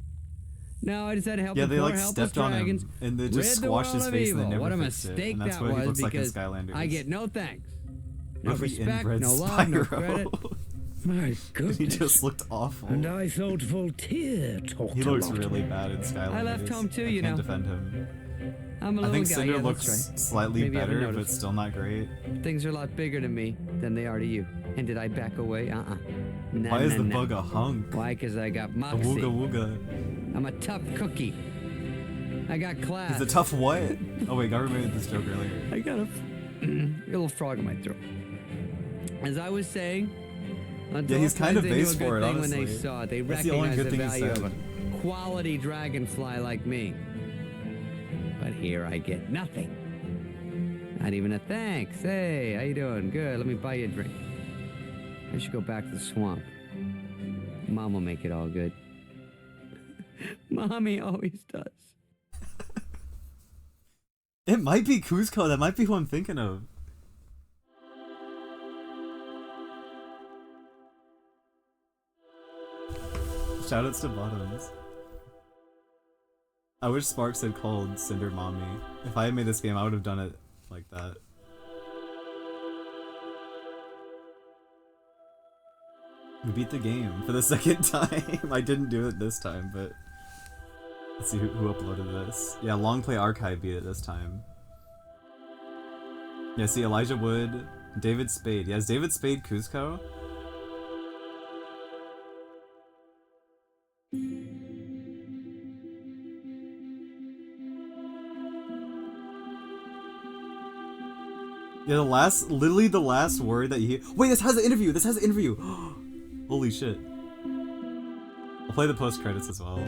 Q: No, I just had to help
A: Yeah,
Q: the
A: they
Q: poor
A: like
Q: helpless
A: stepped on
Q: dragons.
A: him and they just
Q: rid the
A: squashed his
Q: world of
A: face and they
Q: evil.
A: never
Q: What a
A: fixed it.
Q: mistake
A: And that's
Q: that
A: what he
Q: was,
A: looks like in
Q: because
A: Skylanders.
Q: I get no thanks. No
A: Every
Q: respect,
A: inbred
Q: no love, no
A: Spyro.
Q: credit.
R: My goodness.
A: He just looked awful.
R: And I thought Voltaire talked
A: He
R: a
A: looks
R: lot.
A: really bad in Skylanders.
Q: I left home too,
A: I
Q: you
A: can't
Q: know.
A: defend him.
Q: I'm a
A: I
Q: little
A: think
Q: guy,
A: Cynder
Q: yeah,
A: looks
Q: that's right.
A: slightly
Q: Maybe you haven't
A: better, but
Q: noticed.
A: still not great.
Q: Things are a lot bigger to me than they are to you. And did I back away? Nah,
A: Why is
Q: nah,
A: the
Q: nah.
A: bug a hunk?
Q: Why? Because I got
A: A
Q: moxie.
A: wooga wooga.
Q: I'm a tough cookie. I got class.
A: He's a tough what? Oh wait, Garber made this joke earlier.
Q: I got a little frog in my throat. As I was saying,
A: Yeah, he's kind of
Q: they knew
A: base
Q: a good
A: for it,
Q: thing
A: honestly.
Q: when they saw it. They
A: That's the only
Q: recognized
A: good
Q: the
A: thing he
Q: value of
A: said.
Q: a quality dragonfly like me. But here I get nothing. Not even a thanks. Hey, how you doing? Good. Let me buy you a drink. I should go back to the swamp. Mom will make it all good. Mommy always does.
A: It might be Kuzco. That might be who I'm thinking of. Shoutouts to Bottoms. I wish Sparks had called Cynder Mommy. If I had made this game, I would have done it like that. We beat the game for the second time. I didn't do it this time, but let's see who uploaded this. Yeah, Long Play Archive beat it this time. Yeah, see Elijah Wood, David Spade. Yeah, is David Spade Kuzco? Yeah, literally the last word that you hear. Wait, this has an interview! This has an interview! Holy shit. I'll play the post-credits as well.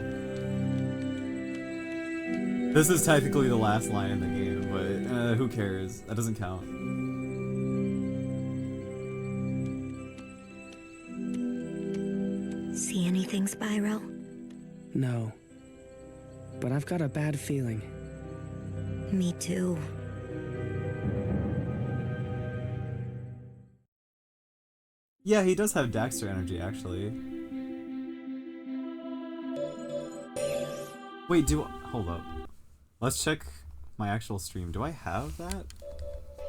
A: This is technically the last line in the game, but who cares? That doesn't count.
M: See anything, Spyro?
B: No. But I've got a bad feeling.
M: Me too.
A: Yeah, he does have Daxter energy, actually. Wait, hold up. Let's check my actual stream. Do I have that?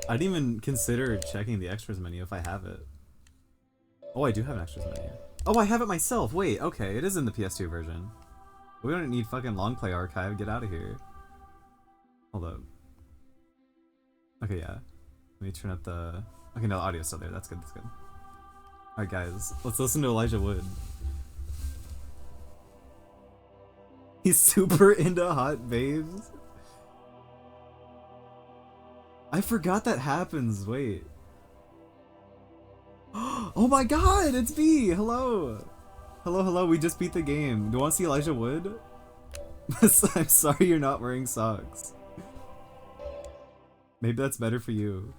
A: I didn't even consider checking the extras menu if I have it. Oh, I do have an extras menu. Oh, I have it myself. Wait, okay, it is in the PS2 version. We don't need fucking Long Play Archive. Get out of here. Hold up. Okay, yeah. Let me turn up the... Okay, no, the audio's still there. That's good, that's good. Alright guys, let's listen to Elijah Wood. He's super into hot babes. I forgot that happens, wait. Oh my god, it's B! Hello! Hello, hello, we just beat the game. Do you want to see Elijah Wood? I'm sorry you're not wearing socks. Maybe that's better for you.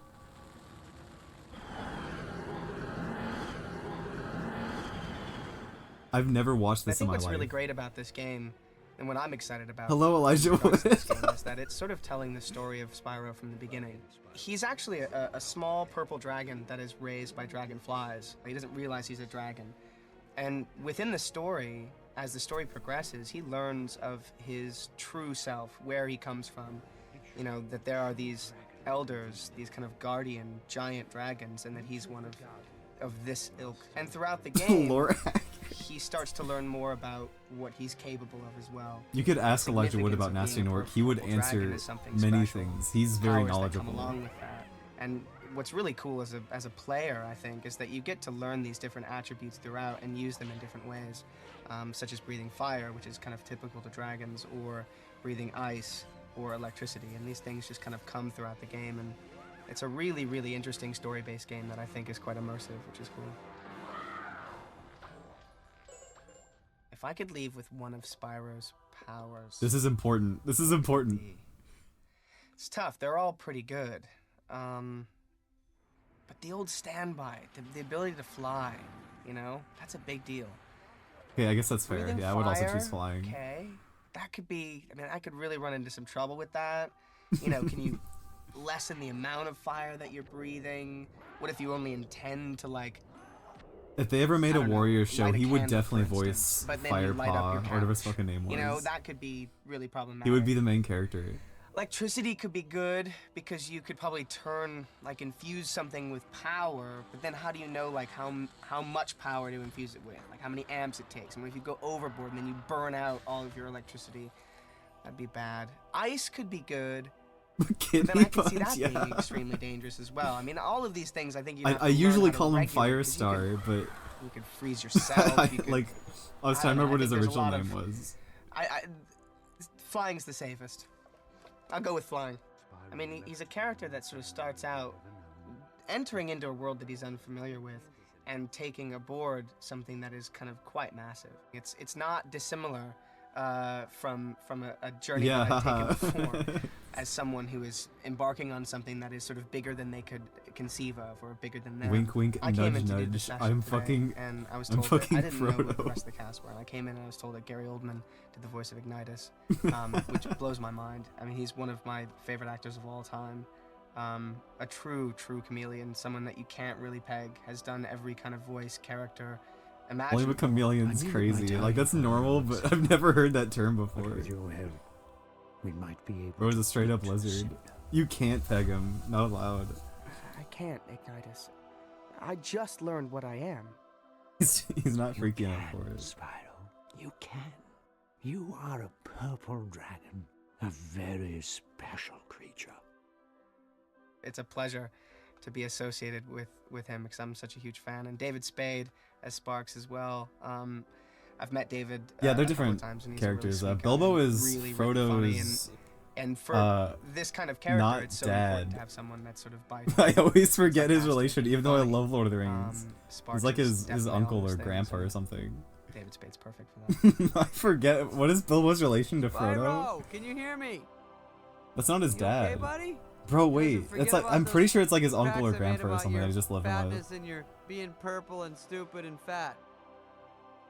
A: I've never watched this in my life.
T: I think what's really great about this game, and what I'm excited about
A: Hello, Elijah
T: with regards to
A: Wood.
T: this game, is that it's sort of telling the story of Spyro from the beginning. He's actually a small purple dragon that is raised by dragonflies. He doesn't realize he's a dragon. And within the story, as the story progresses, he learns of his true self, where he comes from. You know, that there are these elders, these kind of guardian giant dragons, and that he's one of this ilk. And throughout the game, he starts to learn more about what he's capable of as well.
A: You could ask Elijah Wood about Nasty Nork. He would answer many things. He's very knowledgeable.
T: Along with that. And what's really cool as a player, I think, is that you get to learn these different attributes throughout and use them in different ways, such as breathing fire, which is kind of typical to dragons, or breathing ice, or electricity, and these things just kind of come throughout the game, and it's a really, really interesting story-based game that I think is quite immersive, which is cool. If I could leave with one of Spyro's powers...
A: This is important. This is important.
T: It's tough. They're all pretty good. But the old standby, the ability to fly, you know, that's a big deal.
A: Okay, I guess that's fair.
T: Breathing
A: Yeah, I would also
T: fire,
A: choose flying.
T: Okay, that could be. I mean, I could really run into some trouble with that. You know, can you lessen the amount of fire that you're breathing? What if you only intend to like?
A: If they ever made a Warrior show,
T: light a
A: he would
T: candle,
A: definitely
T: for instance,
A: voice
T: but then you light up
A: Firepaw,
T: your
A: or whatever his
T: couch.
A: fucking name was.
T: You know, that could be really problematic.
A: He would be the main character.
T: Electricity could be good because you could probably infuse something with power, but then how do you know like how much power to infuse it with? Like how many amps it takes? I mean, if you go overboard and then you burn out all of your electricity, that'd be bad. Ice could be good. But then I can see that being extremely dangerous as well. I mean, all of these things I think you.
A: I usually call him Firestar, but
T: you could freeze yourself. You could,
A: like I was trying to remember what his original name was.
T: Flying's the safest. I'll go with flying. I mean, he's a character that sort of starts out entering into a world that he's unfamiliar with and taking aboard something that is kind of quite massive. It's not dissimilar from a journey that I've taken before as someone who is embarking on something that is sort of bigger than they could conceive of or bigger than them.
A: Wink, wink,
T: I came
A: nudge,
T: in to do the
A: nudge.
T: session
A: I'm
T: today,
A: fucking.
T: and I was
A: I'm
T: told that
A: fucking
T: I didn't know what the
A: Frodo.
T: rest of the cast were. And I came in and I was told that Gary Oldman did the voice of Ignitus, which blows my mind. I mean, he's one of my favorite actors of all time. A true chameleon, someone that you can't really peg, has done every kind of voice, character, imaginable.
A: Only with chameleon's crazy. Like that's normal, but I've never heard that term before.
L: With your help, we might be able.
A: Bro is a straight up lizard. You can't peg him. Not allowed.
B: I can't, Ignitus. I just learned what I am.
A: He's not freaking out for it.
R: Spyro, you can. You are a purple dragon, a very special creature.
T: It's a pleasure to be associated with him because I'm such a huge fan, and David Spade as Sparks as well. I've met David.
A: Yeah, they're
T: a couple
A: different
T: of times, and he's
A: characters.
T: A really sweet guy,
A: Bilbo is
T: really, really funny,
A: Frodo's.
T: And for this kind of character,
A: not
T: it's so
A: dad.
T: important to have someone that's sort of by.
A: I always forget his
T: sarcastic,
A: relation, even though I
T: funny.
A: love Lord of the Rings.
T: Sparks
A: He's like
T: is
A: his
T: definitely
A: uncle
T: all
A: or
T: those things,
A: grandpa or
T: and
A: something.
T: David Spade's perfect for that.
A: I forget. What is Bilbo's relation to Frodo?
N: Spyro, can you hear me?
A: That's not his
N: You
A: dad.
N: okay, buddy?
A: Bro, wait.
N: Forget
A: It's like
N: about
A: I'm pretty
N: those
A: sure it's like his uncle
N: facts
A: or
N: I made
A: grandpa or
N: about
A: something.
N: your
A: I just live him
N: fatness
A: with.
N: and your being purple and stupid and fat.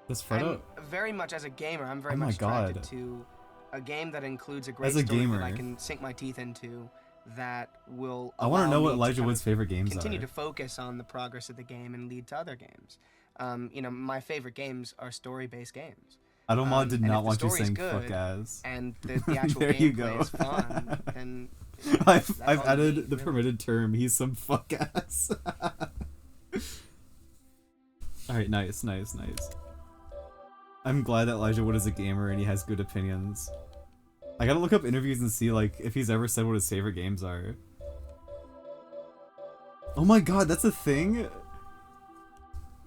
A: Does Frodo?
T: And very much as a gamer, I'm very
A: Oh my
T: much attracted
A: God.
T: to a game that includes a great
A: As a
T: story
A: gamer.
T: that I can sink my teeth into. That will.
A: I want to know
T: allow
A: what
T: me to
A: Elijah
T: kind
A: Wood's
T: of
A: favorite games
T: continue
A: are.
T: to focus on the progress of the game and lead to other games. You know, my favorite games are story-based games.
A: Adomod did
T: and
A: not
T: if the
A: want you
T: story's
A: saying
T: good
A: fuck ass.
T: And the actual
A: There you
T: gameplay
A: go.
T: is fun, then
A: I've
T: that's all you
A: added
T: need,
A: the
T: really.
A: permitted term. He's some fuck ass. Alright, nice. I'm glad that Elijah Wood is a gamer and he has good opinions. I gotta look up interviews and see like if he's ever said what his favorite games are. Oh my god, that's a thing?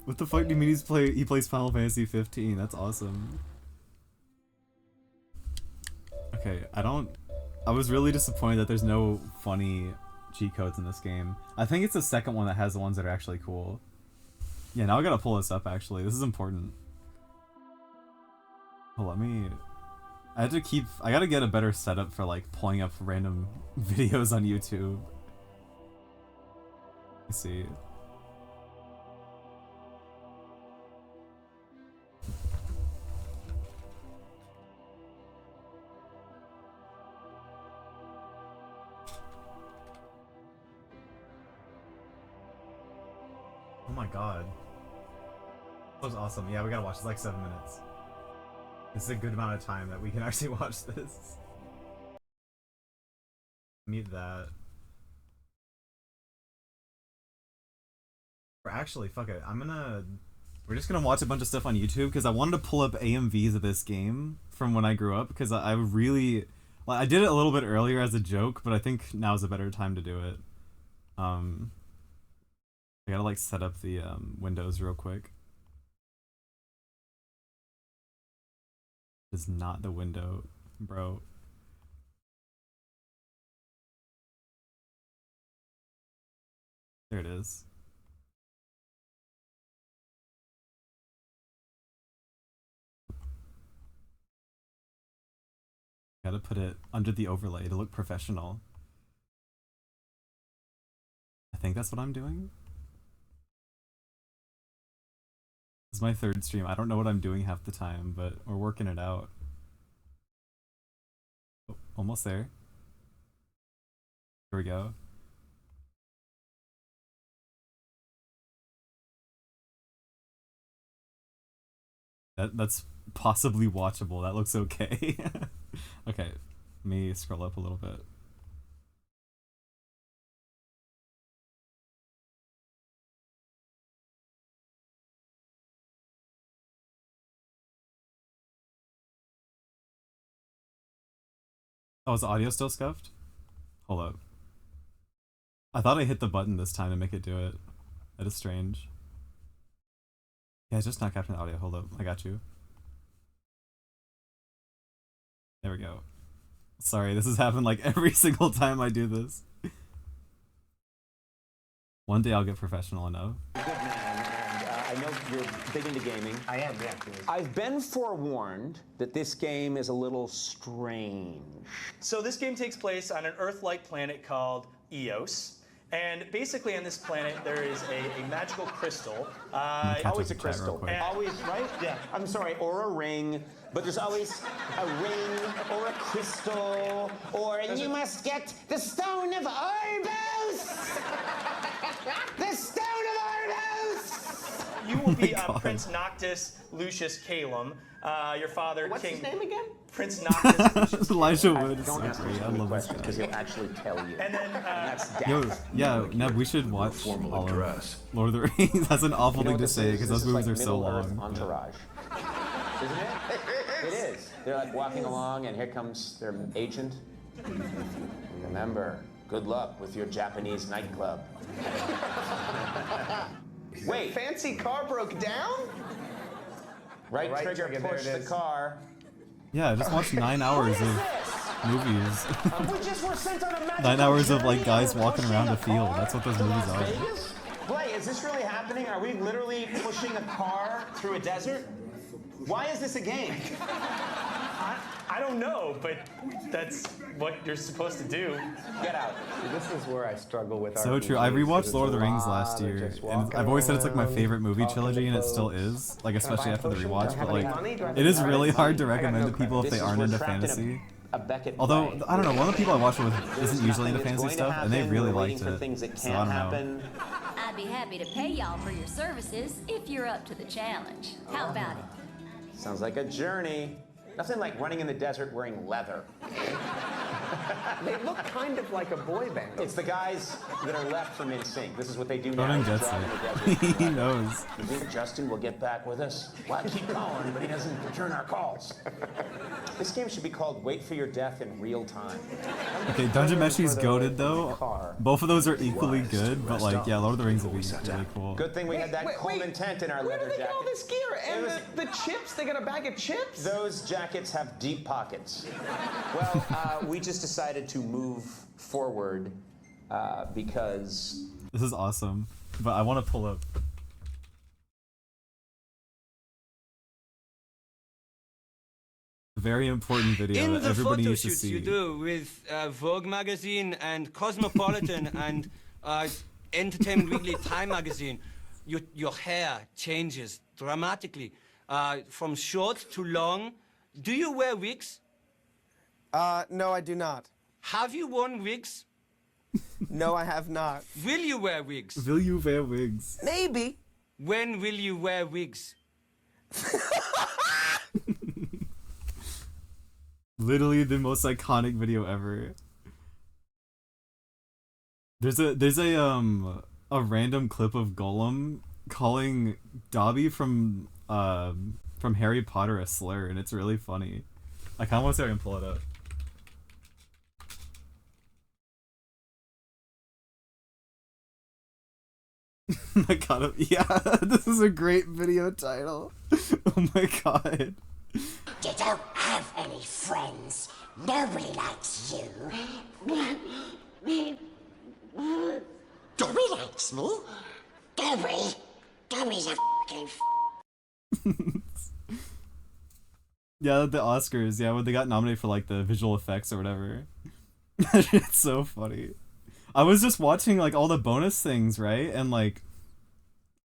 A: What the fuck do you mean he plays Final Fantasy 15? That's awesome. Okay, I was really disappointed that there's no funny cheat codes in this game. I think it's the second one that has the ones that are actually cool. Yeah, now I gotta pull this up actually. This is important. Oh, I gotta get a better setup for like pulling up random videos on YouTube. Let's see. Oh my god. That was awesome. Yeah, we gotta watch. It's like 7 minutes. This is a good amount of time that we can actually watch this. Mute that. Or actually, fuck it. We're just gonna watch a bunch of stuff on YouTube because I wanted to pull up AMVs of this game from when I grew up because I really... Like, I did it a little bit earlier as a joke, but I think now is a better time to do it. I gotta like set up the windows real quick. Is not the window, bro. it is. Gotta put it under the overlay to look professional. I think that's what I'm doing. This is my third stream. I don't know what I'm doing half the time, but we're working it out. Oh, almost there. Here we go. That's possibly watchable. That looks okay. Okay, let me scroll up a little bit. Oh, is the audio still scuffed? Hold up. I thought I hit the button this time to make it do it. That is strange. Yeah, it's just not capturing the audio. Hold up, I got you. There we go. Sorry, this has happened like every single time I do this. One day I'll get professional enough.
U: Good man, and I know you're big into gaming. I am, yeah. I've been forewarned that this game is a little strange.
V: So this game takes place on an Earth-like planet called Eos. And basically on this planet, there is a magical crystal.
U: Always a crystal. Always, right?
V: Yeah.
U: I'm sorry, or a ring, but there's always a ring or a crystal, or you must get the Stone of Orbos! The Stone of Orbos!
V: You will be Prince Noctis Lucius Calum. Your father,
U: What's
V: King...
U: his name again?
V: Prince Noctis Lucius
A: Elijah
U: Calum.
A: Wood is so
U: Don't ask
A: great. I
U: me
A: love this
U: questions,
A: guy.
U: because he'll actually tell you.
V: And then,
U: that's
A: Yo,
U: death.
A: yeah, Neb, we should watch all of Lord of the Rings. That's an awful thing to say because those movies are so long.
U: Entourage. Isn't it? It is. They're like walking along, and here comes their agent. Remember, good luck with your Japanese nightclub. Wait.
T: Fancy car broke down?
U: Right trigger, push the car.
A: Yeah, just watch 9 hours of movies.
U: We just were sent on a magical
A: 9 hours of like
U: journey
A: guys
U: and
A: walking around a
U: pushing
A: field.
U: car
A: That's what those
U: to
A: movies
U: Las
A: are.
U: Vegas? Blay, is this really happening? Are we literally pushing a car through a desert? Why is this a game?
V: I don't know, but that's what you're supposed to do.
U: Get out.
W: This is where I struggle with
A: So true. I rewatched Lord of the Rings last year, and I've always said it's like my favorite movie trilogy, and it still is. Like especially after the rewatch, but like it is really hard to recommend to people if they aren't into fantasy. Although I don't know, one of the people I watched it with isn't usually into fantasy stuff, and they really liked it. So I don't know.
K: I'd be happy to pay y'all for your services if you're up to the challenge. How about it?
U: Sounds like a journey. Nothing like running in the desert wearing leather.
W: They look kind of like a boy band.
U: It's the guys that are left from NSYNC. This is what they do now.
A: Jordan gets it. He knows.
U: You think Justin will get back with us? Well, I keep calling, but he doesn't return our calls. This game should be called Wait for Your Death in Real Time.
A: Okay, Dungeon Meshi's goated though. Both of those are equally good, but like yeah, Lord of the Rings would be really cool.
U: Good thing we had that cold intent in our leather jacket.
T: Where do they get all this gear? And the chips? They got a bag of chips?
U: Those jackets have deep pockets. Well, we just decided to move forward because...
A: This is awesome, but I want to pull up. A very important video
X: In
A: that
X: the
A: everybody
X: photo
A: needs to
X: shoots
A: see.
X: you do with Vogue magazine and Cosmopolitan and Entertainment Weekly, Time magazine, your hair changes dramatically from short to long. Do you wear wigs?
T: No, I do not.
X: Have you worn wigs?
T: No, I have not.
X: Will you wear wigs?
A: Will you wear wigs?
T: Maybe.
X: When will you wear wigs?
A: Literally the most iconic video ever. There's a random clip of Gollum calling Dobby from Harry Potter a slur, and it's really funny. I kind of want to see if I can pull it up. I got it. Yeah, this is a great video title. Oh my god.
K: You don't have any friends. Nobody likes you. Do we like That's me. Dobby. Dobby's a fucking
A: Yeah, the Oscars, yeah, when they got nominated for like the visual effects or whatever. It's so funny. I was just watching like all the bonus things, right? And like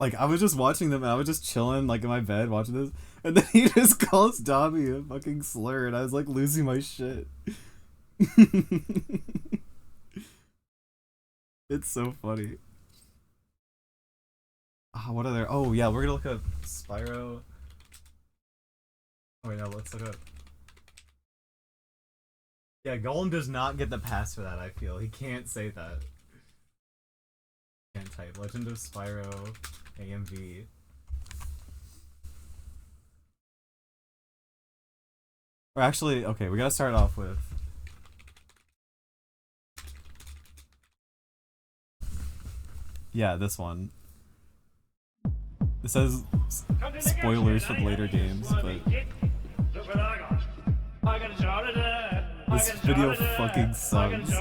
A: I was just watching them and I was just chilling like in my bed watching this, and then he just calls Dobby a fucking slur and I was like losing my shit. It's so funny. What are there? Oh yeah, we're gonna look up Spyro. Oh wait, no, let's look up. Yeah, Golem does not get the pass for that, I feel. He can't say that. Can't type. Legend of Spyro AMV. Or actually, okay, we gotta start off with... Yeah, this one. It says spoilers for the later games, but... This video fucking sucks.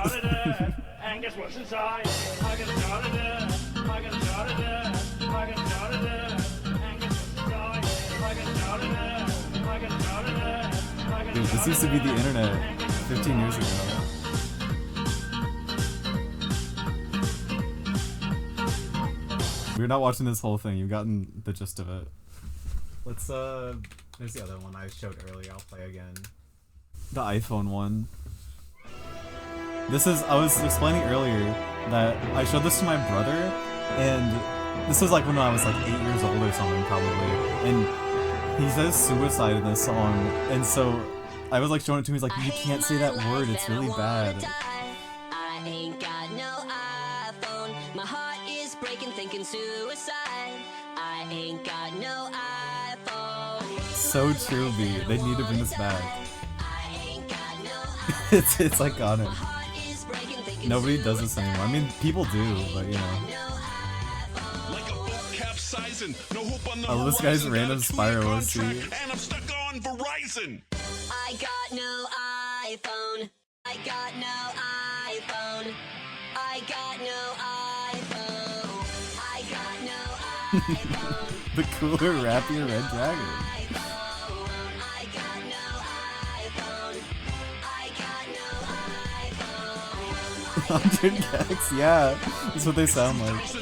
D: And guess what's inside? I got a jar of it. I got a jar of it. I got a jar of it. And guess what's inside? I got a jar of it. I got a jar of it.
A: Dude, this used to be the internet 15 years ago. We're not watching this whole thing, you've gotten the gist of it. Let's, there's the other one I showed earlier, I'll play again. The iPhone one. This is, I was explaining earlier that I showed this to my brother, and this was like when I was like 8 years old or something probably, and he says suicide in this song, and so I was like showing it to him, he's like, you can't say that word, it's really bad.
K: I ain't got no iPhone. My heart is breaking thinking suicide. I ain't got no iPhone.
A: So true, B. They need to bring this back. it's iconic. Nobody does this anymore. I mean, people do, but you know. I love this guy's random Spyro OC.
K: And I'm stuck on Verizon. I got no iPhone. I got no iPhone. I got no iPhone. I got no iPhone.
A: The cooler, rappier Red Dragon. 100 gags, yeah. That's what they sound like.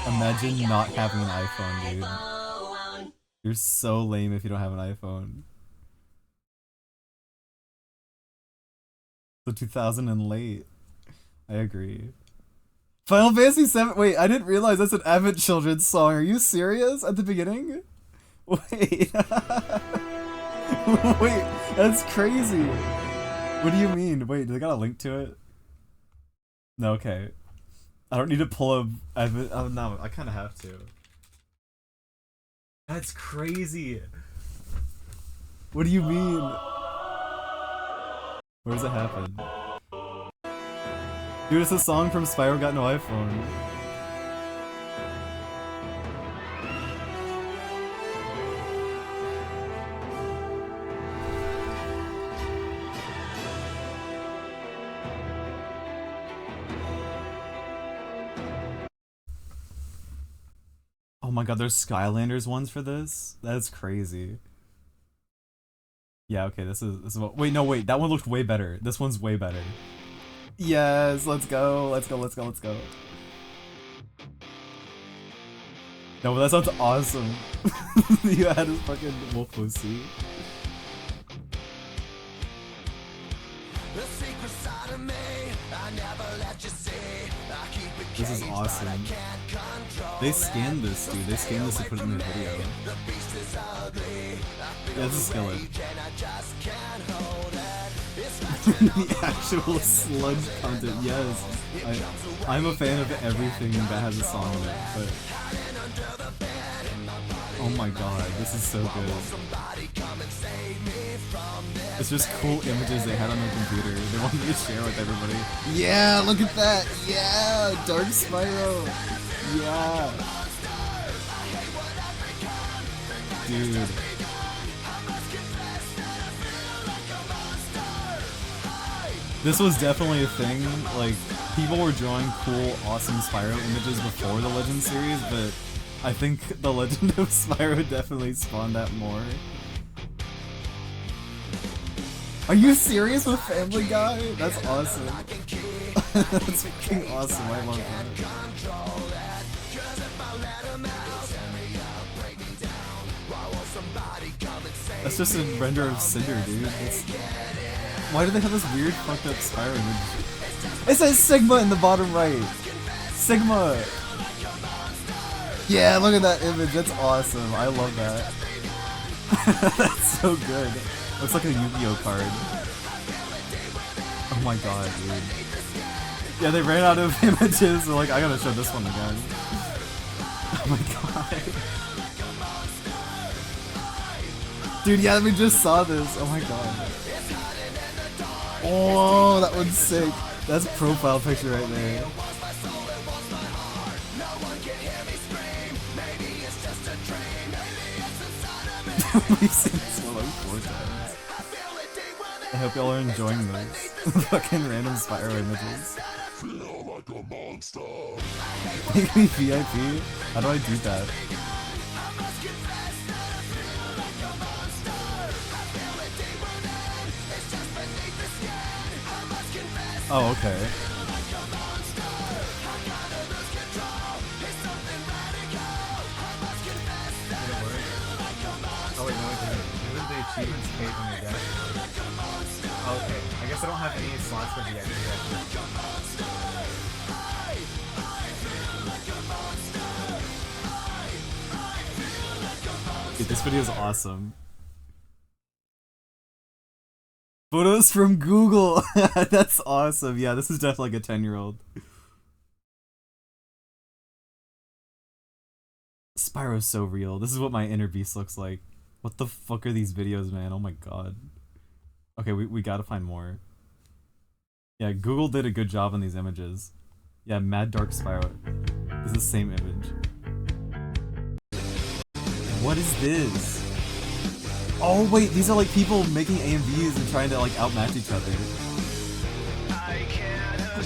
A: Imagine not having an iPhone, dude. You're so lame if you don't have an iPhone. The 2000 and late. I agree. Final Fantasy VII. Wait, I didn't realize that's an Advent Children's song. Are you serious? At the beginning? Wait. Wait, that's crazy. What do you mean? Wait, do they got a link to it? No, okay. I don't need to pull up. Oh no, I kind of have to. That's crazy. What do you mean? Where does it happen? Dude, it's a song from Spyro Got No iPhone. Oh my god, there's Skylanders ones for this? That's crazy. Yeah, okay, this is what, wait, no, wait, that one looked way better. This one's way better. Yes, let's go, let's go, let's go, let's go. No, but that sounds awesome. You had a fucking wolf pussy. This is awesome. They scanned this, dude. They scanned this and put it in their video. Yeah, this is Skillet. The actual sludge content, yes. I'm a fan of everything that has a song in it, but... Oh my god, this is so good. It's just cool images they had on their computer. They wanted to share with everybody. Yeah, look at that! Yeah! Dark Spyro! Yeah! Dude. This was definitely a thing. Like, people were drawing cool, awesome Spyro images before the Legend series, but I think the Legend of Spyro definitely spawned that more. Are you serious with Family Guy? That's awesome. That's fucking awesome. I love that. That's just a render of Cynder, dude. Why do they have this weird fucked up Spyro image? It says Sigma in the bottom right! Sigma! Yeah, look at that image. That's awesome. I love that. That's so good. Looks like a Yu-Gi-Oh card. Oh my god, dude. Yeah, they ran out of images. They're like, I gotta show this one again. Oh my god. Dude, yeah, we just saw this. Oh my god. Oh, that one's sick. That's profile picture right there. We've seen this one like 4 times. I hope y'all are enjoying those. Fucking random Spyro images. Feel like a monster. Make me VIP? How do I do that? Oh, okay. Oh wait, no it didn't. Didn't the achievements pay from your deck? Okay, I guess I don't have any slots for the extra. Dude, this video is awesome. Photos from Google! That's awesome. Yeah, this is definitely like a 10-year-old. Spyro's so real. This is what my inner beast looks like. What the fuck are these videos, man? Oh my god. Okay, we gotta find more. Yeah, Google did a good job on these images. Yeah, Mad Dark Spyro is the same image. What is this? Oh wait, these are like people making AMVs and trying to like outmatch each other.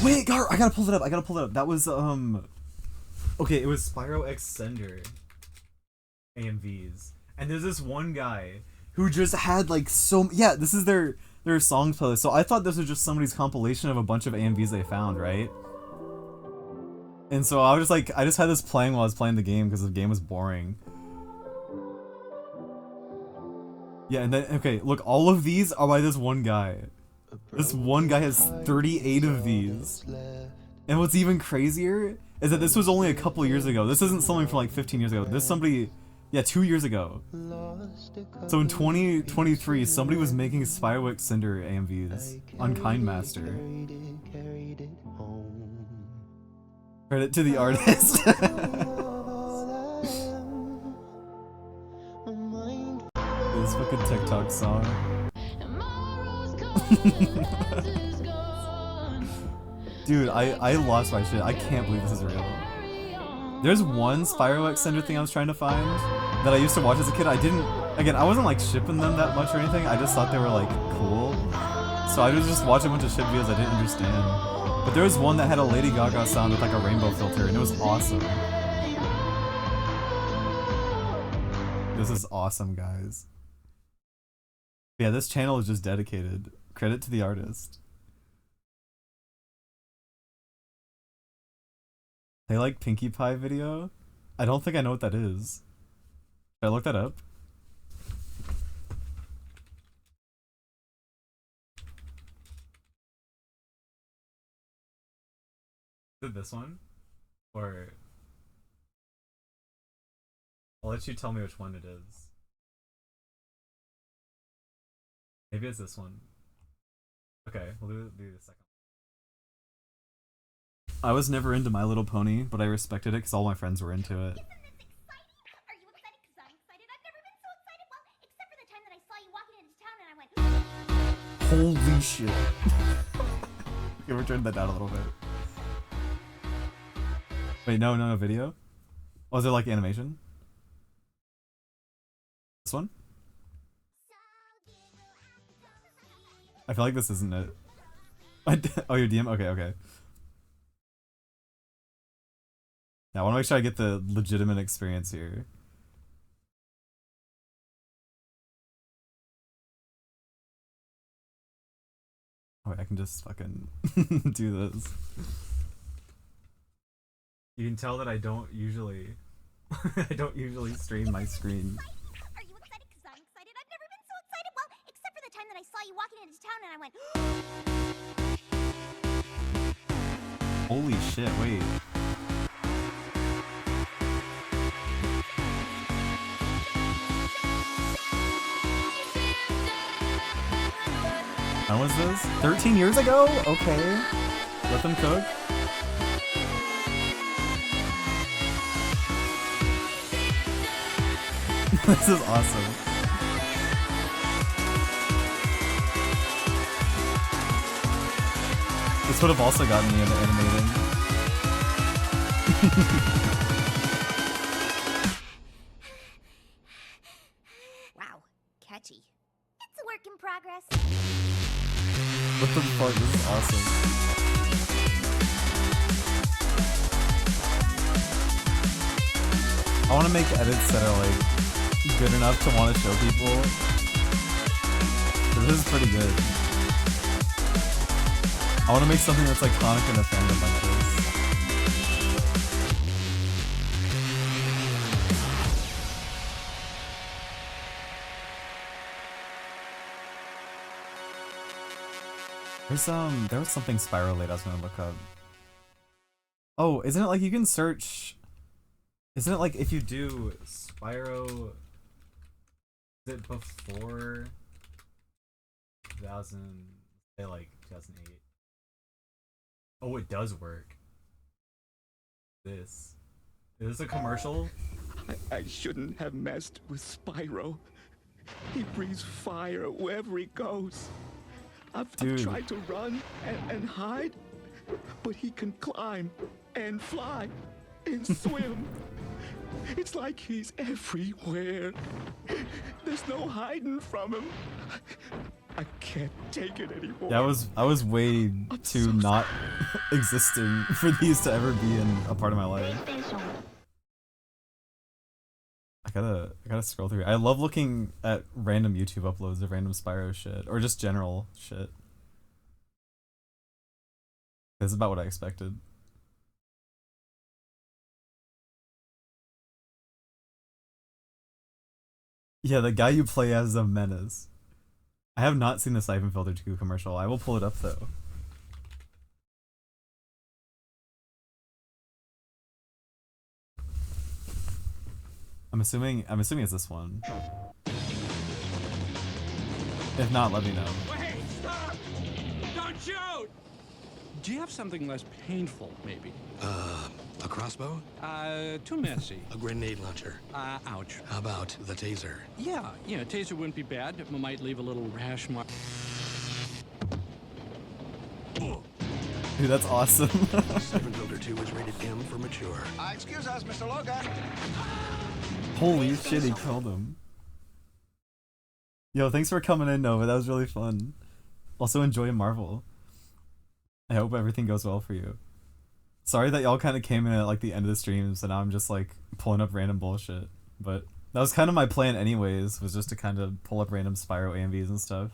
A: Wait, Gar, I gotta pull it up. That was okay, it was Spyro X Cynder AMVs. And there's this one guy who just had like yeah, this is their song playlist. So I thought this was just somebody's compilation of a bunch of AMVs they found, right? And so I was just like, I just had this playing while I was playing the game because the game was boring. Yeah, and then, okay, look, all of these are by this one guy. This one guy has 38 of these. And what's even crazier is that this was only a couple years ago. This isn't something from like 15 years ago. This is somebody, yeah, 2 years ago. So in 2023, somebody was making Spyro X Cynder AMVs on Kindmaster. Credit to the artist. This fucking TikTok song. Dude, I lost my shit. I can't believe this is real. There's one Spyro X Cynder thing I was trying to find that I used to watch as a kid. I wasn't like shipping them that much or anything. I just thought they were like cool. So I was just watching a bunch of shit videos I didn't understand. But there was one that had a Lady Gaga sound with like a rainbow filter and it was awesome. This is awesome, guys. Yeah, this channel is just dedicated. Credit to the artist. They like Pinkie Pie video? I don't think I know what that is. Should I look that up? Is it this one? Or... I'll let you tell me which one it is. Maybe it's this one. Okay, we'll do the second. I was never into My Little Pony, but I respected it because all my friends were into it. Holy shit. Okay, we're turning that down a little bit. Wait, no video? Was it like animation? This one? I feel like this isn't it. Oh, your DM? Okay, okay. Yeah, I want to make sure I get the legitimate experience here. Oh, wait, I can just fucking do this. You can tell that I don't usually I don't usually stream my screen.
C: Are you excited? Because I'm excited. I've never been so excited. Well, except for the time that I saw you walking into town and I went,
A: Holy shit, wait. When was this? 13 years ago? Okay. Let them cook. This is awesome. This would have also gotten me into animating.
C: wow, catchy. It's a work in progress.
A: What the fuck? This is awesome. I want to make edits that are like good enough to want to show people. This is pretty good. I want to make something that's iconic in a fandom like this. There was something Spyro late I was gonna look up. Oh, isn't it like you can search? Isn't it like if you do Spyro? Is it before 2000? Say like 2008. Oh, it does work. Is this a commercial?
F: I shouldn't have messed with Spyro. He breathes fire wherever he goes. I've tried to run and hide, but he can climb and fly and swim. It's like he's everywhere. There's no hiding from him. I can't take it anymore.
A: Yeah, I was way too not existing for these to ever be in a part of my life. I gotta scroll through. I love looking at random YouTube uploads of random Spyro shit, or just general shit. This is about what I expected. Yeah, the guy you play as is a menace. I have not seen the Siphon Filter 2 commercial. I will pull it up though. I'm assuming it's this one. If not, let me know.
H: Wait, stop! Don't shoot! Do you have something less painful, maybe?
I: A crossbow?
H: Too messy.
I: A grenade launcher?
H: Ouch.
I: How about the taser?
H: Yeah, taser wouldn't be bad. It might leave a little rash mark.
A: Dude, that's awesome.
I: Siphon Filter 2 is rated M for mature.
O: Excuse us, Mr. Logan.
A: Holy shit, he killed him. Yo, thanks for coming in, Nova. That was really fun. Also, enjoy Marvel. I hope everything goes well for you. Sorry that y'all kind of came in at like the end of the streams and now I'm just like pulling up random bullshit. But that was kind of my plan anyways, was just to kind of pull up random Spyro AMVs and stuff.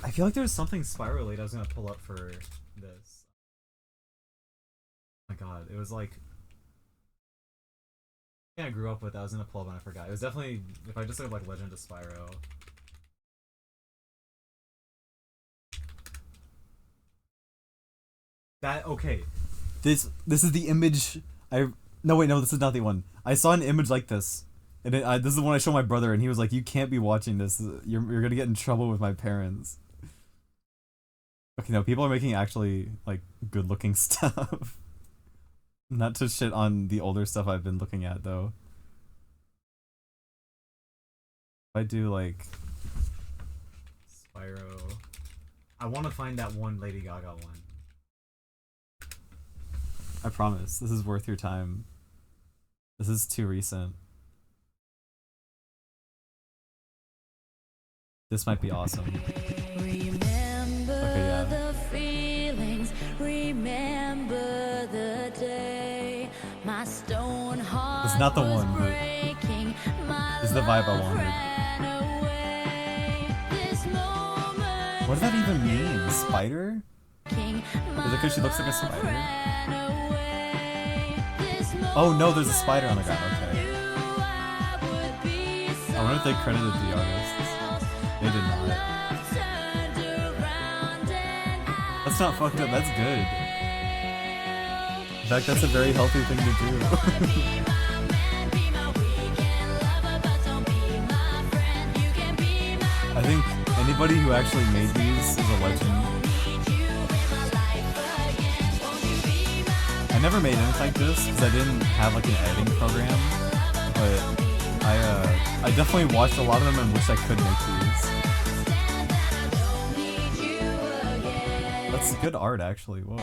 A: I feel like there's something Spyro related I was gonna pull up for this. Oh my god, it was like... I grew up with, I was gonna pull up and I forgot. It was definitely, if I just said like Legend of Spyro. That, okay. This is the image no wait, no, this is not the one. I saw an image like this. And this is the one I showed my brother and he was like, you can't be watching this. You're gonna get in trouble with my parents. Okay, no, people are making actually, like, good looking stuff. Not to shit on the older stuff I've been looking at, though. If I do, like, Spyro... I want to find that one Lady Gaga one. I promise, this is worth your time. This is too recent. This might be awesome. Okay, yeah. It's not the one, but it's the vibe I wanted. What does that even mean? Spider? Is it because she looks like a spider? Oh no, there's a spider on the ground, okay. I wonder if they credited the artists. They did not. That's not fucked up, that's good. In fact, that's a very healthy thing to do. I think anybody who actually made these is a legend. I never made anything like this because I didn't have like an editing program, but I definitely watched a lot of them and wish I could make these. That's good art actually, whoa.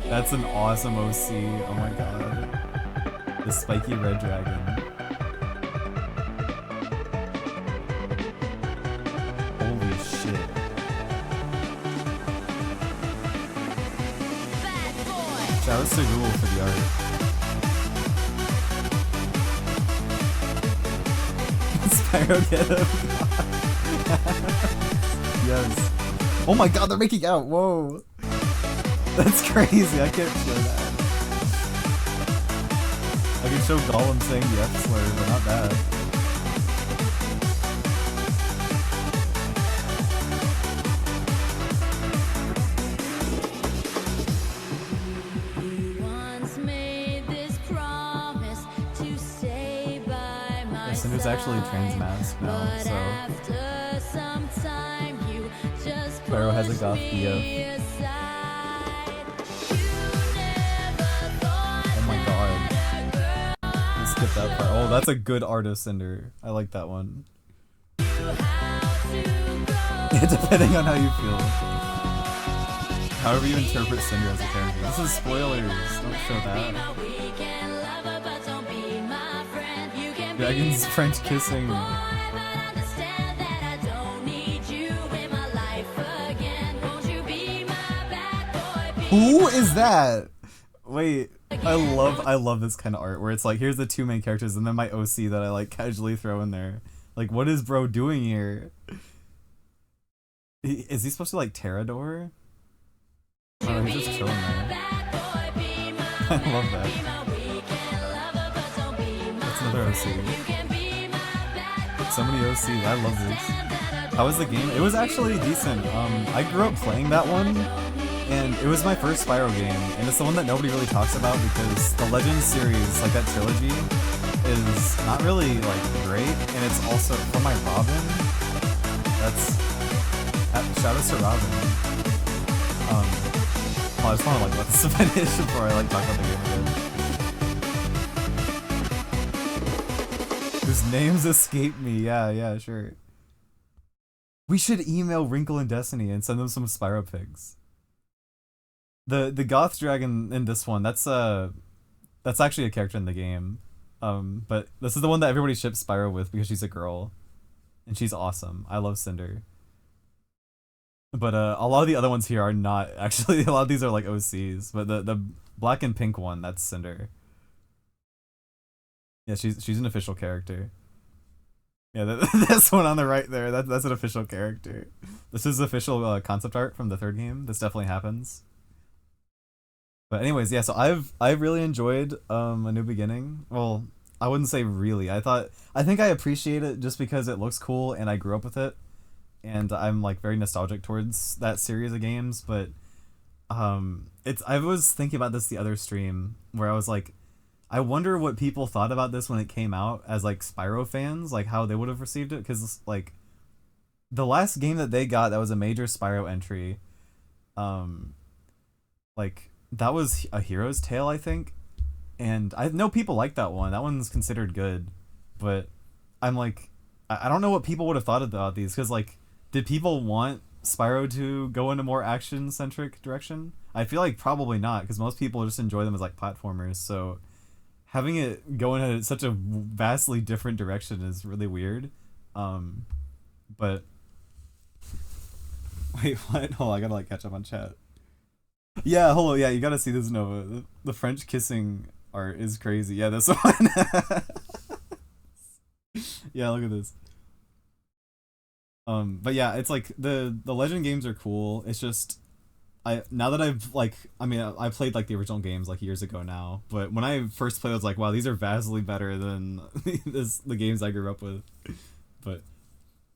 A: That's an awesome OC, oh my god. The spiky red dragon. Holy shit. Shout out to Google for the art. Spyro get him. Yes. Oh my god, they're making out, whoa. That's crazy, I can't show that. I can show Gollum saying the F slur, but not that. Cynder's actually trans-masked now, so Spyro has a goth BF. Oh my god. Let's skip that part. Oh, that's a good artist, Cynder. I like that one. Yeah, depending on how you feel. However you interpret Cynder as a character. This is spoilers. Don't show that. Dragon's French kissing. Who is that? Wait, I love this kind of art where it's like, here's the two main characters and then my OC that I like casually throw in there. Like, what is bro doing here? Is he supposed to like Terrador? Oh, he's just chilling there. I love that. Another OC. So many OCs, I love this. How was the game? It was actually decent. I grew up playing that one, and it was my first Spyro game, and it's the one that nobody really talks about because the Legends series, like that trilogy, is not really like great, and it's also from my Robin. That's shout out to Robin. I just want to like let this finish before I like talk about the game again. Whose names escape me. Yeah, sure. We should email Wrinkle and Destiny and send them some Spyro pigs. The goth dragon in this one, that's actually a character in the game. But this is the one that everybody ships Spyro with because she's a girl. And she's awesome. I love Cynder. But a lot of the other ones here are not actually. A lot of these are like OCs. But the black and pink one, that's Cynder. Yeah, she's an official character. Yeah, this one on the right there, that's an official character. This is official concept art from the third game. This definitely happens. But anyways, yeah, so I've really enjoyed A New Beginning. Well, I wouldn't say really. I think I appreciate it just because it looks cool and I grew up with it. And I'm like very nostalgic towards that series of games, but I was thinking about this the other stream where I was like, I wonder what people thought about this when it came out as like Spyro fans, like how they would have received it, because like the last game that they got that was a major Spyro entry, like that was A Hero's Tale, I think, and I know people like that one. That one's considered good, but I'm like, I don't know what people would have thought about these, because like, did people want Spyro to go in a more action-centric direction? I feel like probably not, because most people just enjoy them as like platformers, so having it go in such a vastly different direction is really weird. But wait, what? Hold on, I gotta like catch up on chat. Yeah, hold on, yeah, you gotta see this, Nova. The French kissing art is crazy. Yeah, this one. Yeah, look at this. But yeah, it's like the Legend games are cool. It's just now that I've like, I mean, I played like the original games like years ago now, but when I first played, I was like, wow, these are vastly better than the games I grew up with. But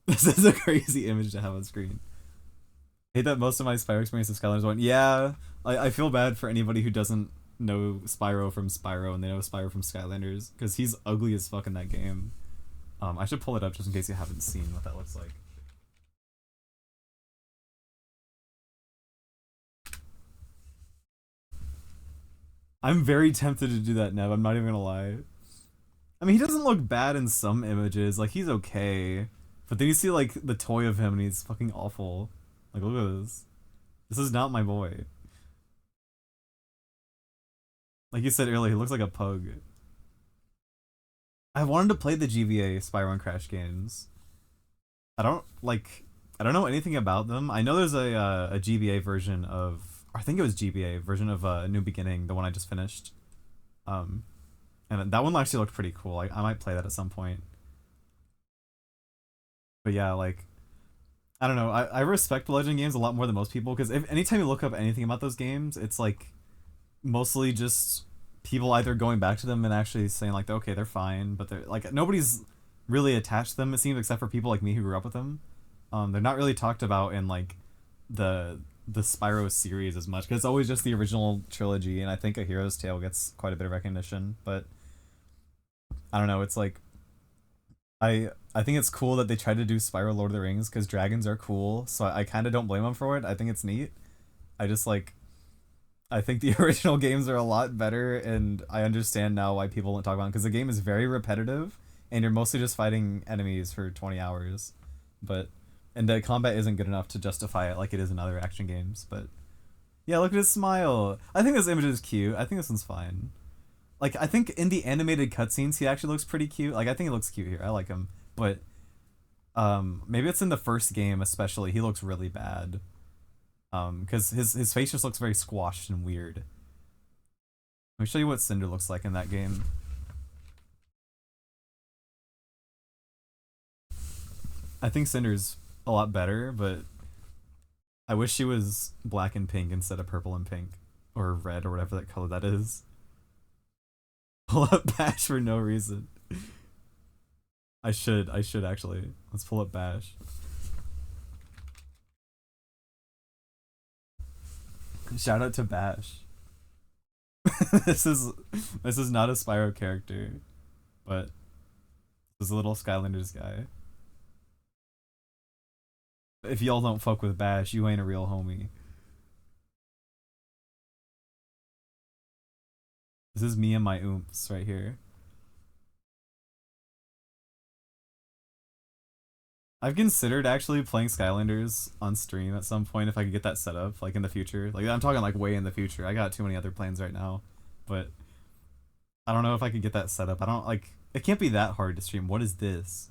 A: this is a crazy image to have on screen. I hate that most of my Spyro experience is Skylanders 1. Yeah, I feel bad for anybody who doesn't know Spyro from Spyro and they know Spyro from Skylanders, because he's ugly as fuck in that game. I should pull it up just in case you haven't seen what that looks like. I'm very tempted to do that, Nev. I'm not even gonna lie. I mean, he doesn't look bad in some images. Like, he's okay. But then you see, like, the toy of him and he's fucking awful. Like, look at this. This is not my boy. Like you said earlier, he looks like a pug. I wanted to play the GVA Spyro and Crash games. I don't know anything about them. I know there's a GBA version of, I think it was GBA version of New Beginning, the one I just finished. And that one actually looked pretty cool. I might play that at some point. But yeah, like, I don't know. I respect the Legend games a lot more than most people, because anytime you look up anything about those games, it's like mostly just people either going back to them and actually saying like, okay, they're fine, but they're like, nobody's really attached to them, it seems, except for people like me who grew up with them. They're not really talked about in like the Spyro series as much, because it's always just the original trilogy, and I think A Hero's Tale gets quite a bit of recognition, but I don't know, it's like I think it's cool that they tried to do Spyro Lord of the Rings, because dragons are cool, so I kind of don't blame them for it. I think it's neat. I just like, I think the original games are a lot better, and I understand now why people don't talk about them, because the game is very repetitive, and you're mostly just fighting enemies for 20 hours, and the combat isn't good enough to justify it like it is in other action games. But yeah, look at his smile. I think this image is cute. I think this one's fine. Like, I think in the animated cutscenes, he actually looks pretty cute. Like, I think he looks cute here. I like him. But maybe it's in the first game especially. He looks really bad. Because his face just looks very squashed and weird. Let me show you what Cynder looks like in that game. I think Cynder's a lot better, but I wish she was black and pink instead of purple and pink. Or red, or whatever that color that is. Pull up Bash for no reason. I should actually. Let's pull up Bash. Shout out to Bash. This is not a Spyro character, but this is a little Skylanders guy. If y'all don't fuck with Bash, you ain't a real homie. This is me and my oomps right here. I've considered actually playing Skylanders on stream at some point if I could get that set up, like in the future. Like, I'm talking like way in the future. I got too many other plans right now, but I don't know if I could get that set up. I don't like, it can't be that hard to stream. What is this?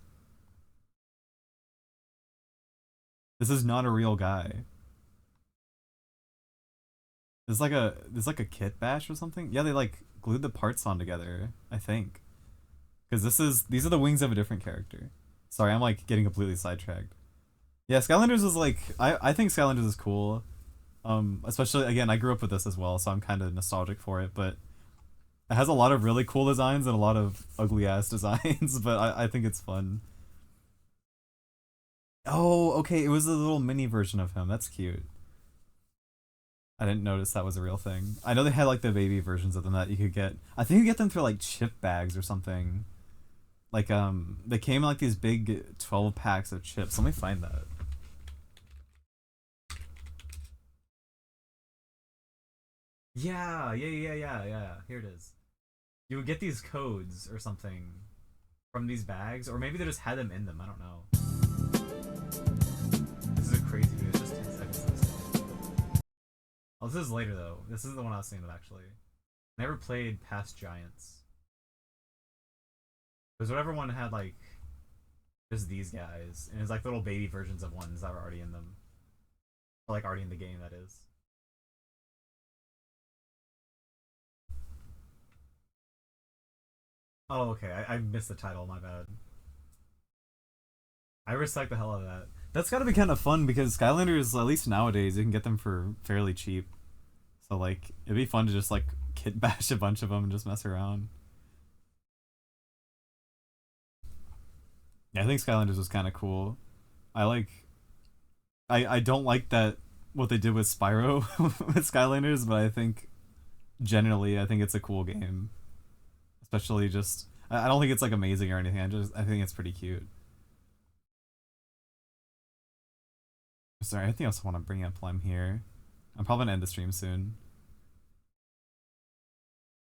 A: This is not a real guy. There's like a kit bash or something. Yeah, they like glued the parts on together, I think. Because these are the wings of a different character. Sorry, I'm like getting completely sidetracked. Yeah, Skylanders is like, I think Skylanders is cool. Especially, again, I grew up with this as well, so I'm kind of nostalgic for it, but it has a lot of really cool designs and a lot of ugly ass designs, but I think it's fun. Oh, okay, it was a little mini version of him. That's cute. I didn't notice that was a real thing. I know they had like the baby versions of them that you could get. I think you get them through like chip bags or something. Like, they came in like these big 12 packs of chips. Let me find that. Yeah. Here it is. You would get these codes or something from these bags, or maybe they just had them in them. I don't know. This is a crazy video. It's just 10 seconds of this. Oh, this is later though. This is the one I was thinking of actually. Never played Past Giants. Because whatever one had like just these guys, and it's like little baby versions of ones that were already in them. Or like already in the game, that is. Oh, okay. I missed the title. My bad. I respect the hell out of that. That's got to be kind of fun because Skylanders, at least nowadays, you can get them for fairly cheap. So like, it'd be fun to just like kit bash a bunch of them and just mess around. Yeah, I think Skylanders was kind of cool. I don't like that what they did with Spyro with Skylanders, but I think generally I think it's a cool game. Especially just I don't think it's like amazing or anything. I think it's pretty cute. Sorry, anything else I want to bring up while I'm here? I'm probably gonna end the stream soon.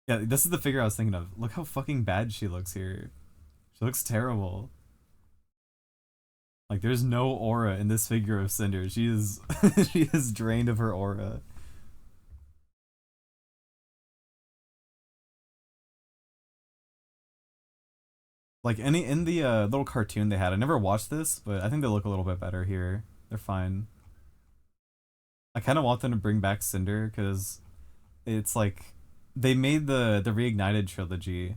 A: Yeah, this is the figure I was thinking of. Look how fucking bad she looks here. She looks terrible. Like, there's no aura in this figure of Cynder. She is she is drained of her aura. Like in the little cartoon they had, I never watched this, but I think they look a little bit better here. They're fine. I kind of want them to bring back Cynder because it's like they made the Reignited trilogy,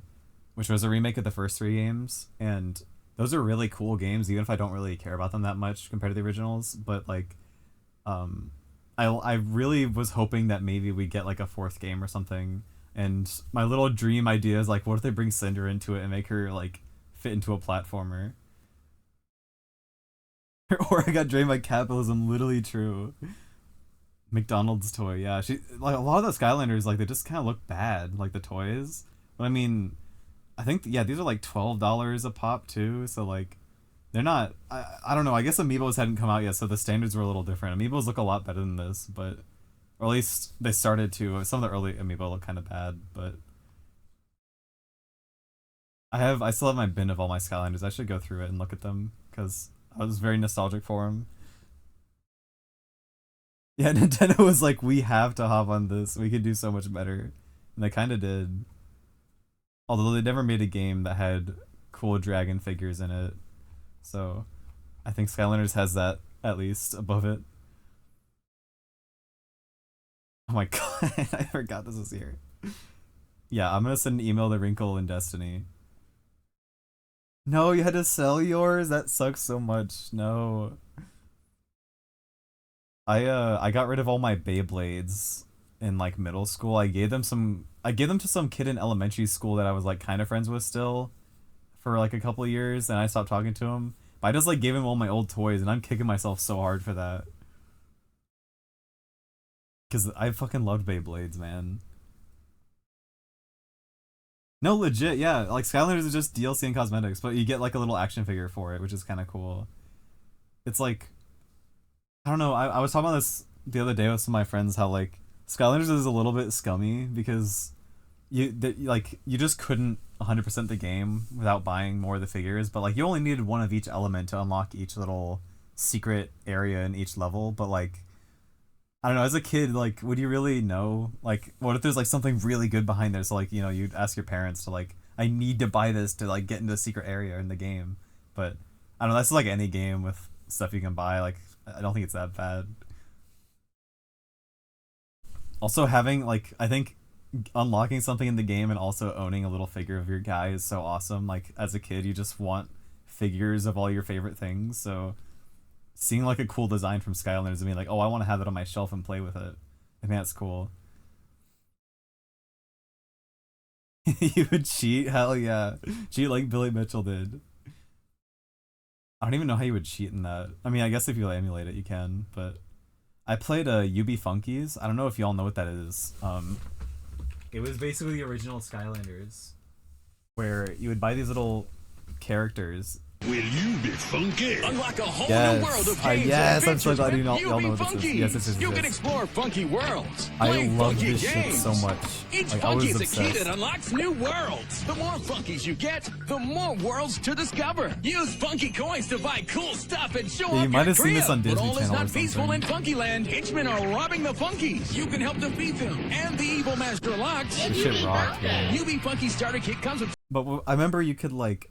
A: which was a remake of the first 3 games, and those are really cool games, even if I don't really care about them that much compared to the originals. But like, I really was hoping that maybe we get like a 4th game or something. And my little dream idea is like, what if they bring Cynder into it and make her like fit into a platformer? Or I got drained by capitalism, literally true. McDonald's toy, yeah. She like a lot of the Skylanders, like they just kind of look bad, like the toys. But I mean, I think yeah, these are like $12 a pop too. So like, they're not. I don't know. I guess Amiibos hadn't come out yet, so the standards were a little different. Amiibos look a lot better than this, but or at least they started to. Some of the early Amiibo look kind of bad, but I still have my bin of all my Skylanders. I should go through it and look at them because I was very nostalgic for them. Yeah, Nintendo was like, we have to hop on this. We could do so much better. And they kind of did. Although they never made a game that had cool dragon figures in it. So I think Skylanders has that at least above it. Oh my god, I forgot this was here. Yeah, I'm gonna send an email to Wrinkle and Destiny. No, you had to sell yours? That sucks so much. No. I got rid of all my Beyblades in like middle school. I gave them to some kid in elementary school that I was like kind of friends with still for like a couple of years, and I stopped talking to him. But I just like gave him all my old toys, and I'm kicking myself so hard for that. Cause I fucking loved Beyblades, man. No, legit, yeah. Like Skylanders is just DLC and cosmetics, but you get like a little action figure for it, which is kind of cool. It's like, I don't know. I was talking about this the other day with some of my friends. How like Skylanders is a little bit scummy because you just couldn't 100% the game without buying more of the figures. But like you only needed one of each element to unlock each little secret area in each level. But like, I don't know. As a kid, like, would you really know? Like, what if there's like something really good behind there? So like, you know, you'd ask your parents to like, I need to buy this to like get into the secret area in the game. But I don't know. That's like any game with stuff you can buy. Like, I don't think it's that bad. Also having like, I think unlocking something in the game and also owning a little figure of your guy is so awesome. Like as a kid, you just want figures of all your favorite things. So seeing like a cool design from Skylanders and being like, oh, I want to have it on my shelf and play with it. I think that's cool. You would cheat? Hell yeah. Cheat like Billy Mitchell did. I don't even know how you would cheat in that. I mean, I guess if you emulate it, you can, but I played UB Funkies. I don't know if y'all know what that is. It was basically the original Skylanders, where you would buy these little characters.
E: Will you be funky? Unlock a whole
A: Yes.
E: new world of games
A: Yes,
E: and
A: I'm so glad
E: adventures
A: y'all
E: with
A: know what this is. Yes, this
E: You can
A: is.
E: explore funky worlds.
A: I
E: play
A: love
E: funky
A: this shit
E: games.
A: so much.
E: Each
A: Like, I
E: funky
A: was
E: is a key
A: obsessed.
E: that unlocks new worlds. The more funkies you get, the more worlds to discover. Use funky coins to buy cool stuff and show
A: Yeah, you
E: off
A: might
E: your
A: have seen this
E: crib.
A: on Disney
E: But all is
A: Channel or
E: not peaceful in
A: something.
E: Funkyland. Henchmen are robbing the funkies. You can help defeat them. And the evil master locks.
A: This shit rocked, man.
E: UB Funky starter kit comes with
A: But I remember you could like,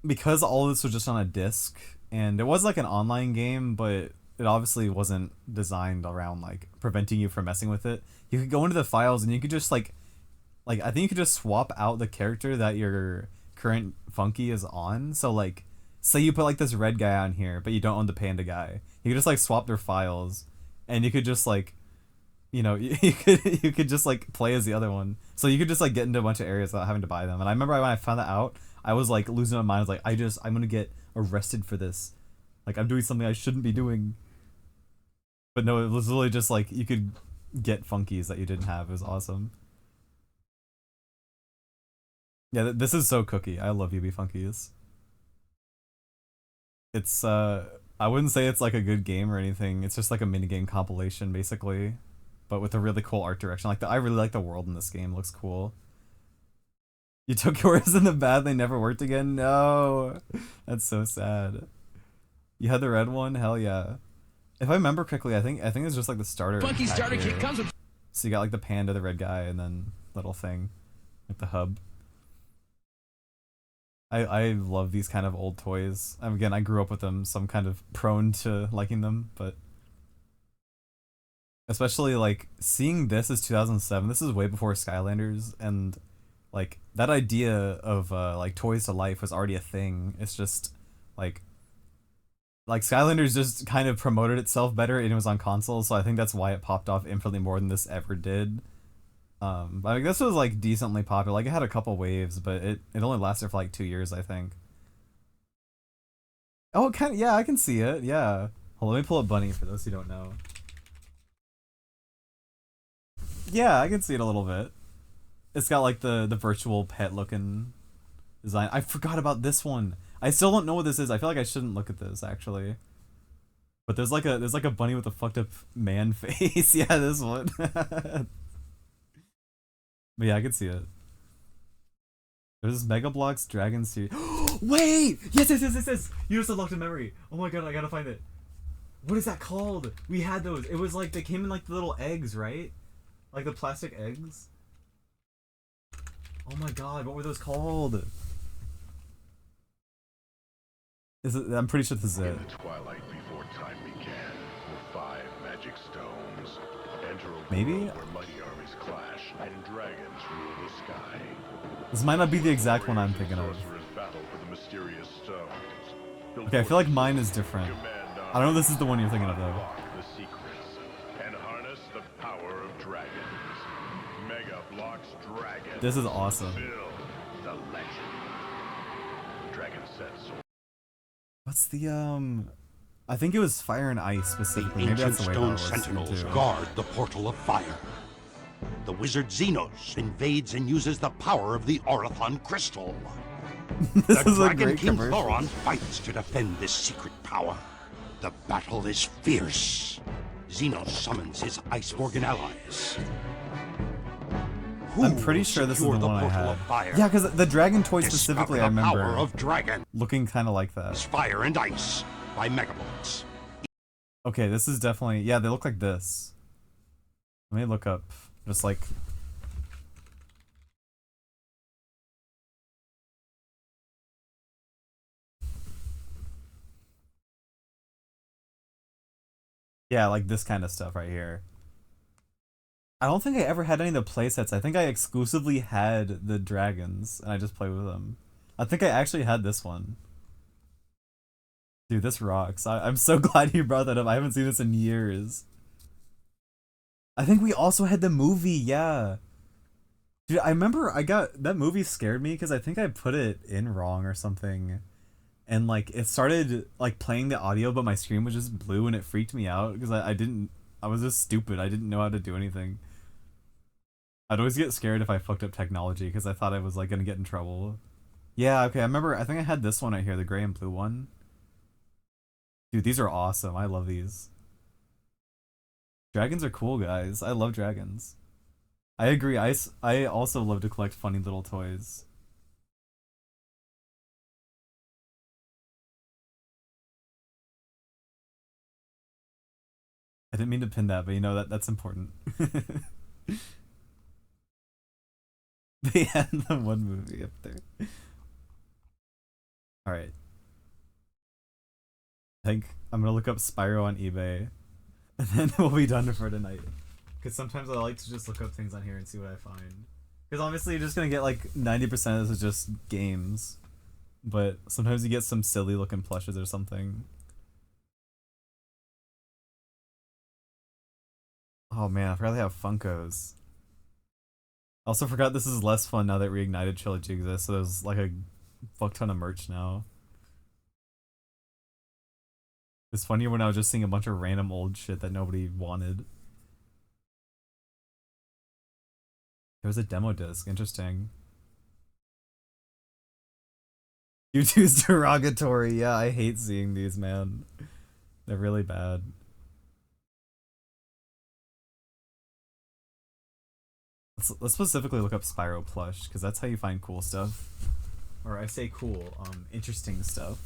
A: because all of this was just on a disc, and it was like an online game, but it obviously wasn't designed around like preventing you from messing with it. You could go into the files and you could just like I think you could just swap out the character that your current Funky is on. So like, say you put like this red guy on here, but you don't own the panda guy. You could just like swap their files, and you could just like, you know, you could just like play as the other one. So you could just like get into a bunch of areas without having to buy them. And I remember when I found that out, I was like losing my mind. I was like, I'm gonna get arrested for this. Like I'm doing something I shouldn't be doing. But no, it was literally just like you could get Funkies that you didn't have. It was awesome. Yeah, this is so cookie. I love UB Funkies. It's I wouldn't say it's like a good game or anything. It's just like a minigame compilation basically, but with a really cool art direction. Like I really like the world in this game. It looks cool. You took yours in the bad, they never worked again? No. That's so sad. You had the red one? Hell yeah. If I remember correctly, I think it's just like the starter.
E: Funky
A: pack
E: starter
A: here.
E: kit comes with.
A: So you got like the panda, the red guy, and then little thing, like the hub. I love these kind of old toys. Again, I grew up with them, so I'm kind of prone to liking them, but especially like seeing this is 2007. This is way before Skylanders, and like that idea of like toys to life was already a thing. It's just like Skylanders just kind of promoted itself better, and it was on consoles, so I think that's why it popped off infinitely more than this ever did. But I mean, this was like decently popular. Like it had a couple waves, but it only lasted for like 2 years, I think. Oh, it kind of, yeah, I can see it. Yeah. Hold on, let me pull up Bunny for those who don't know. Yeah, I can see it a little bit. It's got like the virtual pet looking design. I forgot about this one. I still don't know what this is. I feel like I shouldn't look at this actually. But there's like a bunny with a fucked up man face. Yeah, this one. But yeah, I can see it. There's Mega Bloks Dragon Series. Wait! Yes! You just unlocked a memory. Oh my god, I gotta find it. What is that called? We had those. It was like they came in like the little eggs, right? Like the plastic eggs. Oh my god, what were those called? Is it? I'm pretty sure this is it.
G: In the twilight before time began, were 5 magic stones. Enter a
A: Maybe?
G: world where mighty armies clash and dragons rule the sky.
A: This might not be the exact one I'm thinking of.
G: Sorcerers battle for the mysterious stones.
A: Okay, I feel like mine is different. I don't know if this is the one you're thinking of though.
G: The secrets and harness the power of dragons. Mega Bloks Dragon.
A: This is awesome.
G: Build the legend. Dragon set sword.
A: What's the I think it was Fire and Ice specifically. Maybe
I: Ancient
A: that's the way
I: stone
A: that was
I: sentinels
A: too.
I: guard the portal of fire. The wizard Xenos invades and uses the power of the Orathon crystal.
A: This
I: The
A: is a
I: Dragon
A: great
I: King
A: commercial.
I: Thoron fights to defend this secret power. The battle is fierce. Xenos summons his Iceborgan allies.
A: I'm pretty sure this is the
I: secure the
A: one I
I: portal
A: had.
I: of fire?
A: Yeah, because the dragon toy specifically, I
I: Discover the
A: remember
I: power of dragon.
A: looking kind of like that.
I: Fire and Ice by Megabolts.
A: Okay, this is definitely, yeah, they look like this. Let me look up, just like, yeah, like this kind of stuff right here. I don't think I ever had any of the playsets. I think I exclusively had the dragons, and I just played with them. I think I actually had this one. Dude, this rocks. I'm so glad you brought that up. I haven't seen this in years. I think we also had the movie, yeah. Dude, I remember that movie scared me because I think I put it in wrong or something. And like it started like playing the audio, but my screen was just blue and it freaked me out because I was just stupid. I didn't know how to do anything. I'd always get scared if I fucked up technology because I thought I was like gonna get in trouble. Yeah, okay, I think I had this one right here, the gray and blue one. Dude, these are awesome. I love these. Dragons are cool, guys. I love dragons. I agree. I also love to collect funny little toys. I didn't mean to pin that, but you know that's important. They had the one movie up there. Alright. I think I'm gonna look up Spyro on eBay, and then we'll be done for tonight. Because sometimes I like to just look up things on here and see what I find. Because obviously you're just gonna get like 90% of this is just games. But sometimes you get some silly looking plushes or something. Oh man, I forgot they have Funkos. I also forgot this is less fun now that Reignited Trilogy exists, so there's like a fuck ton of merch now. It's funnier when I was just seeing a bunch of random old shit that nobody wanted. There was a demo disc, interesting. YouTube's derogatory, yeah, I hate seeing these, man. They're really bad. Let's specifically look up Spyro plush, because that's how you find cool stuff. Or I say cool, interesting stuff.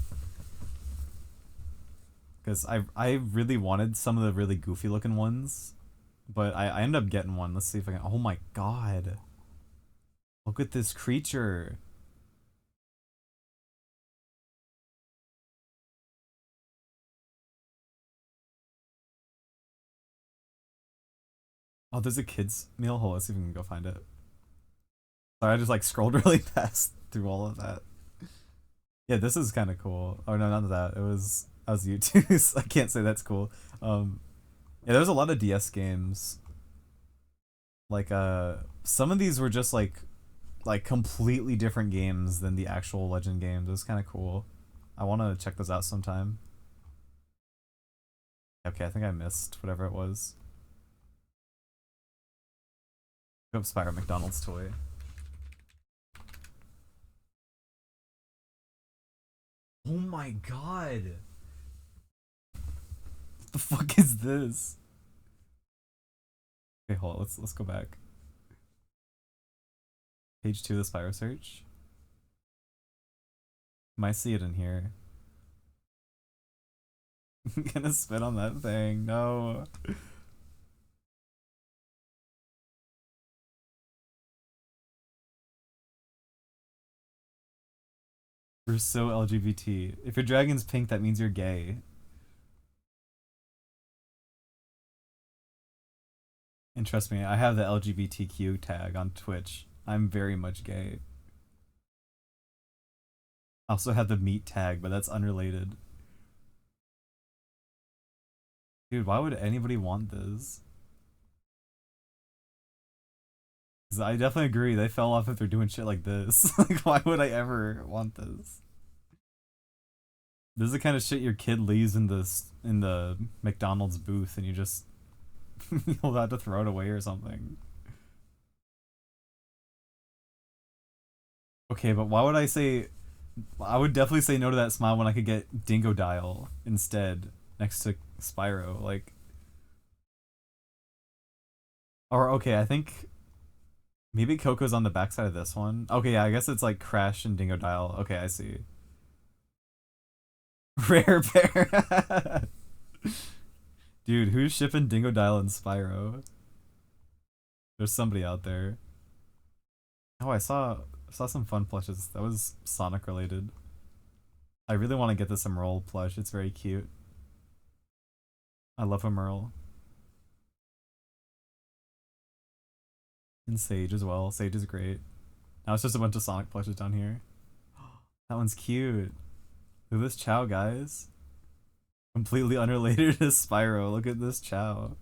A: Because I really wanted some of the really goofy looking ones, but I ended up getting one. Let's see if I can. Oh my god. Look at this creature. Oh, there's a kids meal. Hold on, let's see if we can go find it. Sorry, I just like scrolled really fast through all of that. Yeah, this is kind of cool. Oh no, none of that. It was YouTube's. I can't say that's cool. Yeah, there's a lot of DS games. Like some of these were just like completely different games than the actual Legend games. It was kind of cool. I want to check those out sometime. Okay, I think I missed whatever it was. Go up Spyro McDonald's toy. Oh my god. What the fuck is this? Okay, hold on, let's go back. Page 2 of the Spyro search. Might see it in here. I'm gonna spit on that thing. No. We're so LGBT. If your dragon's pink, that means you're gay. And trust me, I have the LGBTQ tag on Twitch. I'm very much gay. I also have the meat tag, but that's unrelated. Dude, why would anybody want this? 'Cause I definitely agree, they fell off if they're doing shit like this. Like, why would I ever want this? This is the kind of shit your kid leaves in the McDonald's booth and you just you'll have to throw it away or something. Okay, but why would I say... I would definitely say no to that smile when I could get Dingo Dial instead next to Spyro, like... Or, okay, I think... Maybe Coco's on the backside of this one. Okay, yeah, I guess it's like Crash and Dingo Dial. Okay, I see. Rare Bear. Dude, who's shipping Dingo Dial and Spyro? There's somebody out there. Oh, I saw some fun plushes. That was Sonic related. I really want to get this Emerald plush. It's very cute. I love Emerald. And Sage as well. Sage is great. Now it's just a bunch of Sonic plushes down here. That one's cute. Look at this Chow, guys. Completely unrelated to Spyro. Look at this Chow.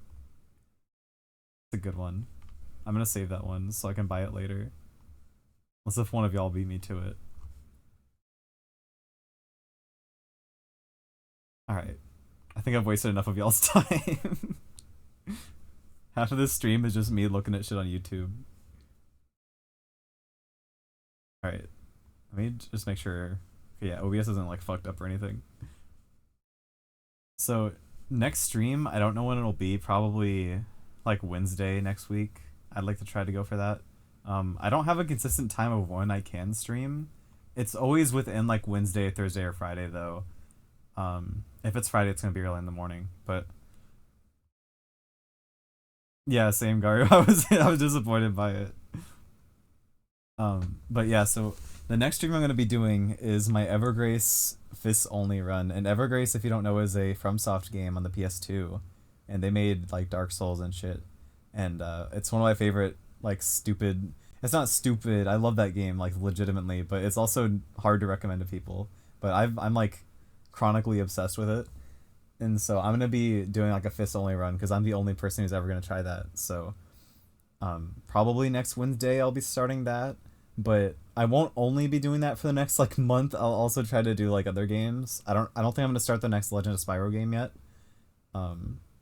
A: It's a good one. I'm gonna save that one so I can buy it later. Unless if one of y'all beat me to it. Alright. I think I've wasted enough of y'all's time. Half of this stream is just me looking at shit on YouTube. Alright. Let me just make sure... Okay, yeah, OBS isn't like fucked up or anything. So, next stream, I don't know when it'll be. Probably like Wednesday next week. I'd like to try to go for that. I don't have a consistent time of when I can stream. It's always within like Wednesday, Thursday, or Friday though. If it's Friday, it's gonna be early in the morning, but... Yeah, same Gario. I was disappointed by it. But yeah, so the next stream I'm gonna be doing is my Evergrace Fists Only run. And Evergrace, if you don't know, is a FromSoft game on the PS2, and they made like Dark Souls and shit. And it's one of my favorite like stupid. it's not stupid. I love that game, like legitimately, but it's also hard to recommend to people. But I'm like chronically obsessed with it, and so I'm gonna be doing like a fist only run because I'm the only person who's ever gonna try that. So probably next Wednesday I'll be starting that, but I won't only be doing that for the next like month. I'll also try to do like other games. I don't think I'm gonna start the next Legend of Spyro game yet,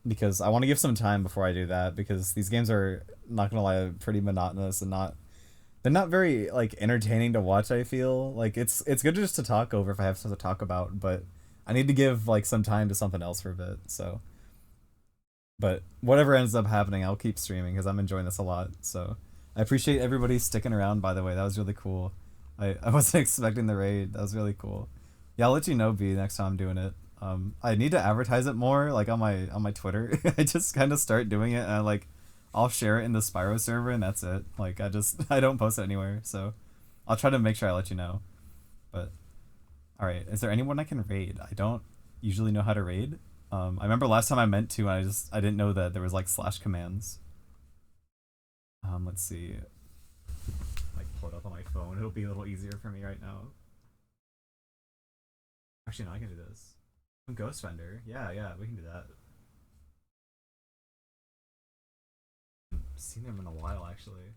A: because I want to give some time before I do that, because these games are, not gonna lie, pretty monotonous and they're not very like entertaining to watch. I feel like it's good just to talk over if I have stuff to talk about, but I need to give like some time to something else for a bit. So, but whatever ends up happening, I'll keep streaming because I'm enjoying this a lot. So I appreciate everybody sticking around, by the way. That was really cool. I wasn't expecting the raid. That was really cool. Yeah, I'll let you know, B, next time I'm doing it. I need to advertise it more, like on my Twitter. I just kind of start doing it, and I'll share it in the Spyro server, and that's it. Like I don't post it anywhere, so I'll try to make sure I let you know. But all right, is there anyone I can raid? I don't usually know how to raid. I remember last time I meant to, and I didn't know that there was like slash commands. Let's see. Like pull it up on my phone. It'll be a little easier for me right now. Actually, no, I can do this. Ghost Vendor. Yeah, we can do that. I've seen them in a while, actually.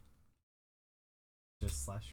A: Just slash